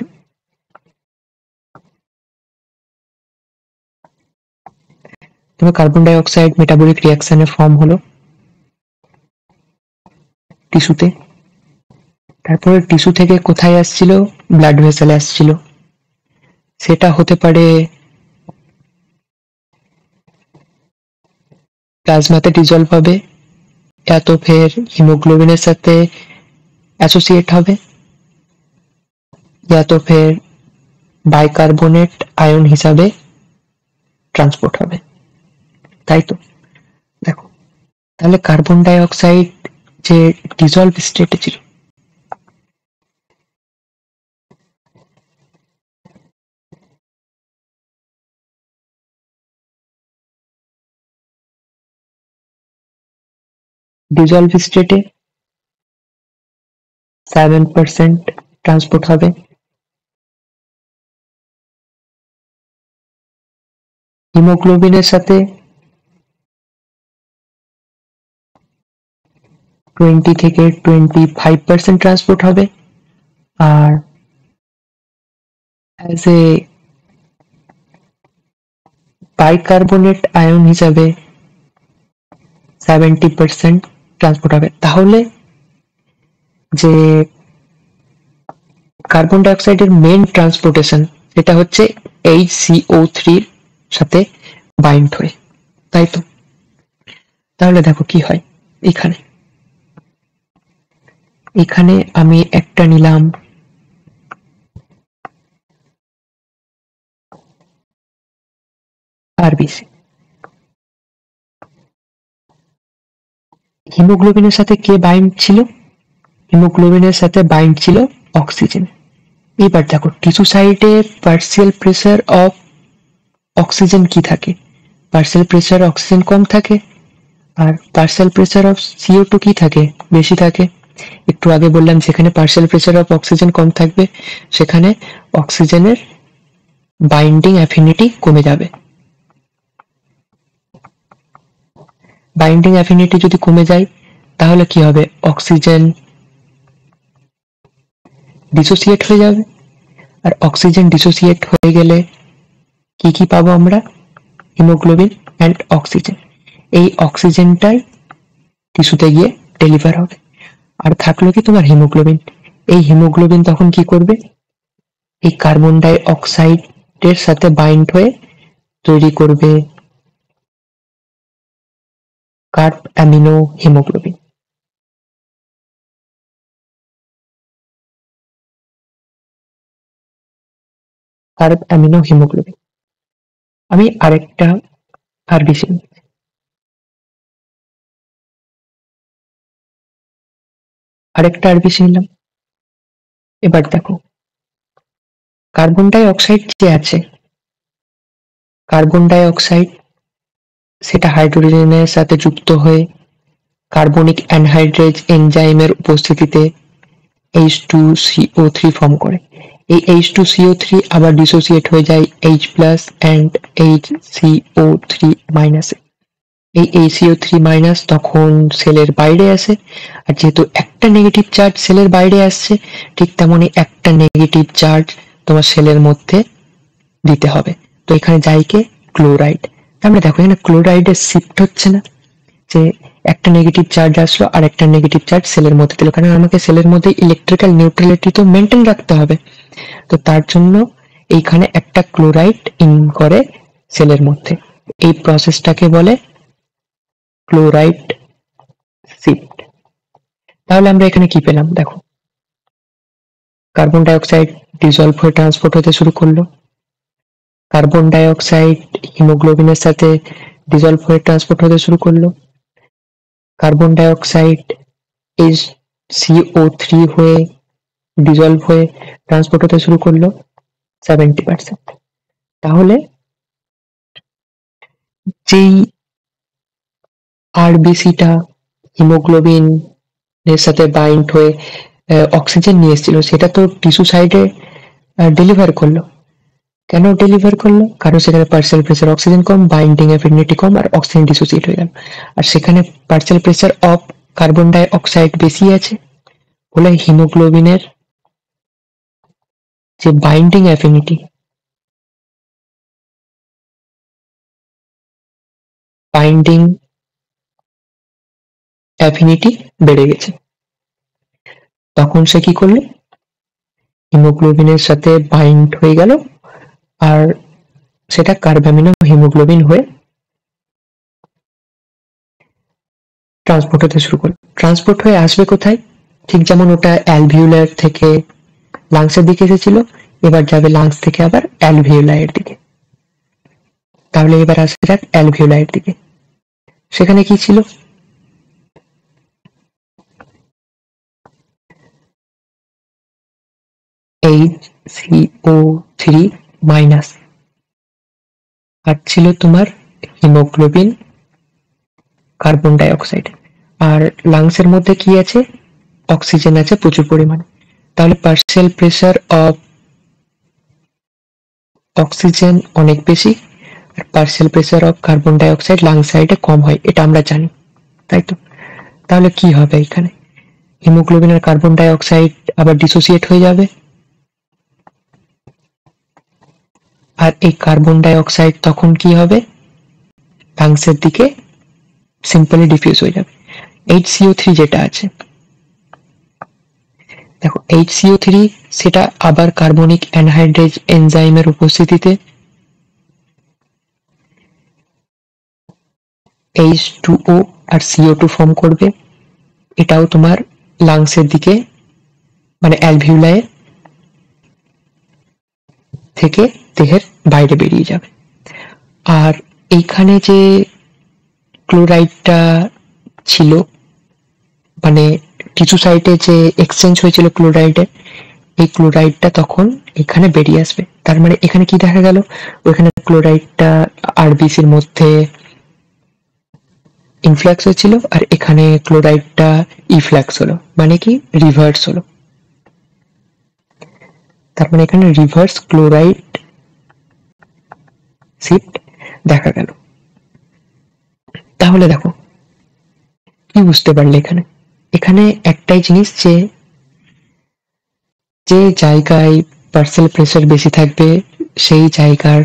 carbon die oxide metabolic রিয়াকশনে form হলো টিস্যুতে, তারপরে টিস্যু থেকে কোথায় আসছিল, ব্লাড ভেসেলে আসছিল। সেটা হতে পারে প্লাজমাতে ডিজলভ হবে, या तो फिर হিমোগ্লোবিনের সাথে অ্যাসোসিয়েট হবে, या तो फिर বাইকার্বনেট আয়ন হিসাবে ট্রান্সপোর্ট হবে। তাই তো দেখো, তাহলে কার্বন ডাই অক্সাইড যে ডিজলভ স্টেটে ছিল, ডিজলভ স্টেটে 7% ট্রান্সপোর্ট হবে, হিমোগ্লোবিনের সাথে 20 থেকে 25% ট্রান্সপোর্ট হবে, আর অ্যাজ এ বাইকার্বনেট আয়ন হিসাবে 70% ট্রান্সপোর্ট হবে। তাহলে যে কার্বন ডাই অক্সাইডের মেন ট্রান্সপোর্টেশন এটা হচ্ছে HCO3 সাথে বাইন্ড হয়ে, তাই তো। তাহলে দেখো কি হয়, এখানে এখানে আমি একটা নিলাম আরবিসি, হিমোগ্লোবিনের সাথে কে বাইন্ড ছিল, হিমোগ্লোবিনের সাথে বাইন্ড ছিল অক্সিজেন। এবার দেখো টিস্যু সাইডে পার্সিয়াল প্রেসার অফ অক্সিজেন কি থাকে, পার্সিয়াল প্রেসার অক্সিজেন কম থাকে, আর পার্সিয়াল প্রেসার অফ CO2 কি থাকে, বেশি থাকে। একটু আগে বললাম যেখানে পার্সিয়াল প্রেসার অফ অক্সিজেন কম থাকবে সেখানে অক্সিজেনের বাইন্ডিং অ্যাফিনিটি কমে যাবে। বাইন্ডিং অ্যাফিনিটি যদি কমে যায় তাহলে কি হবে, অক্সিজেন ডিসোসিয়েট হয়ে যাবে, আর অক্সিজেন ডিসোসিয়েট হয়ে গেলে কি কি পাবো আমরা, হিমোগ্লোবিন অ্যান্ড অক্সিজেন। এই অক্সিজেনটাই টিস্যুতে গিয়ে ডেলিভার হবে, আর থাকলো কি তোমার হিমোগ্লোবিন। এই হিমোগ্লোবিন তখন কি করবে, এই কার্বন ডাই অক্সাইডের সাথে বাইন্ড হয়ে তৈরি করবে carb amino haemoglobin. Carb amino haemoglobin. আমি আরেকটা আরবিসি, আরেকটা আরবিসি নিলাম। এবার দেখো কার্বন ডাই অক্সাইড যে আছে, কার্বন ডাই অক্সাইড সেটা হাইড্রোজেনের সাথে যুক্ত হয়ে কার্বনিক অ্যানহাইড্রেজ এনজাইমের উপস্থিতিতে H2CO3 ফর্ম করে। এই H2CO3 আবার ডিসোসিয়েট হয়ে যায় H+ and HCO3-। এই HCO3- তখন সেলের বাইরে আসে, আর যেহেতু একটা নেগেটিভ চার্জ সেলের বাইরে আসছে, ঠিক তেমনি একটা নেগেটিভ চার্জ তোমার সেলের মধ্যে দিতে হবে। তো এখানে যাই কে ক্লোরাইড। আমরা দেখো এখানে ক্লোরাইডের শিফট হচ্ছে না, যে একটা নেগেটিভ চার্জ আসলো আর একটা নেগেটিভ চার্জ সেলের মধ্যে দিল, কারণ আমাকে সেলের মধ্যে ইলেকট্রিক্যাল নিউট্রালিটি তো মেনটেন রাখতে হবে। তো তার জন্য এইখানে একটা ক্লোরাইড ইন করে সেলের মধ্যে। এই প্রসেসটাকে বলে ক্লোরাইড শিফট। তাহলে আমরা এখানে কি পেলাম দেখো, কার্বন ডাইঅক্সাইড ডিজলভ হয়ে ট্রান্সপোর্ট হতে শুরু করলো, কার্বন ডাইঅক্সাইড হিমোগ্লোবিনের সাথে ডিজলভ হয়ে ট্রান্সপোর্ট হতে শুরু করলো, কার্বন ডাইঅক্সাইড HCO3 হয়ে ডিজলভ হয়ে ট্রান্সপোর্ট হতে শুরু করলো 70%। তাহলে যেই আরবিসিটা হিমোগ্লোবিন এর সাথে বাইন্ড হয়ে অক্সিজেন নিয়ে এসেছিল, সেটা তো টিস্যু সাইডে ডেলিভার করলো। কেন ডেলিভার করলো? কারণ সেখানে পার্শিয়াল প্রেসার অক্সিজেন কম, বাইন্ডিং অ্যাফিনিটি কম, আর অক্সিজেন ডিসোসিয়েট হয়ে গেল। আর সেখানে partial pressure of carbon dioxide বেশি আছে বলে হিমোগ্লোবিনের যে বাইন্ডিং অ্যাফিনিটি বেড়ে গেছে। তখন সে কি করলো, হিমোগ্লোবিনের সাথে বাইন্ড হয়ে গেল, আর সেটা কার্বামিনো হিমোগ্লোবিন হয়ে ট্রান্সপোর্ট হতে শুরু করলো। ট্রান্সপোর্ট হয়ে আসবে কোথায়? ঠিক যেমন ওটা অ্যালভিউলার থেকে লাংসের দিকে এসেছিল, এবার যাবে লাংস থেকে আবার অ্যালভিউলাইয়ের দিকে। তাহলে এবার আসা যাক অ্যালভিউলাইয়ের দিকে। সেখানে কি ছিল? HCO3- আর ছিল তোমার হিমোগ্লোবিন, কার্বন ডাই অক্সাইড। আর লাংসের মধ্যে কি আছে? অক্সিজেন আছে প্রচুর পরিমাণে। তাহলে পার্শিয়াল প্রেসার অফ অক্সিজেন অনেক বেশি, আর partial pressure of carbon dioxide lung সাইডে কম হয়, এটা আমরা জানি, তাই তো? তাহলে কি হবে এখানে? হিমোগ্লোবিন আর কার্বন ডাই অক্সাইড আবার ডিসোসিয়েট হয়ে যাবে, আর এই কার্বন ডাই অক্সাইড তখন কি হবে? লাংসের দিকে সিম্পলি ডিফিউজ হয়ে যাবে। HCO3 যেটা আছে, দেখো HCO3 সেটা আবার কার্বনিক অ্যানহাইড্রেজ এনজাইমের উপস্থিতিতে H2O আর CO2 ফর্ম করবে। এটাও তোমার লাংসের দিকে মানে অ্যালভিউলায় থেকে দেহের বাইরে বেরিয়ে যাবে। আর এইখানে যে ক্লোরাইডটা ছিল, মানে টিস্যু সাইটে যে এক্সচেঞ্জ হয়েছিল ক্লোরাইডের, এই ক্লোরাইডটা তখন এখানে বেরিয়ে আসবে। তার মানে এখানে কি দেখা গেল? ওইখানে ক্লোরাইডটা আরবিসির মধ্যে ইনফ্লাক্স হয়েছিল, আর এখানে ক্লোরাইডটা ইফ্লাক্স হলো, মানে কি রিভার্স হলো। তার মানে এখানে রিভার্স ক্লোরাইড শিফট দেখা গেল। তাহলে দেখো কি বুঝতে পারলে এখানে? এখানে একটাই জিনিস, যে যে জায়গায় পার্শিয়াল প্রেসার বেশি থাকবে সেই জায়গার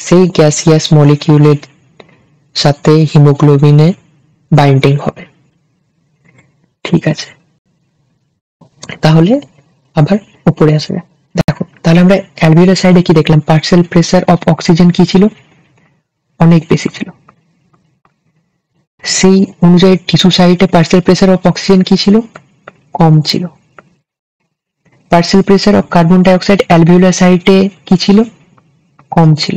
সেই গ্যাসিয়াস মলিকিউলের সাথে হিমোগ্লোবিনে বাইন্ডিং হবে। ঠিক আছে, তাহলে আবার উপরে আসা যায়। দেখো তাহলে আমরা অ্যালভিউলার সাইডে কি দেখলাম? পার্শিয়াল প্রেসার অফ অক্সিজেন কি ছিল? অনেক বেশি ছিল। সেই অনুযায়ী টিস্যু সাইডে পার্শিয়াল প্রেসার অফ অক্সিজেন কি ছিল? কম ছিল। Partial pressure of carbon dioxide alveolar সাইডে কি ছিল? কম ছিল।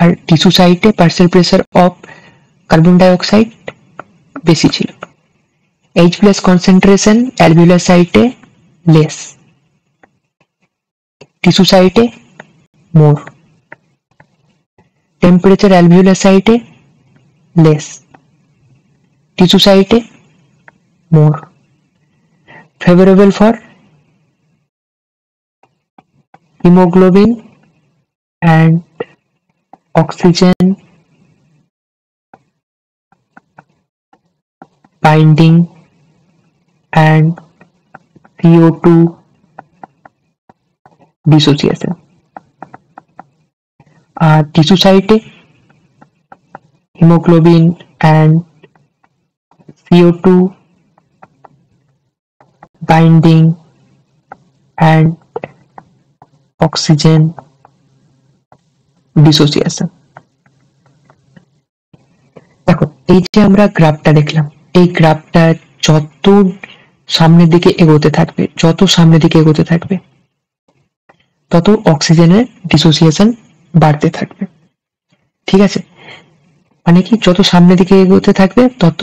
আর টিস্যু সাইডে partial pressure of carbon dioxide বেশি ছিল। H+ কনসেন্ট্রেশন অ্যালভিউলার সাইটে লেস, টিস্যু সাইটে মোর। টেম্পারেচার অ্যালভিউলার সাইটে লেস, টিস্যু সাইটে more. favorable for hemoglobin and oxygen binding and CO2 dissociation. Tissue site hemoglobin and CO2 binding and oxygen dissociation. দেখো এই যে আমরা গ্রাফটা দেখলাম, এই গ্রাফটা যত সামনের দিকে এগোতে থাকবে, যত সামনের দিকে এগোতে থাকবে, তত অক্সিজেনের ডিসোসিয়েশন বাড়তে থাকবে। ঠিক আছে, মানে কি যত সামনের দিকে এগোতে থাকবে তত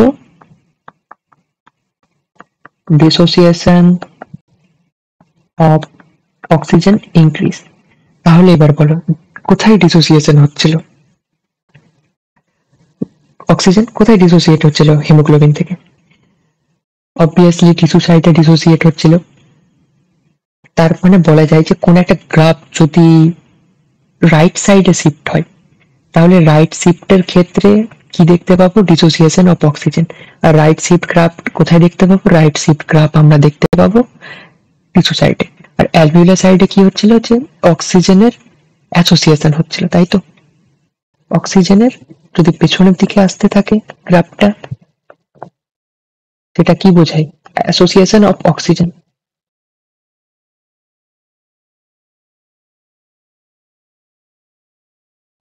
ডিসোসিয়েশন অফ অক্সিজেন ইনক্রিজ। তাহলে এবার বলো কোথায় ডিসোসিয়েশন হচ্ছিল? অক্সিজেন কোথায় ডিসোসিয়েট হচ্ছিল? হিমোগ্লোবিন থেকে। অবভিয়াসলি টিস্যু সাইটে ডিসোসিয়েট হচ্ছিল। তার মানে বলা যায় যে কোন একটা গ্রাফ যদি রাইট সাইডে শিফট হয়, তাহলে রাইট শিফটের ক্ষেত্রে কি দেখতে পাবো? Dissociation of oxygen. আর রাইট শিফট গ্রাফ কোথায় দেখতে পাবো? রাইট শিফট গ্রাফ আমরা দেখতে পাবো টিস্যু সাইডে। আর অ্যালভিউলার সাইডে কি হচ্ছিল? যে অক্সিজেনের অ্যাসোসিয়েশন হচ্ছিল, তাই তো। অক্সিজেনের যদি পেছনের দিকে আসতে থাকে গ্রাফটা, সেটা কি বোঝায়? Association of oxygen.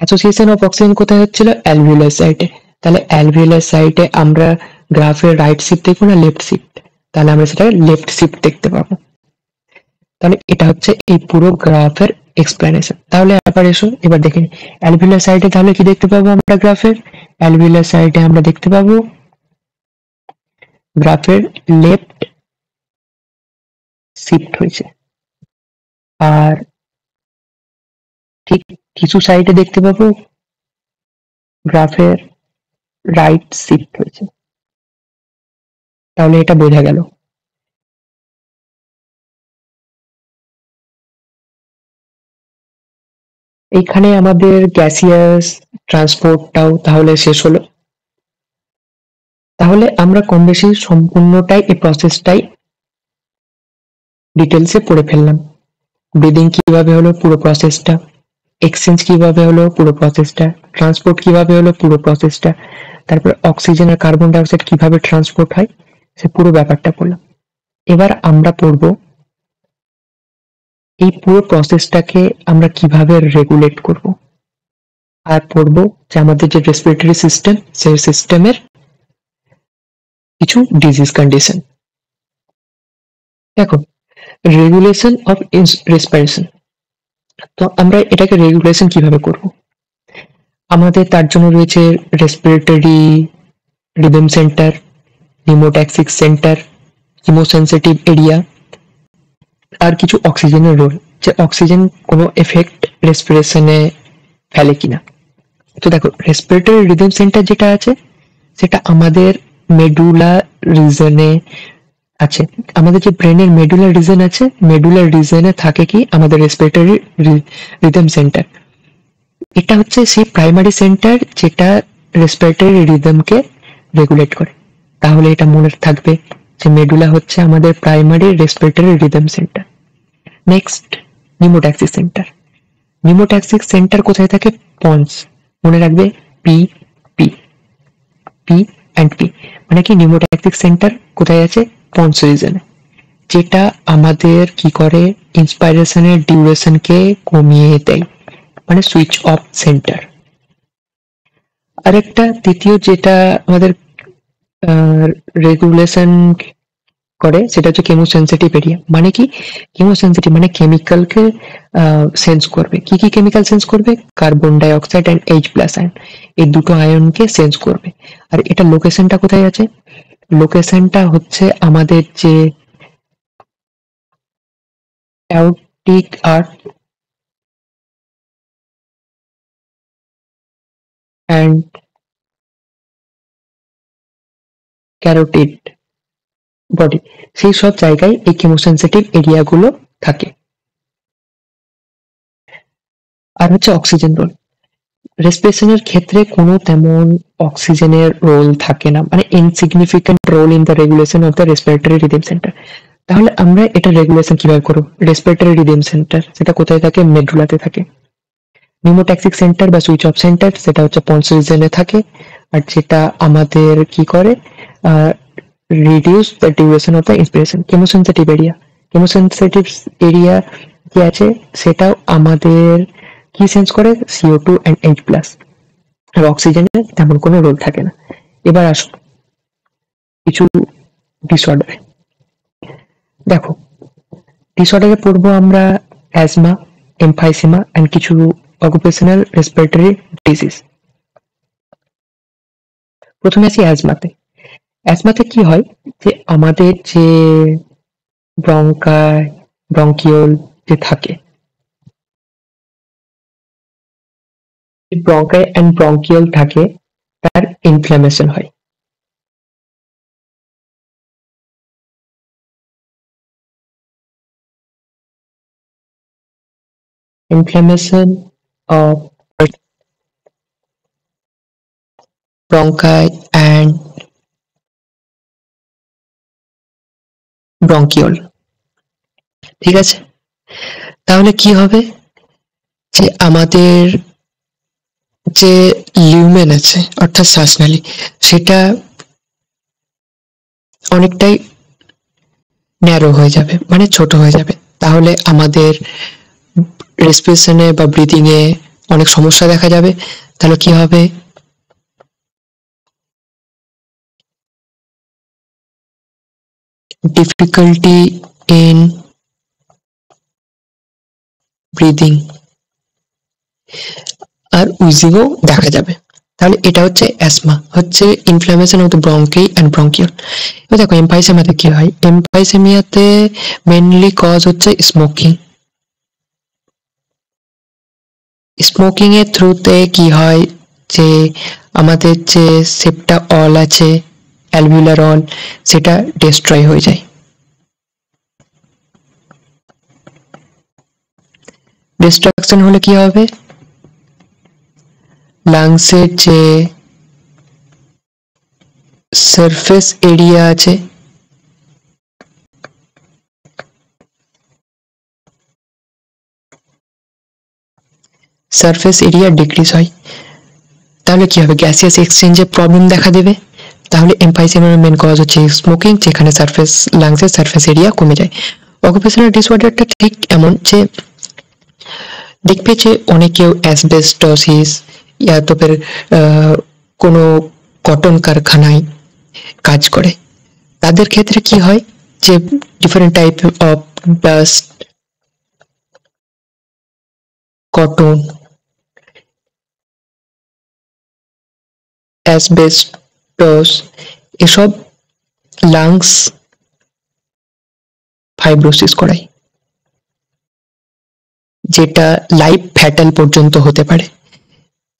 Association of oxygen কোথায় হচ্ছিল? অ্যালভিউলার সাইডে। তাহলে অ্যালভিউলার সাইডে আমরা গ্রাফের রাইট শিফট দেখবো না লেফট শিফট? তাহলে আমরা সেটা লেফট শিফট দেখতে পাবো। তাহলে এটা হচ্ছে এই পুরো গ্রাফের এক্সপ্লেনেশন। তাহলে আবার এসো এবার দেখে নিই অ্যালভিউলার সাইডে তাহলে কি দেখতে পাবো আমরা গ্রাফের? অ্যালভিউলার সাইডে আমরা দেখতে পাবো গ্রাফের লেফট শিফট হয়েছে, আর ঠিক কিছু সাইডে দেখতে পাবো গ্রাফের রাইট শিফট হয়েছে। তাহলে এটা বোঝা গেল। এইখানে আমাদের গ্যাসিয়াস ট্রান্সপোর্টটাও তাহলে শেষ হলো। তাহলে আমরা কম বেশি সম্পূর্ণটাই এই প্রসেসটাই ডিটেলসে পড়ে ফেললাম। ব্রিদিং কিভাবে হলো পুরো প্রসেসটা, এক্সচেঞ্জ কিভাবে হলো পুরো প্রসেসটা, ট্রান্সপোর্ট কিভাবে হলো পুরো প্রসেসটা, তারপর অক্সিজেন আর কার্বন ডাই অক্সাইড কিভাবে ট্রান্সপোর্ট হয় সে পুরো ব্যাপারটা পড়লাম। এবার আমরা পড়বো এই পুরো প্রসেসটাকে আমরা কিভাবে রেগুলেট করব, আর পড়বো যে আমাদের যে রেসপিরেটরি সিস্টেম সেই সিস্টেমের কিছু ডিজিজ কন্ডিশন। দেখো রেগুলেশন অফ রেসপিরেশন, তো আমরা এটাকে রেগুলেশন কিভাবে করব? আমাদের তার জন্য রয়েছে respiratory rhythm centre, pneumotaxic centre, chemosensitive area, আর কিছু অক্সিজেনের রোল, যে অক্সিজেন কোনো এফেক্ট রেসপিরেশনে ফেলে কিনা। তো দেখো রেসপিরেটরি রিদম সেন্টার যেটা আছে সেটা আমাদের মেডুলা রিজনে আছে। আমাদের যে ব্রেনের মেডুলার রিজন আছে, মেডুলার রিজনে থাকে কি আমাদের রেসপিরেটরি রিদম সেন্টার। এটা হচ্ছে সেই প্রাইমারি সেন্টার যেটা রেসপিরেটরি রিদমকে রেগুলেট করে। তাহলে এটা মনে থাকবে যে মেডুলা হচ্ছে আমাদের primary respiratory rhythm centre. Next pneumotaxic centre. Pneumotaxic centre কোথায় থাকে? পন্স। মনে রাখবে P P P and P, মানে কি নিমোট্যাক্সিক সেন্টার কোথায় আছে? পন্স রিজনে, যেটা আমাদের কি করে ইন্সপাইরেশনের ডিউরেশনকে কমিয়ে দেয়, মানে সুইচ অফ সেন্টার। আরেকটা তৃতীয় যেটা আমাদের রেগুলেশন করে সেটা হচ্ছে কেমোসেন্সিটিভ এরিয়া। মানে কি কেমোসেন্সিটিভ মানে কেমিক্যালকে সেন্স করবে। কি কি কেমিক্যাল সেন্স করবে? Carbon dioxide and H+ ion, এই দুটো আয়নকে সেন্স করবে। আর এটা লোকেশনটা কোথায় আছে? লোকেশনটা হচ্ছে আমাদের যে aortic art and carotid body, সেই সব জায়গায় এই কেমোসেন্সিটিভ এরিয়াগুলো থাকে। আর হচ্ছে অক্সিজেন রোল। রেসপিরেশনের ক্ষেত্রে কোনো তেমন অক্সিজেনের রোল থাকে না, মানে insignificant role in the regulation of the respiratory rhythm centre. তাহলে আমরা এটা রেগুলেশন কিভাবে করব? রেসপিরেটরি রিদম সেন্টার সেটা কোথায় থাকে? মেডুলাতে থাকে। নিউমোট্যাক্সিক সেন্টার বা সুইচ অফ সেন্টার সেটা হচ্ছে পন্স রিজনে থাকে। আর যেটা আমাদের কি করে, reduce the duration of the inspiration. Chemosensitive area, chemosensitive area কি আছে সেটাও আমাদের কি সেন্স করে? CO2 and H+। আর অক্সিজেনের তেমন কোনো রোল থাকে না। এবার আসো কিছু ডিসঅর্ডারে। দেখো, ডিসঅর্ডারে পড়বো আমরা অ্যাজমা, এমফাইসিমা অ্যান্ড কিছু অকুপেশনাল রেসপিরেটরি ডিজিজ। প্রথমে আসি অ্যাজমাতে। অ্যাজমাতে কি হয় যে আমাদের যে ব্রঙ্কাই, ব্রঙ্কিওল যে থাকে, ব্রঙ্কাই অ্যান্ড ব্রঙ্কিওল থাকে, তার ইনফ্ল্যামেশন হয়। Inflammation of ব্রঙ্কাই and bronchiole. ঠিক আছে, তাহলে কি হবে যে আমাদের যে লিউমেন আছে অর্থাৎ শ্বাসনালী, সেটা অনেকটাই ন্যারো হয়ে যাবে, মানে ছোট হয়ে যাবে। তাহলে আমাদের রেসপিরেশনে বা ব্রিদিং এ অনেক সমস্যা দেখা যাবে। তাহলে কি হবে? ডিফিকাল্টি ইন ব্রিদিং আর উইজিংও দেখা যাবে। তাহলে এটা হচ্ছে অ্যাসমা, হচ্ছে inflammation of the bronchi and bronchiole. এবার দেখো এমফাইসেমিয়াতে কি হয়? এমফাইসেমিয়াতে মেনলি কজ হচ্ছে স্মোকিং। স্মোকিং এর থ্রুতে কি হয় যে আমাদের যে সেপ্টা অল আছে, অ্যালভিউলার অল, সেটা ডিস্ট্রয় হয়ে যায়। ডিস্ট্রাকশন হলে কি হবে? লাংসের যে সারফেস এরিয়া আছে, সারফেস এরিয়া ডিক্রিজ হয়। তাহলে কি হবে? গ্যাসিয়াস এক্সচেঞ্জের প্রবলেম দেখা দেবে। তাহলে এমফাইসেমিয়ার মেন কজ হচ্ছে স্মোকিং, যেখানে সারফেস লাংসের সারফেস এরিয়া কমে যায়। অকুপেশনাল ডিসঅর্ডারটা ঠিক এমন যে দেখবে যে অনেকেও অ্যাসবেস্টসিস ইয়া তো ফের কোনো কটন কারখানায় কাজ করে। তাদের ক্ষেত্রে কি হয় যে different type of dust, cotton, asbestos এসব লাংস ফাইব্রোসিস করায়, যেটা লাইফ ফ্যাটাল পর্যন্ত হতে পারে।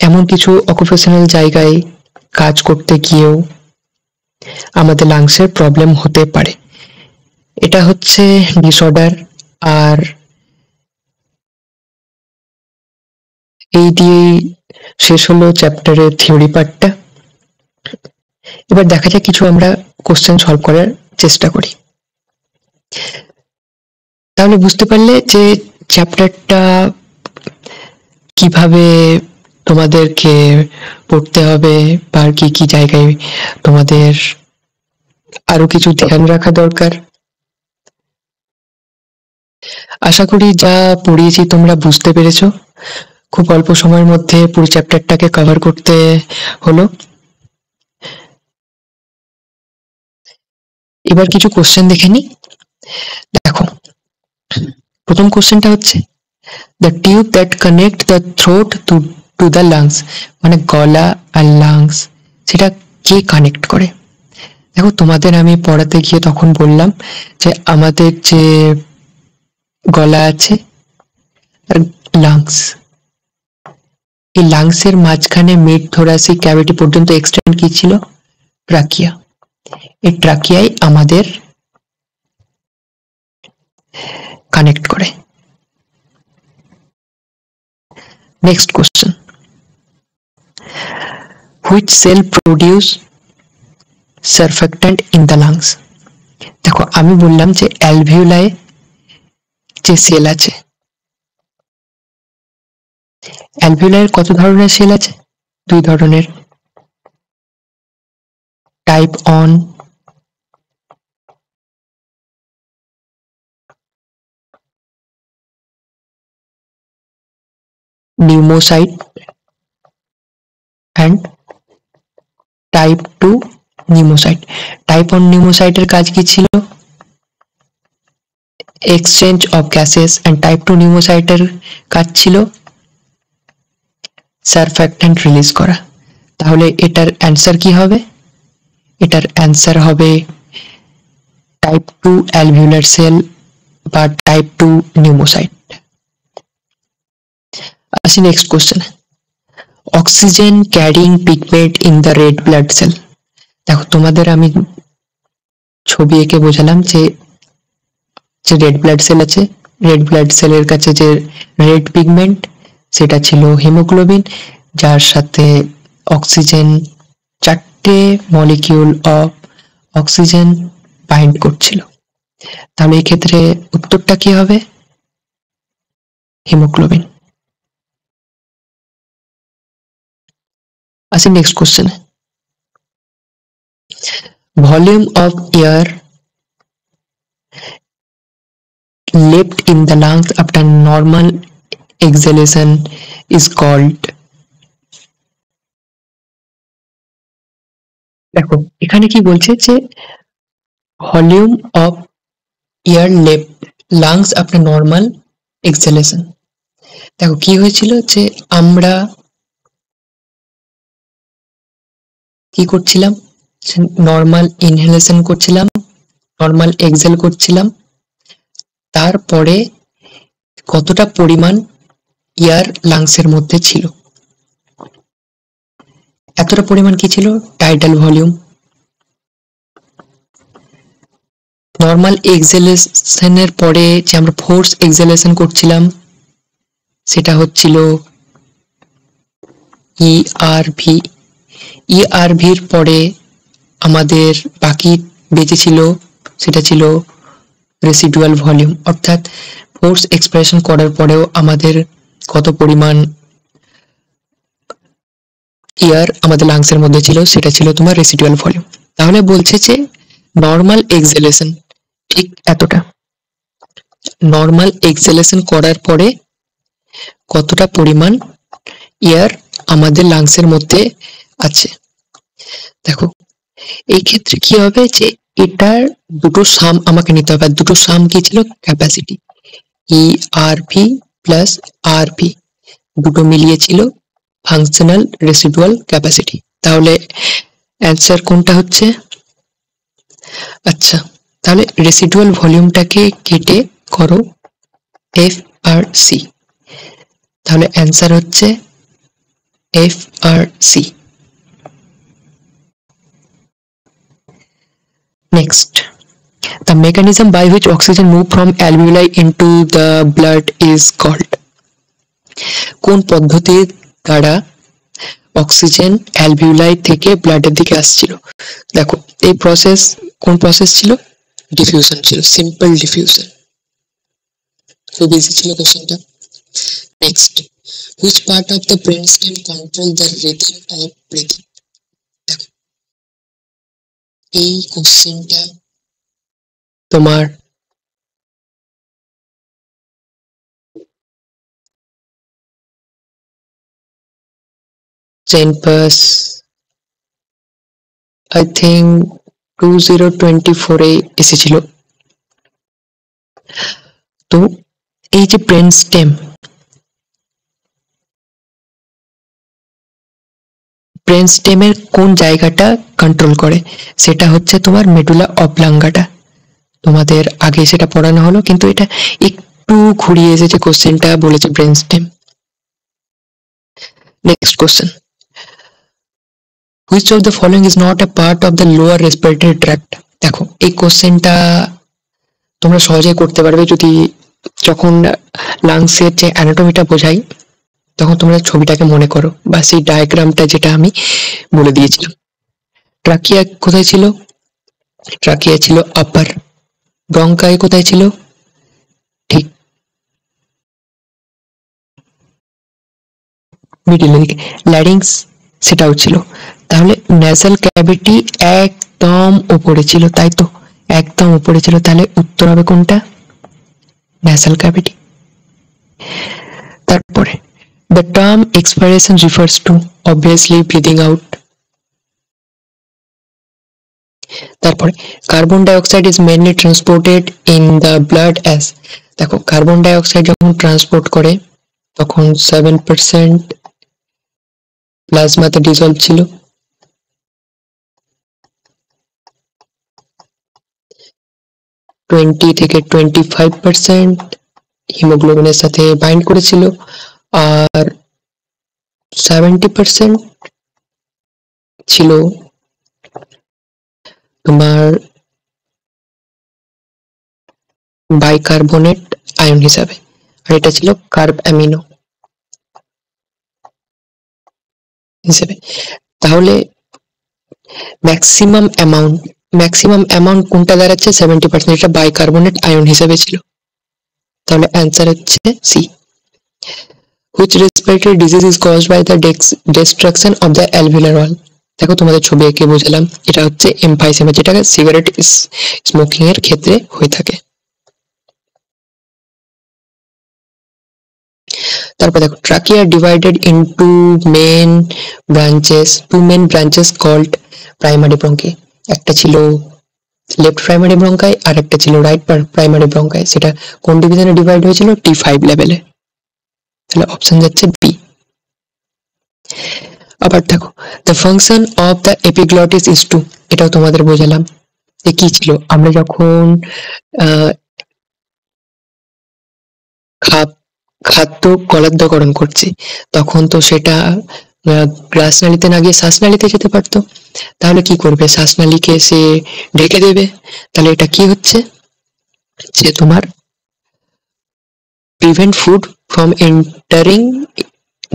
এমন কিছু অকুপেশনাল জায়গায় কাজ করতে গিয়েও আমাদের লাংসের প্রবলেম হতে পারে। এটা হচ্ছে ডিসঅর্ডার। আর এই দিয়েই শেষ হলো চ্যাপ্টারের থিওরি পার্টটা। এবার দেখা যাক কিছু আমরা কোশ্চেন সলভ করার চেষ্টা করি। তাহলে বুঝতে পারলে যে চ্যাপ্টারটা কিভাবে তোমাদেরকে পড়তে হবে বা কি কি জায়গায় তোমাদের আরো কিছু ধ্যান রাখা দরকার। আশা করি যা পড়িয়েছি তোমরা বুঝতে পেরেছো। খুব অল্প সময়ের মধ্যে পুরো চ্যাপ্টারটাকে কভার করতে হলো। এবার কিছু কোশ্চেন দেখে নি। দেখো, প্রথম কোশ্চেনটা হচ্ছে the tube that connect the throat to the lungs, মানে গলা আর লাংস, সেটা কে কানেক্ট করে? দেখো, তোমাদের আমি পড়াতে গিয়ে তখন বললাম যে আমাদের যে গলা আছে আর লাংস, এই লাংসের মাঝখানে মিড থোরাসিক ক্যাভিটি পর্যন্ত এক্সটেন্ড কি ছিল? ট্রাকিয়া। এই ট্রাকিয়াই আমাদের কানেক্ট করে। Next question, which cell produce surfactant in the lungs. দেখো আমি বললাম যে অ্যালভিওলাই যে সেল আছে, অ্যালভিওলাইয়ের কত ধরনের সেল আছে? দুই ধরনের, type one pneumocyte and type two pneumocyte. Type one নিউমোসাইটের কাজ কি ছিল? Exchange of gases. And type two নিউমোসাইটের কাজ ছিল সারফেক্ট্যান্ট রিলিজ করা। তাহলে এটার অ্যান্সার কি হবে? এটার অ্যান্সার হবে টাইপ টু অ্যালভিওলার সেল বা টাইপ টু নিউমোসাইট। আসি next question, oxygen carrying pigment in the red blood cell. দেখো তোমাদের আমি ছবি এঁকে বোঝালাম যে যে রেড ব্লাড সেল আছে, রেড ব্লাড সেলের কাছে যে রেড পিগমেন্ট সেটা ছিল হিমোগ্লোবিন, যার সাথে অক্সিজেন, চারটে মলিকিউল অফ অক্সিজেন বাইন্ড করছিল। তাহলে এই ক্ষেত্রে উত্তরটা কি হবে? হিমোগ্লোবিন। আসি next question, volume of air left in the lungs after normal exhalation is called। দেখো এখানে কি বলছে যে volume of air left lungs after normal exhalation. দেখো কি হয়েছিল যে আমরা কি করছিলাম, নর্মাল ইনহেলেশন করছিলাম, নর্মাল এক্সহেল করছিলাম, তারপরে কতটা পরিমাণ এয়ার লাংসের মধ্যে ছিল, এতটা পরিমাণ কি ছিল? Tidal volume. নর্মাল এক্সহেলেশনের পরে যে আমরা ফোর্স এক্সহেলেশন করছিলাম সেটা হচ্ছিল ইআরভি। ইআরভির পরে আমাদের বাকি বেঁচে ছিল সেটা ছিল রেসিডুয়াল ভলিউম, অর্থাৎ ফোর্স এক্সপ্রেশন করার পরেও আমাদের কত পরিমাণ এয়ার আমাদের লাংসের মধ্যে ছিল সেটা ছিল তোমার রেসিডুয়াল ভলিউম। তাহলে বলছে যে নর্মাল এক্সহেলেশন ঠিক এতটা, নর্মাল এক্সহেলেশন করার পরে কতটা পরিমাণ এয়ার আমাদের লাংসের মধ্যে আছে। দেখো এই ক্ষেত্রে কি হবে যে এটার দুটো সাম আমাকে নিতে হবে, দুটো সাম কি ছিল? ক্যাপাসিটি, ইআরভি প্লাস আরভি, দুটো মিলিয়ে ছিল ফাংশনাল রেসিডুয়াল ক্যাপাসিটি। তাহলে অ্যান্সার কোনটা হচ্ছে? আচ্ছা তাহলে রেসিডুয়াল ভলিউমটাকে কেটে করো এফ আর সি, তাহলে অ্যান্সার হচ্ছে F R C. Next, the mechanism by which oxygen move from alveoli into the blood is called। কোন পদ্ধতির দ্বারা অক্সিজেন অ্যালভিওলাই থেকে ব্লাডের দিকে আসছিল? দেখো এই প্রসেস কোন প্রসেস ছিল? ডিফিউশন ছিল, সিম্পল ডিফিউশন। খুব ইজি ছিল কোশ্চেনটা। Next, which part of the brain stem control the rhythm of breathing. দেখো এই কোশ্চেনটা তোমার চেনপাস আই থিঙ্ক 2024 এসেছিল। তো এই যে ব্রেন স্টেম, ব্রেন স্টেমের কোন জায়গাটা কন্ট্রোল করে? সেটা হচ্ছে তোমার মেডুলা অবলাঙ্গাটা। তোমাদের আগে সেটা পড়ানো হলো, কিন্তু এটা একটু ঘুরিয়ে এসেছে কোশ্চেনটা, বলেছে brain stem. Next question, which of the following is not a part of the lower respiratory tract. দেখো এই কোশ্চেনটা তোমরা সহজেই করতে পারবে যদি যখন লাংসের যে অ্যানাটমিটা বোঝাই তখন তোমরা ছবিটাকে মনে করো বা সেই ডায়াগ্রামটা যেটা আমি বলে দিয়েছিলাম। ট্রাকিয়া কোথায় ছিল? ট্রাকিয়া ছিল আপার। ব্রঙ্কাই কোথায় ছিল? ঠিক মিডিলের দিকে। ল্যারিংস সেটাও ছিল। তাহলে ন্যাসাল ক্যাভিটি একদম উপরে ছিল, তাই তো? একদম উপরে ছিল, তাহলে উত্তর হবে কোনটা? Nasal cavity. তারপরে the term expiration refers to obviously breathing out. তারপরে carbon dioxide is mainly transported in the blood as, দেখো কার্বন ডাই অক্সাইড যখন ট্রান্সপোর্ট করে তখন 7% প্লাজমাতে ডিজলভ ছিল, 20 থেকে 25% হিমোগ্লোবিনের সাথে বাইন্ড করেছিল, আর 70% ছিল তোমার বাইকার্বনেট আয়ন হিসাবে, আর এটা ছিল কার্ব অ্যামিনো হিসেবে। তাহলে ম্যাক্সিমাম অ্যামাউন্ট কোনটা দাঁড়াচ্ছে? 70%, এটা বাইকার্বনেট আয়ন হিসেবে ছিল। তাহলে অ্যান্সার হচ্ছে C. Which respiratory disease is caused by the destruction of the alveolar wall? দেখো তোমাদের ছবি এঁকে বোঝালাম, এটা হচ্ছে এমফাইসেমা, যেটা সিগারেট স্মোকিং এর ক্ষেত্রে হয়ে থাকে। তারপর দেখো trachea divided into two main branches called primary bronchi. একটা ছিল লেফট প্রাইমারি ব্রঙ্কাই আর একটা ছিল রাইট প্রাইমারি ব্রঙ্কাই। সেটা কোন ডিভিশনে ডিভাইড হয়েছিল? T5 লেভেলে। তাহলে অপশন যাচ্ছে বি। আবার দেখো the function of the epiglottis is to, এটাও তোমাদের বোঝালাম যে কি ছিল। আমরা যখন আহ খাদ্য গলাধঃকরণ করছি তখন তো সেটা গ্রাসনালীতে না গিয়ে শ্বাসনালীতে যেতে পারতো। তাহলে কি করবে? শ্বাসনালীকে সে ঢেকে দেবে। তাহলে এটা কি হচ্ছে? যে তোমার prevent food from entering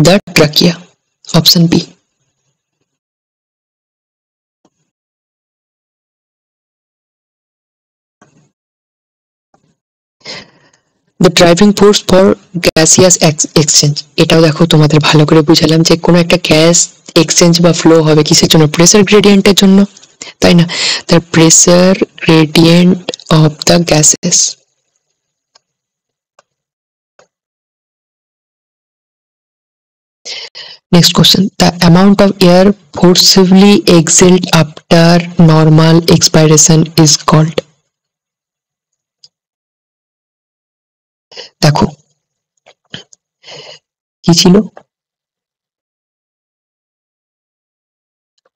the trachea. Option B. The driving force for gaseous exchange, এটাও দেখো তোমাদের ভালো করে বুঝালাম যে কোনো একটা গ্যাস এক্সচেঞ্জ বা ফ্লো হবে কিসের জন্য? প্রেসার গ্রেডিয়েন্টের জন্য, তাই না? the pressure gradient of the gases. Next question, the amount of air forcibly exhaled after normal expiration is called, দেখো কি ছিল?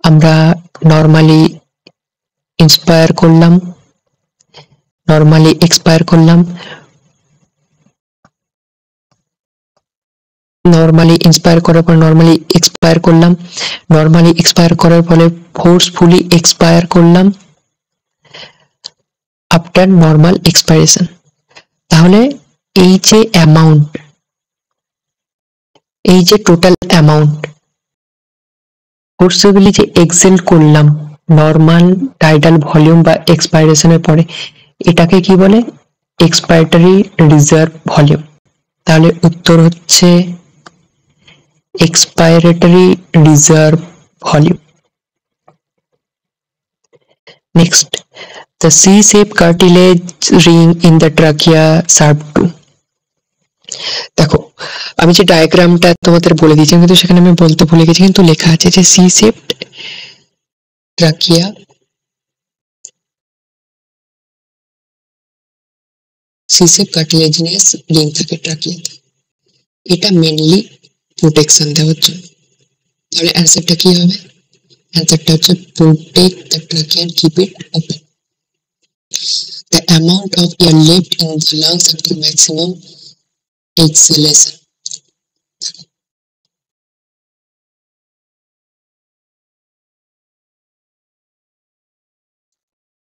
আমরা নর্মালি ইন্সপায়ার করলাম, নর্মালি এক্সপায়ার করলাম, নর্মালি ইন্সপায়ার করার পর নর্মালি এক্সপায়ার করলাম, নর্মালি এক্সপায়ার করার ফলে ফোর্সফুলি এক্সপায়ার করলাম আফটার নর্মাল এক্সপাইরেশন। তাহলে এই যে অ্যামাউন্ট, এই যে টোটাল অ্যামাউন্ট ফোর্সিবলি যে এক্সেল করলাম নর্মাল টাইডাল ভলিউম বা এক্সপাইরেশনের পরে, এটাকে কি বলে? এক্সপাইরেটরি রিজার্ভ ভলিউম। তাহলে উত্তর হচ্ছে expiratory reserve volume. Next, the C-shaped cartilage ring in the trachea serve to, দেখো আমি যে ডায়াগ্রামটা তোমাদের বলে দিয়েছি কিন্তু সেখানে আমি বলতে ভুলে গেছি, কিন্তু লেখা আছে যে C shaped trachea, C shape cartilaginous ring থাকে ট্রাকিয়াতে, এটা মেনলি প্রোটেকশন দেওয়ার জন্য। তাহলে অ্যান্সারটা কি হবে? অ্যান্সারটা হচ্ছে protect the trachea and keep it open. The amount of air left in the lungs after maximum exhalation.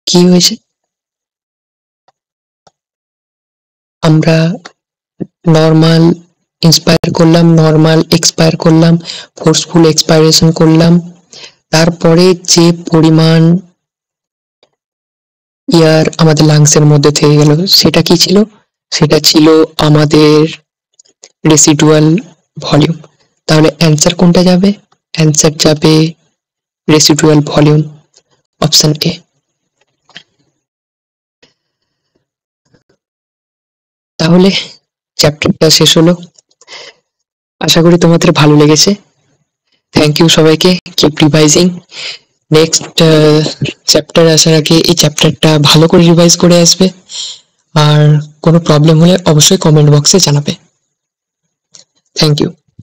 কি হয়েছে? আমরা নর্মাল ইন্সপায়ার করলাম, নর্মাল এক্সপায়ার করলাম, ফোর্সফুল এক্সপাইরেশন করলাম, তারপরে যে পরিমাণ এয়ার আমাদের লাংসের মধ্যে থেকে গেল সেটা কি ছিল? সেটা ছিল আমাদের রেসিডুয়াল ভলিউম। তাহলে অ্যান্সার কোনটা যাবে? অ্যান্সার যাবে রেসিডুয়াল ভলিউম, অপশন এ। তাহলে চ্যাপ্টারটা শেষ হলো। আশা করি তোমাদের ভালো লেগেছে। থ্যাংক ইউ সবাইকে। Keep revising. নেক্সট চ্যাপ্টার আসার আগে এই চ্যাপ্টারটা ভালো করে রিভাইজ করে আসবে। আর কোনো প্রবলেম হলে অবশ্যই কমেন্ট বক্সে জানাবে। Thank you.